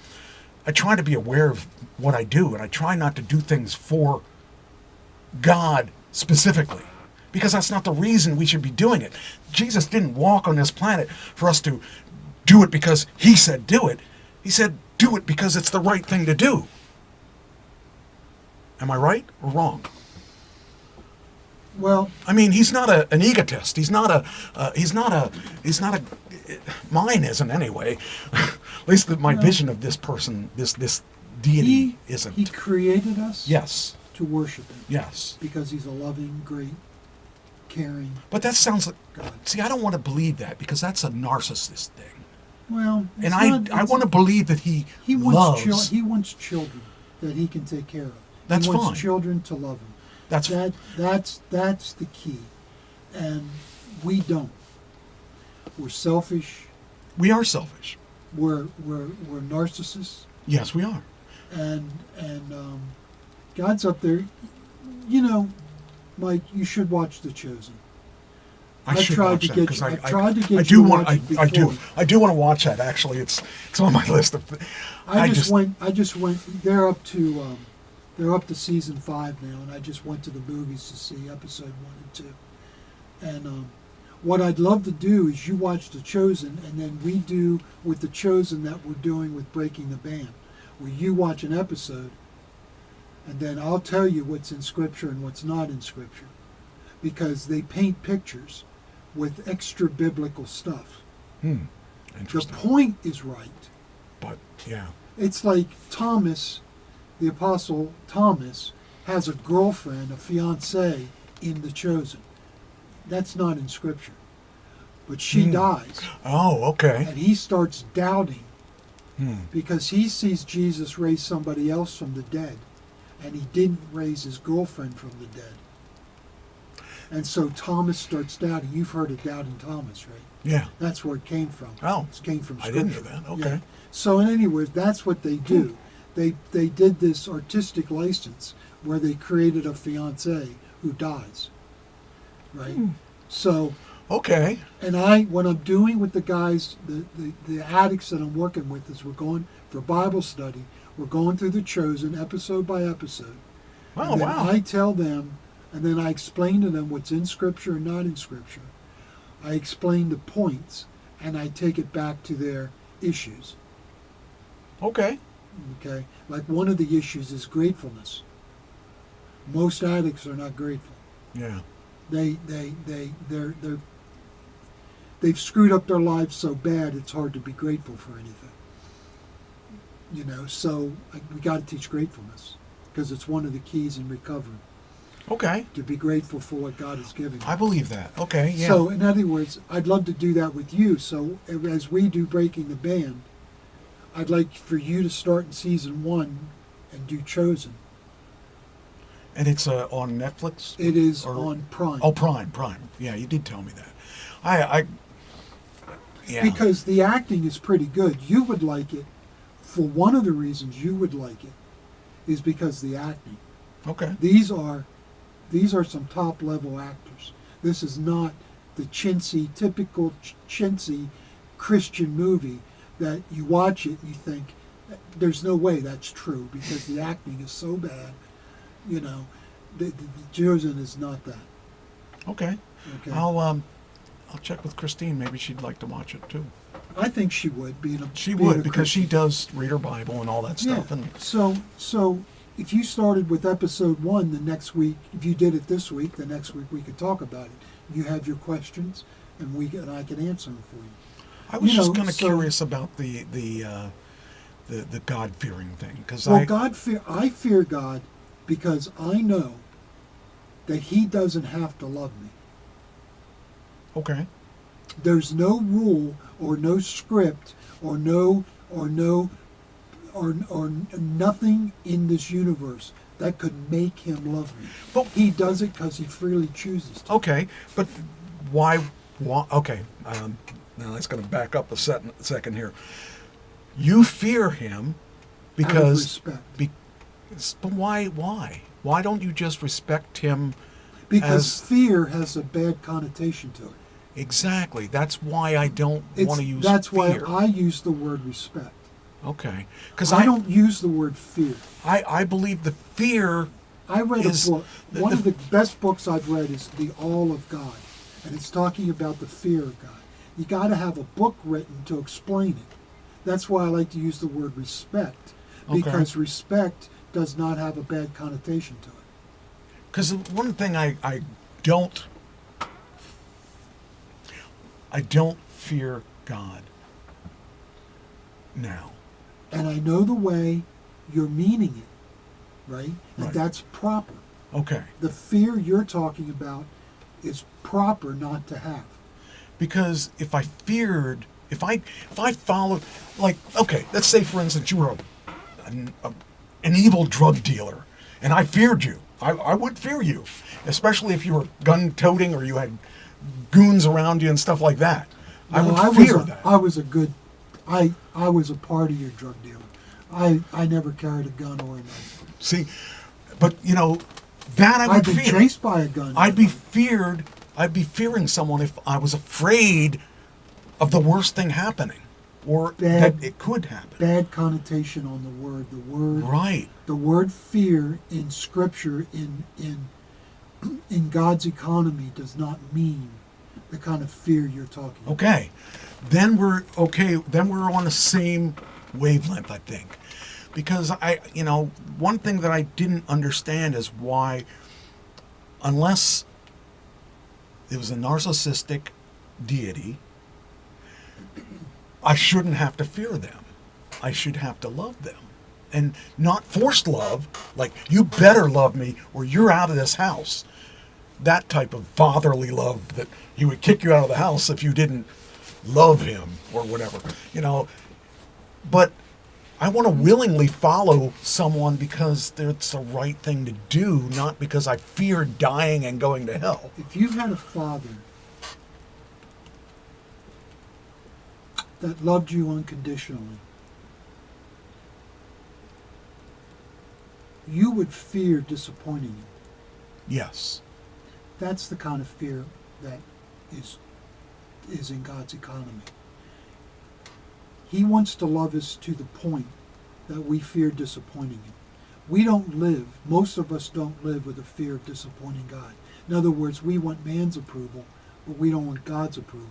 I try to be aware of what I do, and I try not to do things for God specifically, because that's not the reason we should be doing it. Jesus didn't walk on this planet for us to do it because he said do it. He said do it because it's the right thing to do. Am I right or wrong? Well, I mean, he's not an egotist. He's not a. Mine isn't anyway. At least my vision of this person, this deity, isn't. He created us. Yes. To worship him. Yes. Because he's a loving, great, caring. But that sounds like God. See, I don't want to believe that because that's a narcissist thing. Well, and I want to believe that he loves. He wants children that he can take care of. That's he wants fine. children to love him. That's the key. And we don't. We're selfish. We are selfish. We're narcissists. Yes, we are. And God's up there. You know, Mike, you should watch The Chosen. I should tried watch to that get because you- I I've tried to get I you do to want watch it I do before. want to watch that. Actually, it's on my list of. I just went. They're up to season 5 now, and I just went to the movies to see episode 1 and 2. And what I'd love to do is you watch The Chosen, and then we do with The Chosen that we're doing with Breaking the Band, where you watch an episode, and then I'll tell you what's in Scripture and what's not in Scripture, because they paint pictures with extra biblical stuff. The Interesting. point is right. But yeah, It's like Thomas, the Apostle Thomas, has a girlfriend, a fiancée in The Chosen. That's not in Scripture. But she dies, oh, okay. and he starts doubting because he sees Jesus raise somebody else from the dead, and he didn't raise his girlfriend from the dead. And so Thomas starts doubting. You've heard of doubting Thomas, right? Yeah. That's where it came from. Oh, It came from I Scripture. didn't know that. Okay. Yeah. So in any words, that's what they do. They did this artistic license where they created a fiancé who dies, right? So, Okay. and what I'm doing with the guys, the addicts that I'm working with, is we're going for Bible study. We're going through The Chosen episode by episode. Oh, And then wow. I tell them, and then I explain to them what's in Scripture and not in Scripture. I explain the points, and I take it back to their issues. Okay. Okay, like one of the issues is gratefulness. Most addicts are not grateful. Yeah. They've screwed up their lives so bad it's hard to be grateful for anything. You know, so we got to teach gratefulness because it's one of the keys in recovery. Okay. To be grateful for what God has given you. I believe that. Okay. Yeah. So, in other words, I'd love to do that with you. So, as we do Breaking the Band, I'd like for you to start in season 1 and do Chosen. And it's on Netflix. It is Or- on Prime. Oh, Prime. Yeah, you did tell me that. Yeah. Because the acting is pretty good. You would like it. For one of the reasons you would like it is because the acting. Okay. These are some top level actors. This is not the typical chintzy Christian movie that you watch it and you think there's no way that's true because the acting is so bad. You know, the Chosen is not that. Okay. Okay. I'll check with Christine. Maybe she'd like to watch it too. I think she would She would because she does read her Bible and all that stuff. Yeah. And So if you started with episode 1 the next week, if you did it this week, the next week we could talk about it. You have your questions, and I can answer them for you. I was You just know, kind of so- curious about the God fearing thing because Well, I fear God because I know that He doesn't have to love me. Okay. There's no rule or no script or nothing in this universe that could make Him love me. But- He does it because He freely chooses to. Okay, but why? Okay, now that's going to back up a second here. You fear Him because Out of respect. but why? Why don't you just respect Him? Because as- fear has a bad connotation to it. Exactly. That's why I don't want to use That's fear. why I use the word respect. Okay, because I don't use the word fear. I believe the fear. I read is a book. the- One the- of the best books I've read is The All of God, and it's talking about the fear of God. You got to have a book written to explain it. That's why I like to use the word respect, because respect does not have a bad connotation to it. Because one thing I don't fear God now. And I know the way you're meaning it, right? And Right. that's proper. Okay. The fear you're talking about is proper not to have. Because if I followed, like, okay, let's say for instance you were an evil drug dealer, and I feared you. I would fear you, especially if you were gun-toting or you had goons around you and stuff like that. I No, would fear that. I was a good, I was a part of your drug dealer. I never carried a gun or a knife. See, but you know, that I would I've been fear. chased by a gun. I'd be fearing someone if I was afraid of the worst thing happening, or Bad- that it could happen. Bad connotation on the word. The word. Right. The word fear in Scripture in God's economy does not mean the kind of fear you're talking about. Okay. Then we're okay. Then we're on the same wavelength, I think, because one thing that I didn't understand is why, unless it was a narcissistic deity, I shouldn't have to fear them. I should have to love them. And not forced love, like, you better love me or you're out of this house. That type of fatherly love that he would kick you out of the house if you didn't love him or whatever, But I want to willingly follow someone because it's the right thing to do, not because I fear dying and going to hell. If you had a father that loved you unconditionally, you would fear disappointing him. Yes. That's the kind of fear that is in God's economy. He wants to love us to the point that we fear disappointing him. We don't live, most of us don't live with a fear of disappointing God. In other words, we want man's approval, but we don't want God's approval.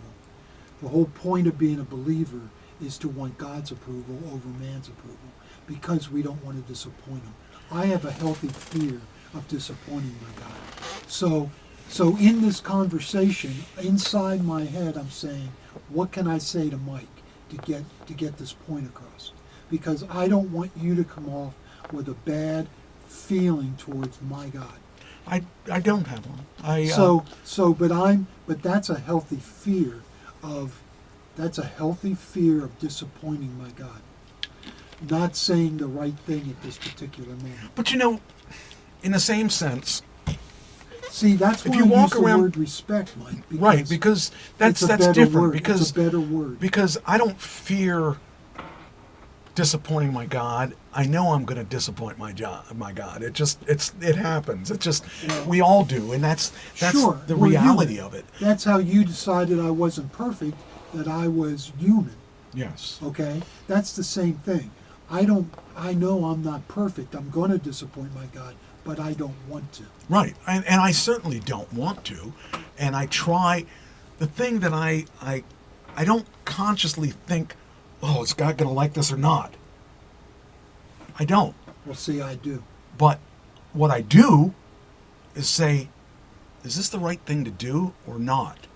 The whole point of being a believer is to want God's approval over man's approval, because we don't want to disappoint him. I have a healthy fear of disappointing my God. So in this conversation, inside my head, I'm saying, what can I say to Mike to get this point across? Because I don't want you to come off with a bad feeling towards my God. I don't have one. But that's a healthy fear of disappointing my God. Not saying the right thing at this particular moment. But in the same sense, see, that's if why you I walk use the around, word respect, Mike. right? Because that's it's a better different. Word. Because it's a better word. Because I don't fear disappointing my God. I know I'm going to disappoint my God. It happens. It just we all do, and that's Sure, the we're reality human. of it. That's how you decided I wasn't perfect, that I was human. Yes. Okay? That's the same thing. I know I'm not perfect. I'm going to disappoint my God, but I don't want to. Right. And I certainly don't want to. And I try. The thing that I don't consciously think, oh, is God going to like this or not? I don't. Well, see, I do. But what I do is say, is this the right thing to do or not?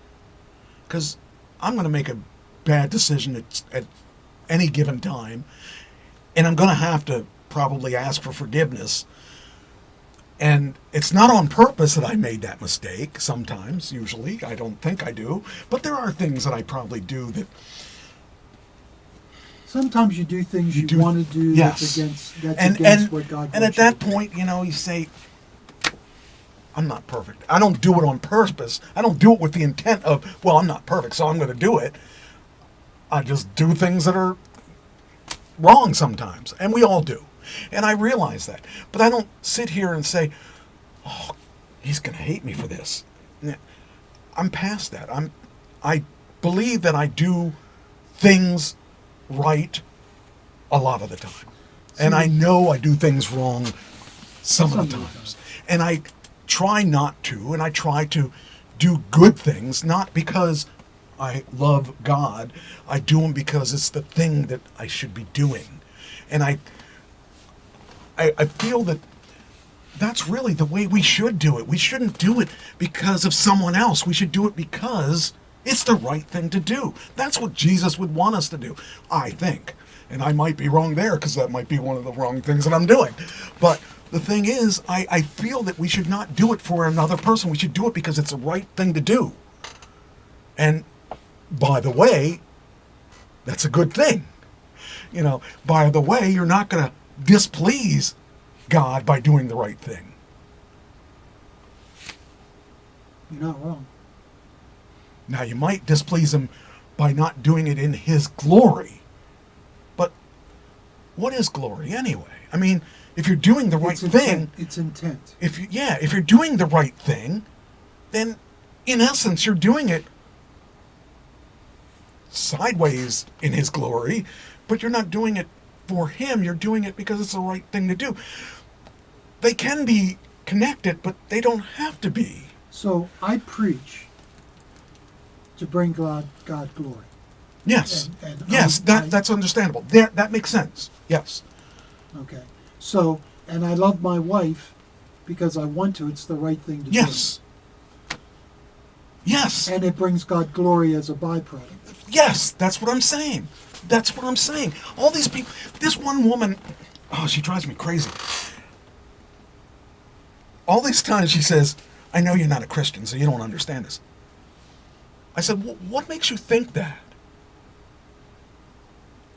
Because I'm going to make a bad decision at any given time, and I'm going to have to probably ask for forgiveness. And it's not on purpose that I made that mistake sometimes, usually. I don't think I do. But there are things that I probably do that... Sometimes you do things you want to do yes. that's against what God wants. And at that point, you say, I'm not perfect. I don't do it on purpose. I don't do it with the intent of, well, I'm not perfect, so I'm going to do it. I just do things that are wrong sometimes, and we all do. And I realize that. But I don't sit here and say, oh, he's going to hate me for this. I'm past that. I believe that I do things right a lot of the time. And I know I do things wrong some of the times. And I try not to, and I try to do good things, not because I love God. I do them because it's the thing that I should be doing. And I feel that that's really the way we should do it. We shouldn't do it because of someone else. We should do it because it's the right thing to do. That's what Jesus would want us to do, I think. And I might be wrong there, because that might be one of the wrong things that I'm doing. But the thing is, I feel that we should not do it for another person. We should do it because it's the right thing to do. And by the way, that's a good thing. By the way, you're not going to displease God by doing the right thing. You're not wrong. Now, you might displease him by not doing it in his glory. But what is glory anyway? I mean, if you're doing the right thing, it's intent. if you're doing the right thing, then in essence you're doing it sideways in his glory, but you're not doing it for him. You're doing it because it's the right thing to do. They can be connected, but they don't have to be. So I preach to bring God glory. Yes. And yes, that's understandable. That makes sense. Yes. Okay. So, and I love my wife because I want to. It's the right thing to do. Yes. Yes. And it brings God glory as a byproduct. Yes, that's what I'm saying. That's what I'm saying. All these people, this one woman, oh, she drives me crazy. All these times she says, I know you're not a Christian, so you don't understand this. I said, well, what makes you think that?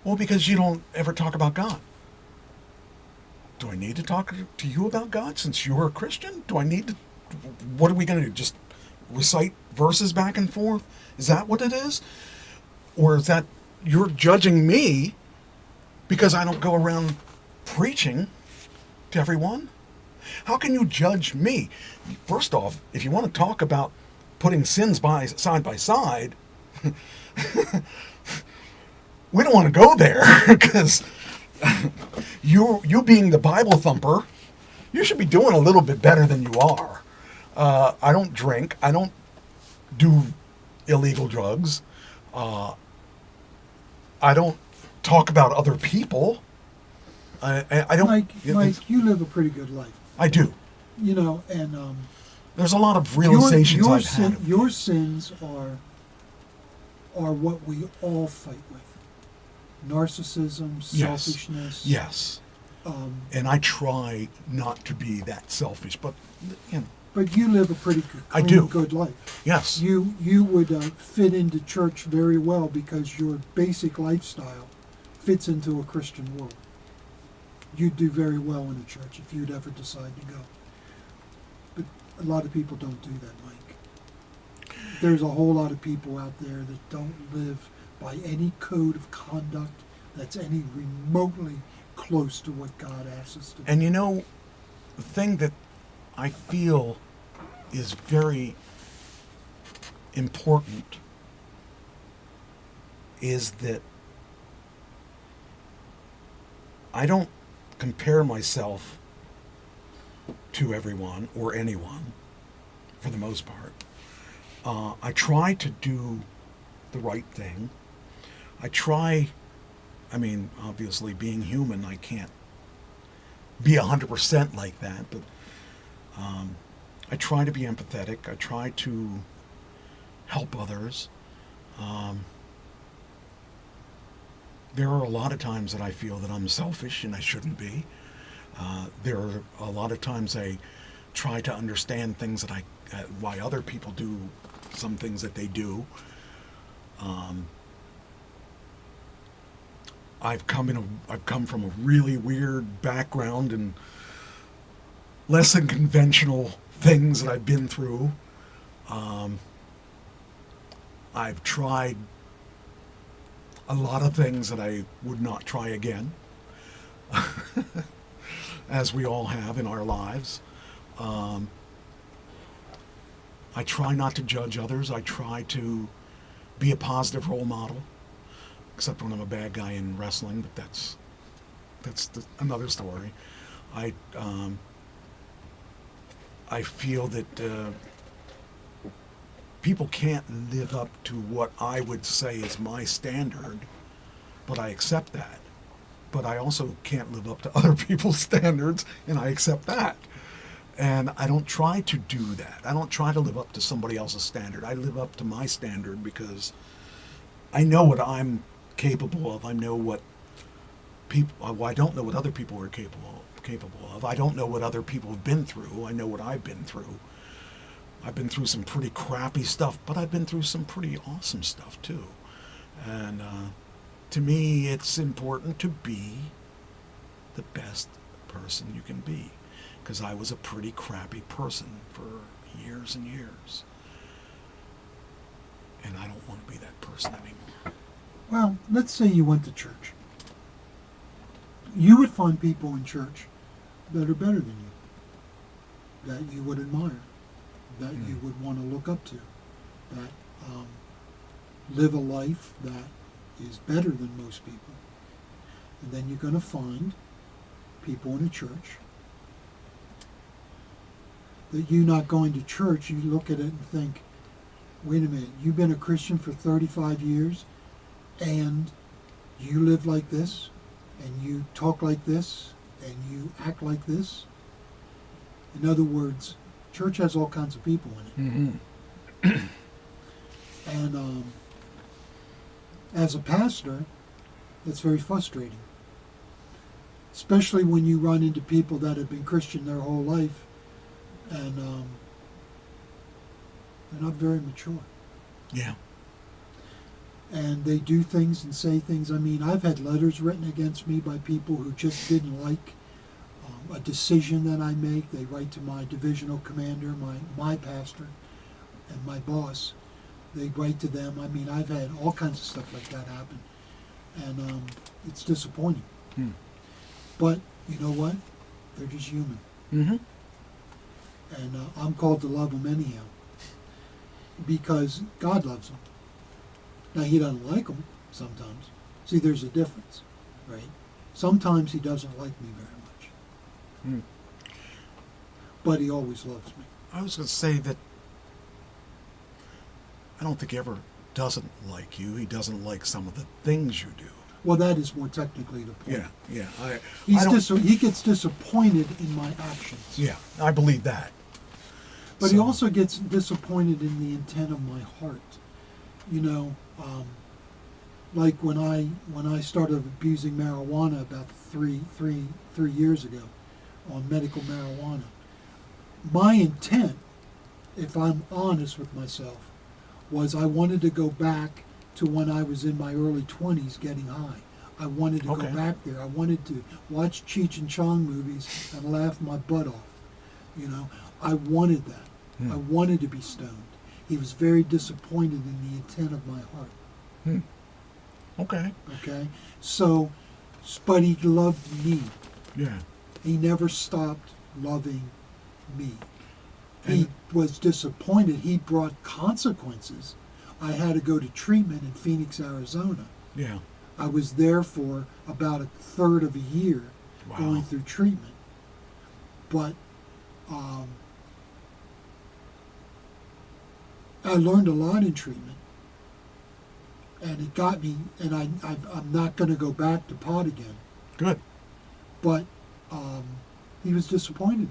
Well, because you don't ever talk about God. Do I need to talk to you about God since you're a Christian? Do I need to, what are we going to do? Just recite verses back and forth? Is that what it is? Or is that you're judging me because I don't go around preaching to everyone? How can you judge me? First off, if you want to talk about putting sins side by side, we don't want to go there because you being the Bible thumper, you should be doing a little bit better than you are. I don't drink. I don't do illegal drugs. I don't talk about other people. I don't. Mike, you live a pretty good life. I do. You know, and there's a lot of realizations I've had. Your sins are what we all fight with: narcissism, selfishness. Yes. And I try not to be that selfish, but you know. But you live a pretty good life. Yes. You would fit into church very well because your basic lifestyle fits into a Christian world. You'd do very well in a church if you'd ever decide to go. But a lot of people don't do that, Mike. There's a whole lot of people out there that don't live by any code of conduct that's any remotely close to what God asks us to do. And you know, the thing that I feel is very important is that I don't compare myself to everyone or anyone for the most part. I try to do the right thing. I mean, obviously being human, I can't be 100% like that, but I try to be empathetic. I try to help others. There are a lot of times that I feel that I'm selfish and I shouldn't be. There are a lot of times I try to understand things that why other people do some things that they do. I've come from a really weird background and less than conventional things that I've been through. I've tried a lot of things that I would not try again, as we all have in our lives. I try not to judge others. I try to be a positive role model, except when I'm a bad guy in wrestling, but that's another story. I feel that people can't live up to what I would say is my standard, but I accept that. But I also can't live up to other people's standards, and I accept that. And I don't try to do that. I don't try to live up to somebody else's standard. I live up to my standard because I know what I'm capable of. I know what people. Well, I don't know what other people are capable of. I don't know what other people have been through. I know what I've been through. I've been through some pretty crappy stuff, but I've been through some pretty awesome stuff too. And to me, it's important to be the best person you can be, because I was a pretty crappy person for years and years. and I don't want to be that person anymore. Well, let's say you went to church. You would find people in church that are better than you, that you would admire, that you would want to look up to, that live a life that is better than most people. And then you're going to find people in a church that you not going to church, you look at it and think, wait a minute, you've been a Christian for 35 years and you live like this and you talk like this and you act like this. In other words, church has all kinds of people in it. And as a pastor, that's very frustrating. Especially when you run into people that have been Christian their whole life and they're not very mature. Yeah. And they do things and say things. I mean, I've had letters written against me by people who just didn't like a decision that I make. They write to my divisional commander, my pastor, and my boss. They write to them. I mean, I've had all kinds of stuff like that happen. And it's disappointing. But you know what? They're just human. Mm-hmm. And I'm called to love them anyhow. Because God loves them. Now, he doesn't like them sometimes. See, there's a difference, right? Sometimes he doesn't like me very much. But he always loves me. I was going to say that I don't think he ever doesn't like you. He doesn't like some of the things you do. Well, that is more technically the point. Yeah. He gets disappointed in my actions. Yeah, I believe that. But he also gets disappointed in the intent of my heart. You know, like when I started abusing marijuana about three years ago on medical marijuana, my intent, if I'm honest with myself, was I wanted to go back to when I was in my early 20s getting high. I wanted to go back there. I wanted to watch Cheech and Chong movies and laugh my butt off. You know, I wanted that. I wanted to be stoned. He was very disappointed in the intent of my heart. Okay. So, but he loved me. Yeah. He never stopped loving me. He was disappointed. He brought consequences. I had to go to treatment in Phoenix, Arizona. Yeah. I was there for about a third of a year going through treatment. But I learned a lot in treatment. And it got me, and I'm not going to go back to pot again. Good. But he was disappointed in me.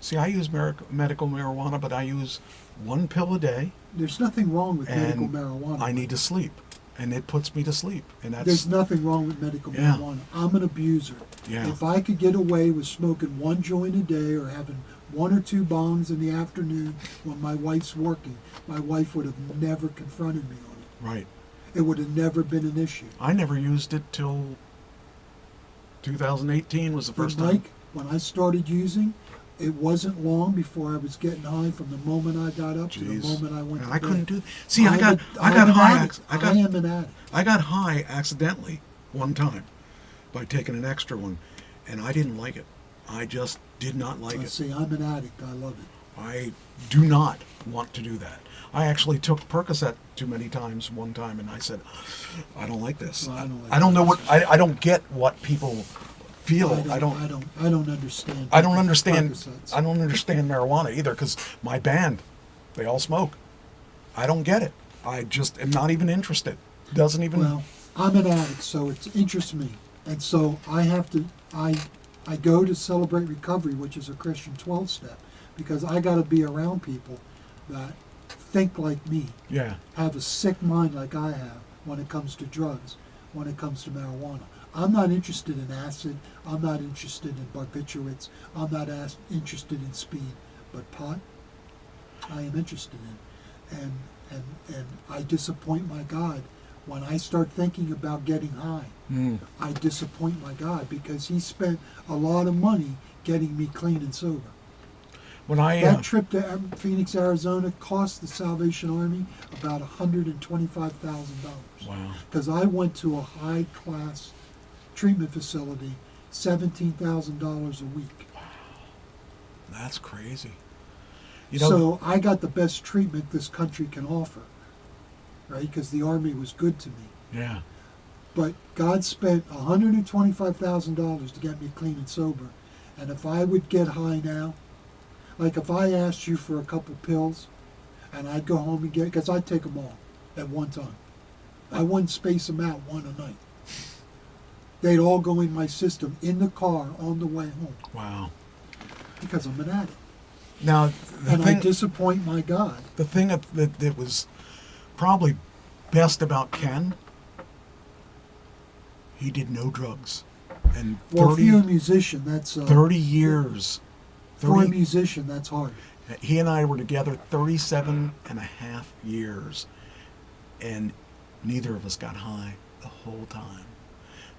See, I use medical marijuana, but I use one pill a day. There's nothing wrong with medical marijuana. I need to sleep, and it puts me to sleep. And there's nothing wrong with medical marijuana. I'm an abuser. Yeah. If I could get away with smoking one joint a day or having one or two bongs in the afternoon when my wife's working, my wife would have never confronted me on it. Right. It would have never been an issue. I never used it till 2018 was the first time. Mike, when I started using, it wasn't long before I was getting high from the moment I got up to the moment I went to bed. I couldn't do. See, I got high. I am an addict. I got high accidentally one time by taking an extra one, and I didn't like it. I just did not like it. See, I'm an addict. I love it. I do not want to do that. I actually took Percocet too many times one time, and I said, I don't like this. Well, I don't know what. I don't get what people feel. I don't understand. I don't understand. Percocets. I don't understand marijuana either, because my band, they all smoke. I don't get it. I just am not even interested. Doesn't even. Well, I'm an addict, so it interests me, and so I have to. I go to Celebrate Recovery, which is a Christian 12-step, because I got to be around people that think like me. Yeah. Have a sick mind like I have when it comes to drugs, when it comes to marijuana. I'm not interested in acid. I'm not interested in barbiturates. I'm not interested in speed. But pot, I am interested in. And I disappoint my God when I start thinking about getting high. I disappoint my God because he spent a lot of money getting me clean and sober. When I That trip to Phoenix, Arizona cost the Salvation Army about $125,000. wow, Because I went to a high-class treatment facility, $17,000 a week. that's crazy. You know, So I got the best treatment this country can offer, right? Because the Army was good to me. yeah, But God spent $125,000 to get me clean and sober. And if I would get high now, like if I asked you for a couple pills, and I'd go home and get, because I'd take them all at one time. I wouldn't space them out one a night. They'd all go in my system in the car on the way home wow. because I'm an addict. Now, And I disappoint my God. the thing that was probably best about Ken, he did no drugs. And Well, 30, if you're a musician, that's 30 years. for a 30, musician, that's hard. he and I were together 37 and a half years, and neither of us got high the whole time,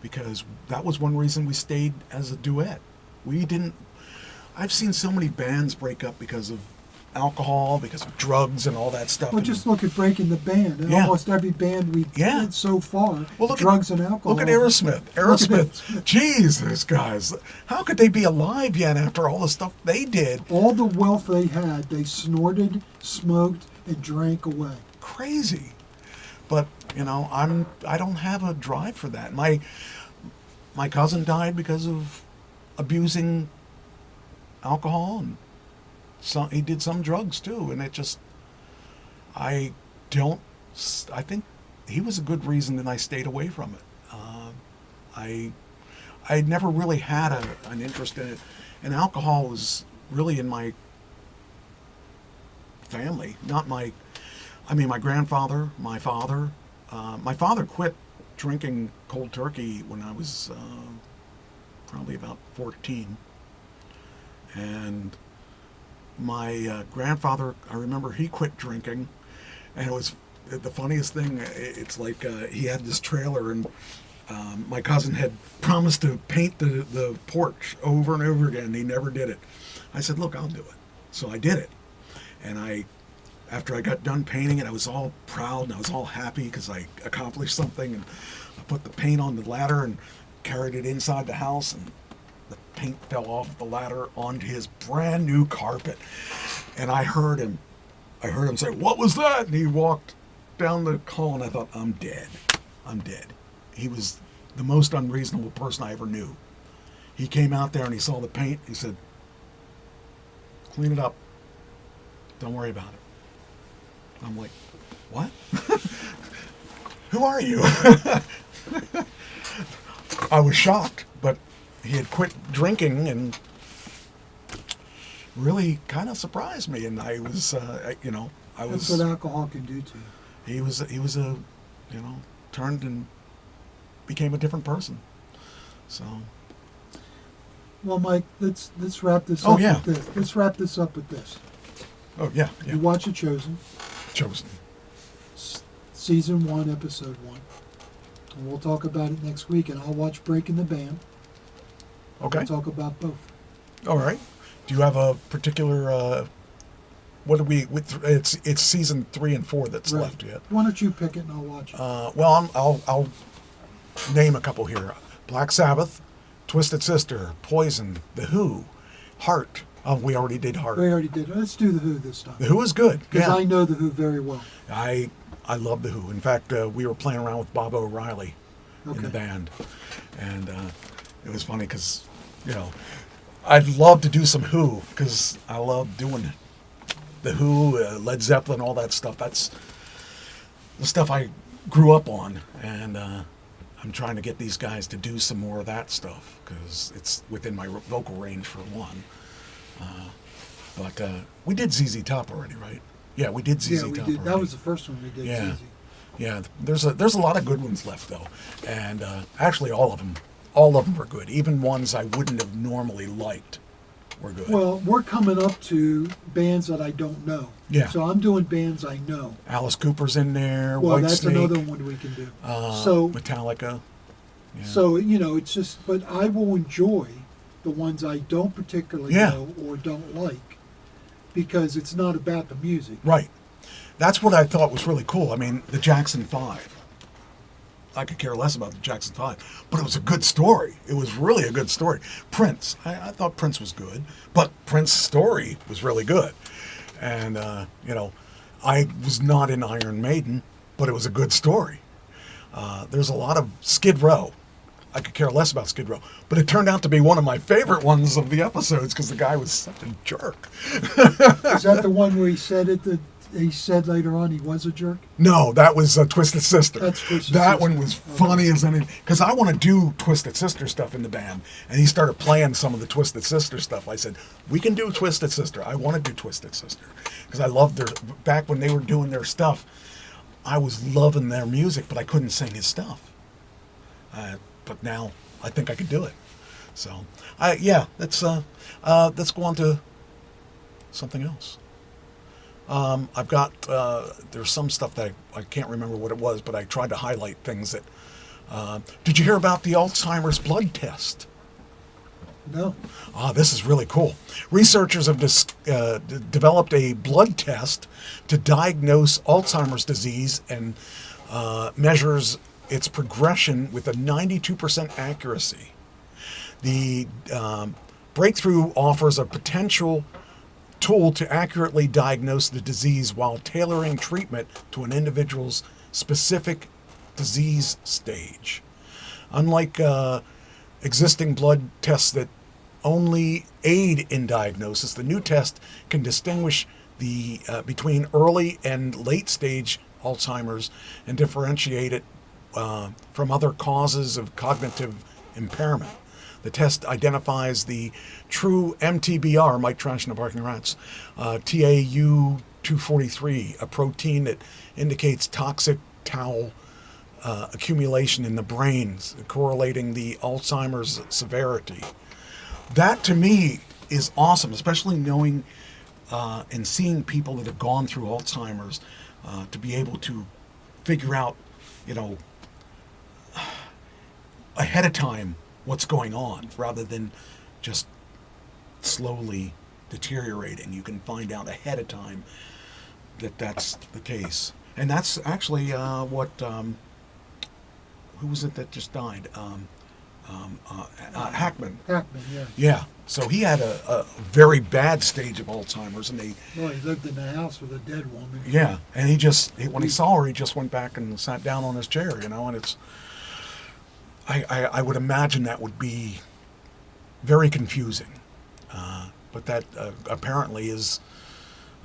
because that was one reason we stayed as a duet. We didn't. I've seen so many bands break up because of alcohol, because of drugs and all that stuff. Well, and- just look at Breaking the Band. And Yeah. almost every band we Yeah. did so far, Well, look drugs at, and alcohol. Look at Aerosmith. Look at Aerosmith. Aerosmith. Jesus, guys, how could they be alive yet after all the stuff they did? All the wealth they had, they snorted, smoked, and drank away. Crazy. But you know, I don't have a drive for that. My cousin died because of abusing alcohol, and he did some drugs too, and it just, I think he was a good reason that I stayed away from it. I never really had an interest in it, and alcohol was really in my family, not my, I mean, my grandfather, my father. My father quit drinking cold turkey when I was probably about 14. And my grandfather, I remember he quit drinking, and it was the funniest thing. It's like he had this trailer, and my cousin had promised to paint the porch over and over again, and he never did it. I said, look, I'll do it. So I did it. And after I got done painting it, I was all proud and I was all happy because I accomplished something. And I put the paint on the ladder and carried it inside the house, and the paint fell off the ladder onto his brand new carpet. And I heard him say, "What was that?" And he walked down the hall, and I thought, I'm dead. I'm dead. He was the most unreasonable person I ever knew. He came out there and he saw the paint. He said, "Clean it up. Don't worry about it." I'm like, what? Who are you? I was shocked, but he had quit drinking and really kind of surprised me. And I was, That's what alcohol can do to you. he was turned and became a different person. So. Well, Mike, let's wrap this Oh, up yeah. with this. Let's wrap this up with this. Oh yeah, yeah. You watch The Chosen, Chosen. Season 1, Episode 1. And we'll talk about it next week, and I'll watch Breaking the Band. Okay. We'll talk about both. All right. Do you have a particular? What do we? It's season 3 and 4 that's Right. left yet. Why don't you pick it and I'll watch it? Well, I'll name a couple here: Black Sabbath, Twisted Sister, Poison, The Who, Heart. Oh, we already did Heart. We already did. Let's do The Who this time. The Who is good. Because Yeah. I know The Who very well. I love The Who. In fact, we were playing around with Bob O'Reilly in the band, and it was funny because, I'd love to do some Who because I love doing The Who, Led Zeppelin, all that stuff. That's the stuff I grew up on, and I'm trying to get these guys to do some more of that stuff because it's within my vocal range for one. But we did ZZ Top already, right? Yeah, we did ZZ Yeah, we Top did. already. That was the first one we did. Yeah. ZZ. Yeah, there's a lot of good ones left though, and actually all of them were good. Even ones I wouldn't have normally liked were good. Well, we're coming up to bands that I don't know. Yeah. So I'm doing bands I know. Alice Cooper's in there. Well, White that's Snake, another one we can do. So Metallica. Yeah. So, it's just, but I will enjoy the ones I don't particularly Yeah. know or don't like. because it's not about the music. Right. That's what I thought was really cool. I mean, the Jackson 5. I could care less about the Jackson 5, but it was a good story. It was really a good story. Prince. I thought Prince was good, but Prince's story was really good. And, you know, I was not in Iron Maiden, but it was a good story. There's a lot of Skid Row. I could care less about Skid Row, but it turned out to be one of my favorite ones of the episodes because the guy was such a jerk. Is that the one where he said he said later on he was a jerk? No, that was Twisted Sister. That's Twisted that Sister. one was funny as anything because I want to do Twisted Sister stuff in the band, and he started playing some of the Twisted Sister stuff. I said, "We can do Twisted Sister. I want to do Twisted Sister because I loved their back when they were doing their stuff. I was loving their music, but I couldn't sing his stuff. But now I think I could do it. So, let's go on to something else. I've got there's some stuff that I can't remember what it was, but I tried to highlight things that. Did you hear about the Alzheimer's blood test? No. This is really cool. Researchers have developed a blood test to diagnose Alzheimer's disease and measures its progression with a 92% accuracy. The breakthrough offers a potential tool to accurately diagnose the disease while tailoring treatment to an individual's specific disease stage. Unlike existing blood tests that only aid in diagnosis, the new test can distinguish between early and late stage Alzheimer's and differentiate it from other causes of cognitive impairment. The test identifies the true MTBR, Mike Trash and the Barking Rats, TAU243, a protein that indicates toxic tau accumulation in the brain, correlating the Alzheimer's severity. That to me is awesome, especially knowing and seeing people that have gone through Alzheimer's to be able to figure out, ahead of time what's going on rather than just slowly deteriorating. You can find out ahead of time that that's the case. And that's actually what, who was it that just died? Hackman. Hackman, yeah. Yeah. So he had a very bad stage of Alzheimer's, and Well, he lived in the house with a dead woman. yeah, and when he saw her, he just went back and sat down on his chair, and it's, I would imagine that would be very confusing, but that apparently is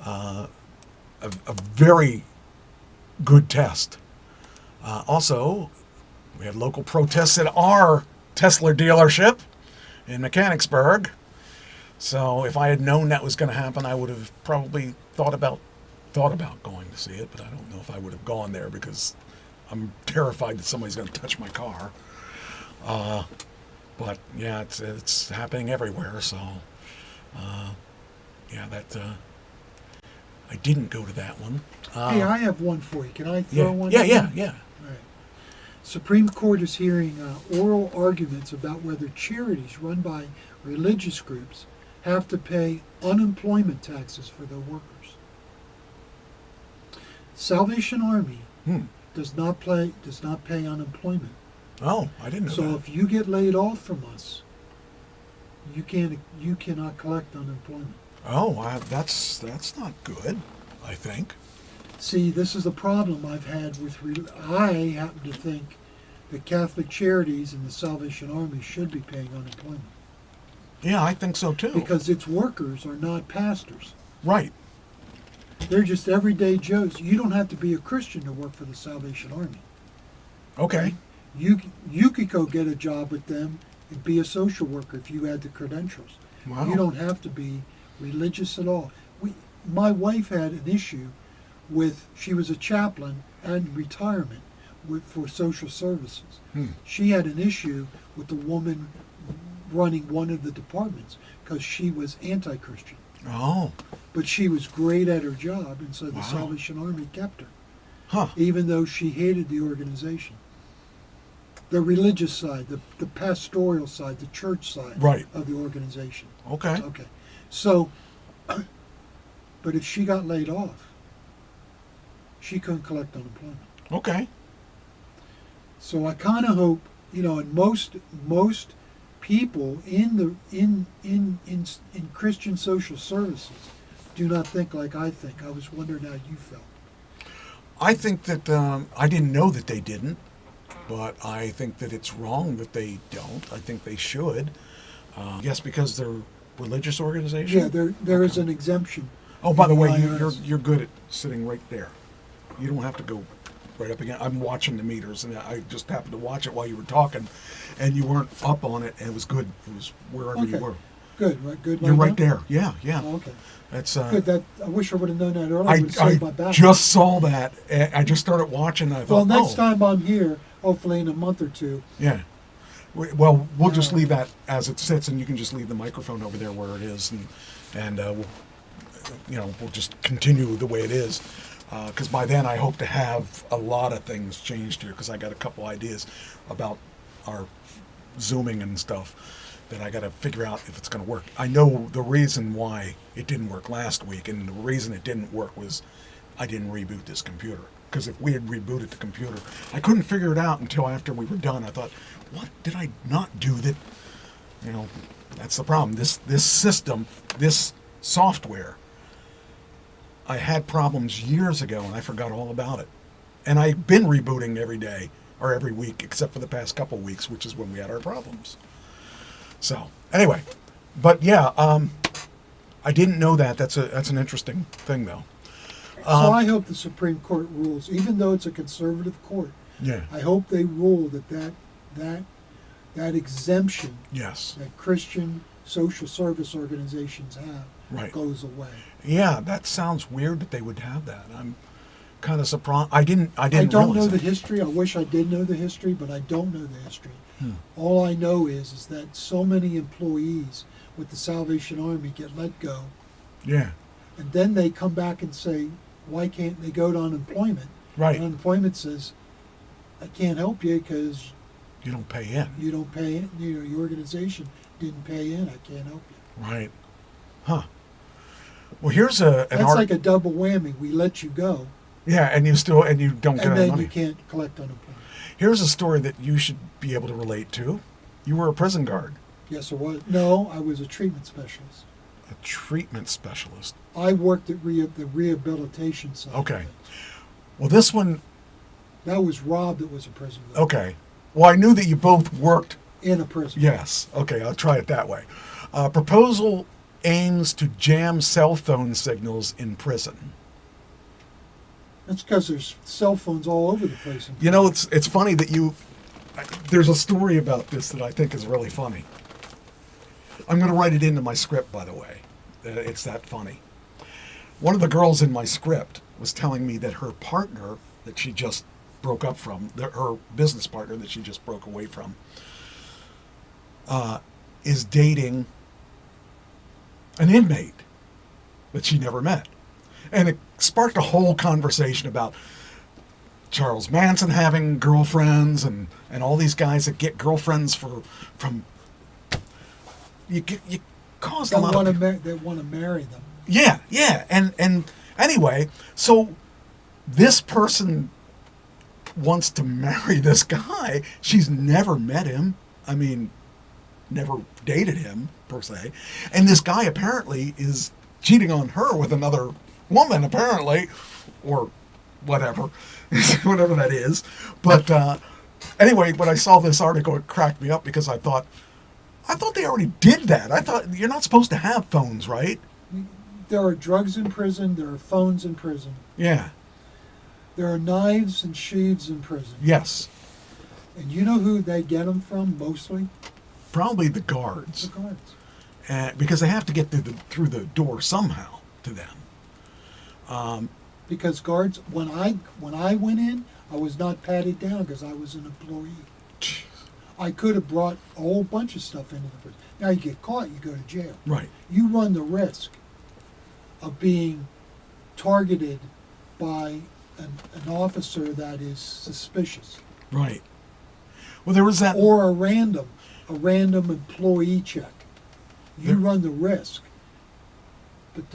a very good test. Also, we had local protests at our Tesla dealership in Mechanicsburg. So if I had known that was going to happen, I would have probably thought about going to see it, but I don't know if I would have gone there because I'm terrified that somebody's going to touch my car. But yeah, it's happening everywhere. So I didn't go to that one. Hey, I have one for you. Can I throw one? Yeah. All right. Supreme Court is hearing oral arguments about whether charities run by religious groups have to pay unemployment taxes for their workers. Salvation Army does not pay unemployment. Oh, I didn't know So that. if you get laid off from us, you cannot collect unemployment. Oh, that's not good, I think. See, this is the problem I've had with. I happen to think that Catholic Charities and the Salvation Army should be paying unemployment Yeah, I think so too. because its workers are not pastors. Right. They're just everyday Joes. You don't have to be a Christian to work for the Salvation Army. Okay. You could go get a job with them and be a social worker if you had the credentials. Wow. You don't have to be religious at all. My wife had an issue with, she was a chaplain and retirement for social services. She had an issue with the woman running one of the departments because she was anti-Christian. Oh. But she was great at her job, and so the Wow. Salvation Army kept her, Huh. even though she hated the organization. The religious side, the pastoral side, the church side Right. of the organization. Okay. Okay. So But if she got laid off, she couldn't collect unemployment. Okay. So I kind of hope, and most people in Christian social services do not think like I think. I was wondering how you felt. I think that I didn't know that they didn't, but I think that it's wrong that they don't. I think they should. Yes, because they're religious organization. Yeah, there is an exemption. Oh, by the way, IRS. you're good at sitting right there. You don't have to go right up again. I'm watching the meters, and I just happened to watch it while you were talking, and you weren't up on it, and it was good. It was wherever you were. Good, right? Good. You're right now? there. Yeah, yeah. Oh, okay. That's Good. That I wish I would have known that earlier. It would have saved my I back. just saw that. And I just started watching. And I Well, thought, next oh, time I'm here, hopefully in a month or two. yeah. Well, we'll just leave that as it sits, and you can just leave the microphone over there where it is, and we'll just continue the way it is. Because by then I hope to have a lot of things changed here, because I got a couple ideas about our Zooming and stuff that I got to figure out if it's going to work. I know the reason why it didn't work last week, and the reason it didn't work was I didn't reboot this computer. Because if we had rebooted the computer, I couldn't figure it out until after we were done. I thought, what did I not do that? That's the problem. This system, this software, I had problems years ago, and I forgot all about it. And I've been rebooting every day or every week, except for the past couple of weeks, which is when we had our problems. So anyway, but yeah, I didn't know that. That's an interesting thing, though. So I hope the Supreme Court rules, even though it's a conservative court. Yeah. I hope they rule that exemption Yes. that Christian social service organizations have Right. goes away. Yeah, that sounds weird that they would have that. I'm kind of surprised. I didn't I don't know realize the that. history. I wish I did know the history, but I don't know the history. All I know is that so many employees with the Salvation Army get let go, Yeah. and then they come back and say, why can't they go to unemployment? Right. And unemployment says, I can't help you because You don't pay in. you don't pay in. Your organization didn't pay in. I can't help you. Right. Huh. Well, here's an That's art. like a double whammy. We let you go, Yeah, and you don't get and any then money. you can't collect unemployment. Here's a story that you should be able to relate to. You were a prison guard, Yes, or what? No, I was a treatment specialist. a treatment specialist. I worked at the rehabilitation side. Okay. Well, this one, That was Rob that was a prison guard. okay. Well, I knew that you both worked. In a prison. Yes. Okay, I'll try it that way. Proposal aims to jam cell phone signals in prison. That's because there's cell phones all over the place. You know, it's funny that there's a story about this that I think is really funny. I'm going to write it into my script, by the way. It's that funny. One of the girls in my script was telling me that her partner that she just broke up from, her business partner that she just broke away from, is dating an inmate that she never met. And it sparked a whole conversation about Charles Manson having girlfriends and all these guys that get girlfriends from you caused a lot of people. They want to marry them. Yeah, and anyway, so this person wants to marry this guy. She's never met him. I mean, never dated him per se. And this guy apparently is cheating on her with another woman, apparently, or whatever, whatever that is. But anyway, when I saw this article, it cracked me up because I thought they already did that. I thought you're not supposed to have phones, right? There are drugs in prison. There are phones in prison. Yeah. There are knives and sheaths in prison. Yes. And you know who they get them from mostly? Probably the guards. The guards. Because they have to get through the door somehow to them. Because guards, when I went in, I was not patted down because I was an employee. Jeez. I could have brought a whole bunch of stuff into the prison. Now you get caught, you go to jail. Right. You run the risk of being targeted by an officer that is suspicious, Right. Well, there was that. or a random employee check. You run the risk, but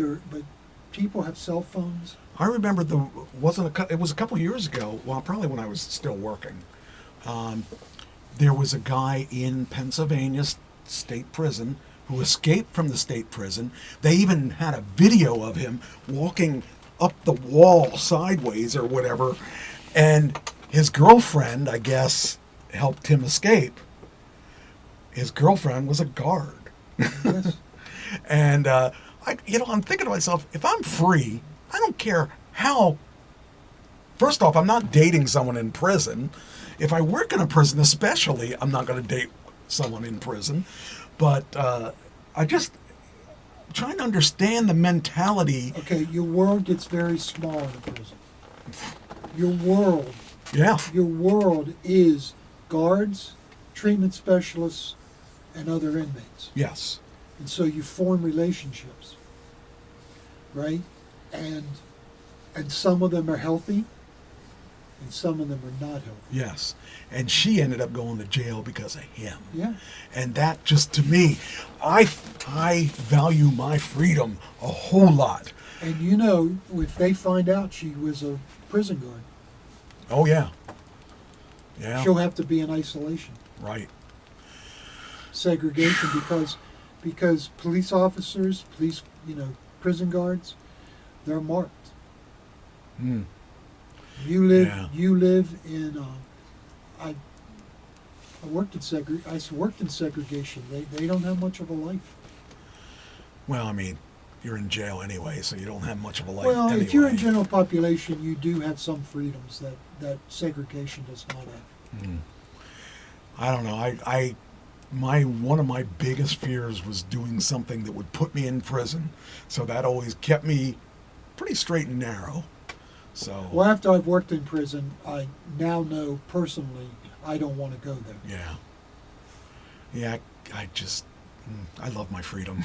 people have cell phones? I remember it was a couple years ago, well, probably when I was still working. There was a guy in Pennsylvania state prison who escaped from the state prison. They even had a video of him walking up the wall sideways or whatever, and his girlfriend, I guess, helped him escape. His girlfriend was a guard. Yes. And I'm thinking to myself, if I'm free, I don't care how. First off, I'm not dating someone in prison. If I work in a prison, especially, I'm not going to date someone in prison. But I just trying to understand the mentality. Okay, your world gets very small in a prison. Your world. Yeah. Your world is guards, treatment specialists, and other inmates. Yes. And so you form relationships, right? And some of them are healthy, and some of them are not healthy. Yes. And she ended up going to jail because of him. Yeah. And that just, to me, I value my freedom a whole lot. And you know, if they find out she was a prison guard, Oh, yeah. Yeah. she'll have to be in isolation, Right. segregation, because police officers, prison guards, they're marked. Hmm. You live. Yeah. You live in. I worked in segregation. They don't have much of a life. Well, I mean, you're in jail anyway, so you don't have much of a life Well, anyway. if you're in general population, you do have some freedoms that segregation does not have. I don't know. One of my biggest fears was doing something that would put me in prison. So that always kept me pretty straight and narrow. So Well, after I've worked in prison, I now know personally I don't want to go there. yeah. Yeah, I love my freedom.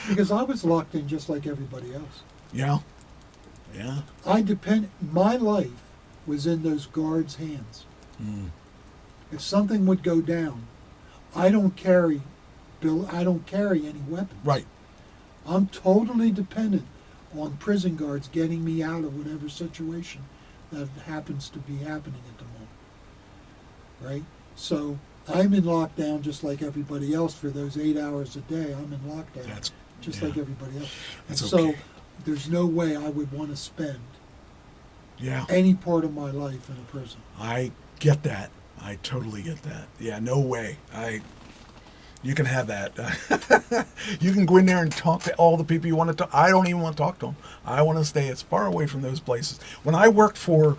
Because I was locked in just like everybody else. Yeah. Yeah. My life was in those guards' hands. If something would go down, I don't carry any weapons. Right. I'm totally dependent on prison guards getting me out of whatever situation that happens to be happening at the moment. Right? So I'm in lockdown just like everybody else for those 8 hours a day. I'm in lockdown like everybody else. That's and so okay. there's no way I would want to spend Yeah. any part of my life in a prison. I get that. I totally get that. Yeah, no way. You can have that. You can go in there and talk to all the people you want to talk. I don't even want to talk to them. I want to stay as far away from those places. When I worked for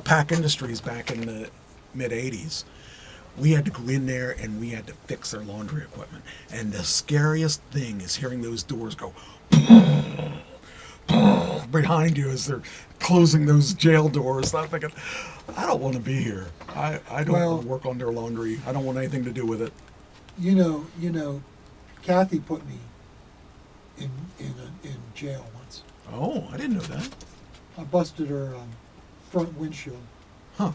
Pack Industries back in the mid-'80s, we had to go in there and we had to fix their laundry equipment. And the scariest thing is hearing those doors go behind you as they're closing those jail doors. I'm thinking, I don't want to be here. I don't want to work on their laundry. I don't want anything to do with it. You know, Kathy put me in jail once. Oh, I didn't know that. I busted her front windshield. Huh.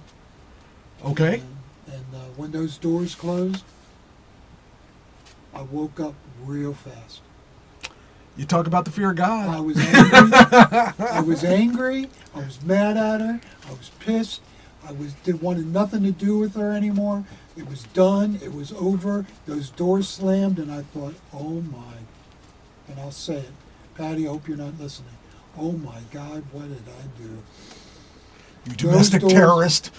Okay. And when those doors closed, I woke up real fast. You talk about the fear of God. I was angry. I was angry. I was mad at her. I was pissed. Wanted nothing to do with her anymore. It was done. It was over. Those doors slammed, and I thought, oh my. And I'll say it. Patty, I hope you're not listening. Oh my God, what did I do? You domestic terrorist.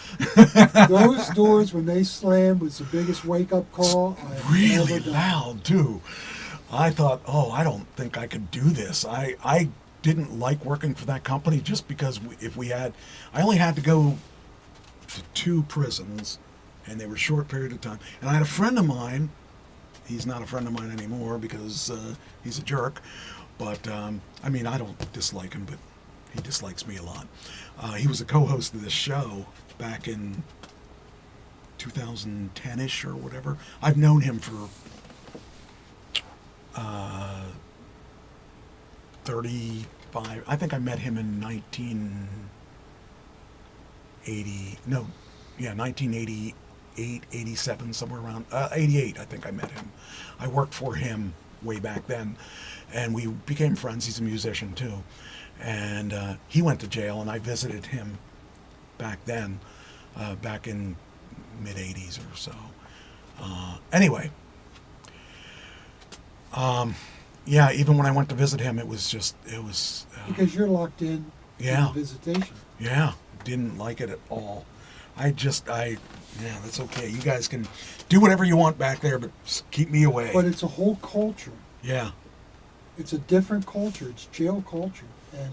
Those doors, when they slammed, was the biggest wake-up call I've Really ever done. loud, too. I thought, I don't think I could do this. I didn't like working for that company just because I only had to go to 2 prisons, and they were short period of time. And I had a friend of mine. He's not a friend of mine anymore because he's a jerk. But, I don't dislike him, but he dislikes me a lot. He was a co-host of this show back in 2010-ish or whatever. I've known him for 35. I think I met him in 1988, 87, somewhere around 88. I think I met him. I worked for him way back then, and we became friends. He's a musician too, and he went to jail, and I visited him back then, back in mid '80s or so. Anyway, yeah, even when I went to visit him, it was Because you're locked in Yeah. to the visitation. yeah, didn't like it at all. Yeah, that's okay. You guys can do whatever you want back there, but just keep me away. But it's a whole culture. Yeah, It's a different culture. It's jail culture. And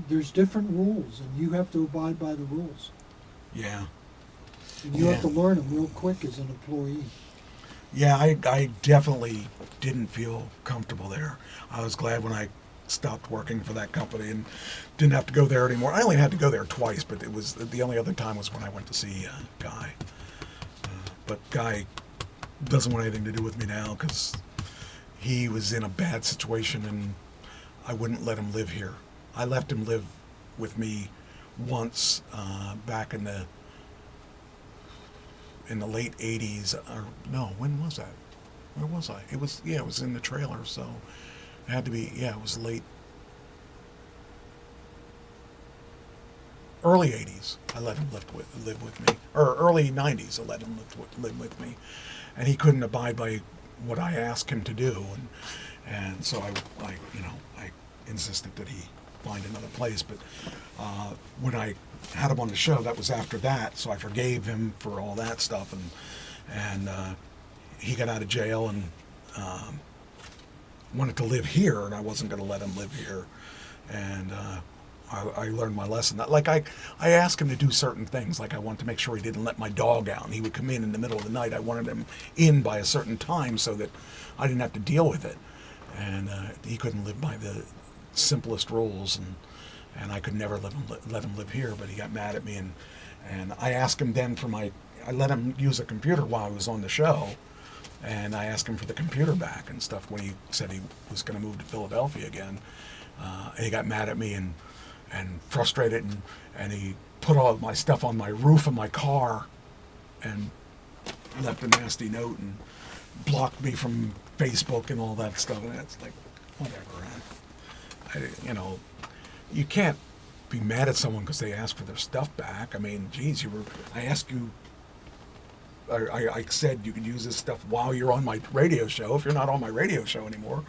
there's different rules, and you have to abide by the rules. yeah. And you have to Yeah. learn them real quick as an employee. Yeah, I definitely didn't feel comfortable there. I was glad when I stopped working for that company and didn't have to go there anymore. I only had to go there twice, but it was the only other time was when I went to see Guy. But Guy doesn't want anything to do with me now because he was in a bad situation and I wouldn't let him live here. I left him live with me once back in the late 80s, or no, when was that? Where was I? It was in the trailer, so it had to be, it was early 80s. I let him live with me, or early 90s. I let him live with me, and he couldn't abide by what I asked him to do, and so I insisted that he find another place. But when I had him on the show, that was after that, so I forgave him for all that stuff, and he got out of jail and wanted to live here, and I wasn't going to let him live here, and I learned my lesson. Like I asked him to do certain things, like I wanted to make sure he didn't let my dog out, and he would come in the middle of the night. I wanted him in by a certain time so that I didn't have to deal with it, and he couldn't live by the simplest rules, and I could never let him live here. But he got mad at me, and I asked him then I let him use a computer while I was on the show, and I asked him for the computer back and stuff when he said he was going to move to Philadelphia again. And he got mad at me and frustrated, and he put all of my stuff on my roof of my car and left a nasty note and blocked me from Facebook and all that stuff. And it's like, whatever. You can't be mad at someone because they ask for their stuff back. I mean, geez, I asked you, I said you could use this stuff while you're on my radio show. If you're not on my radio show anymore,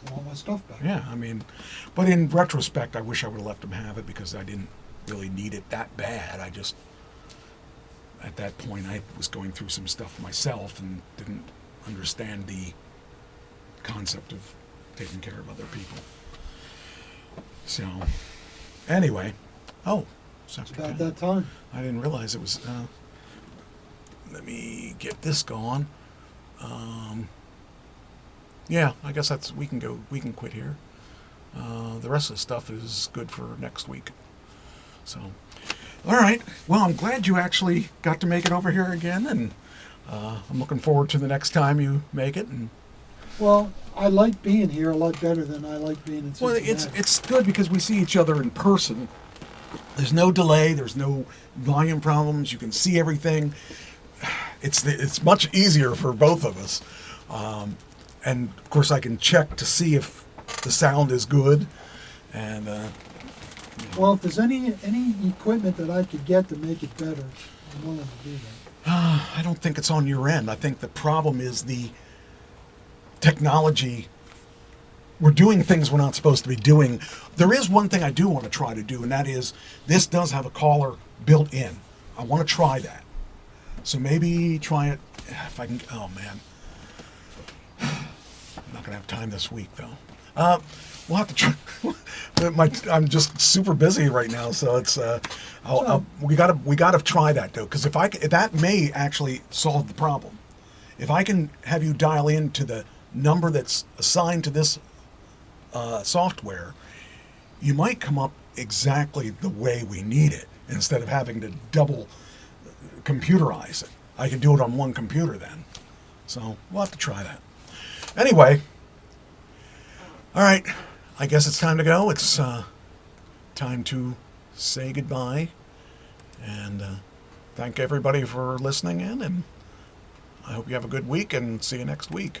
I want my stuff back. yeah, I mean, but in retrospect, I wish I would have let him have it because I didn't really need it that bad. I just, at that point, I was going through some stuff myself and didn't understand the concept of taking care of other people. So, anyway, It's about that time. I didn't realize it was. Let me get this going. Yeah, I guess we can go. We can quit here. The rest of the stuff is good for next week. So, all right. Well, I'm glad you actually got to make it over here again, and I'm looking forward to the next time you make it. And Well, I like being here a lot better than I like being in well, Cincinnati. it's good because we see each other in person. There's no delay. There's no volume problems. You can see everything. It's much easier for both of us. And of course, I can check to see if the sound is good. And Well, if there's any equipment that I could get to make it better, I'm willing to do that. I don't think it's on your end. I think the problem is the technology. We're doing things we're not supposed to be doing. There is one thing I do want to try to do, and that is this does have a caller built in. I want to try that. So maybe try it if I can. Oh man, I'm not gonna have time this week though. We'll have to try. I'm just super busy right now, so it's. We gotta try that though, because if that may actually solve the problem. If I can have you dial into the number that's assigned to this software, you might come up exactly the way we need it instead of having to double computerize it. I can do it on one computer then. So we'll have to try that. Anyway, all right, I guess it's time to go. It's time to say goodbye and thank everybody for listening in, and I hope you have a good week and see you next week.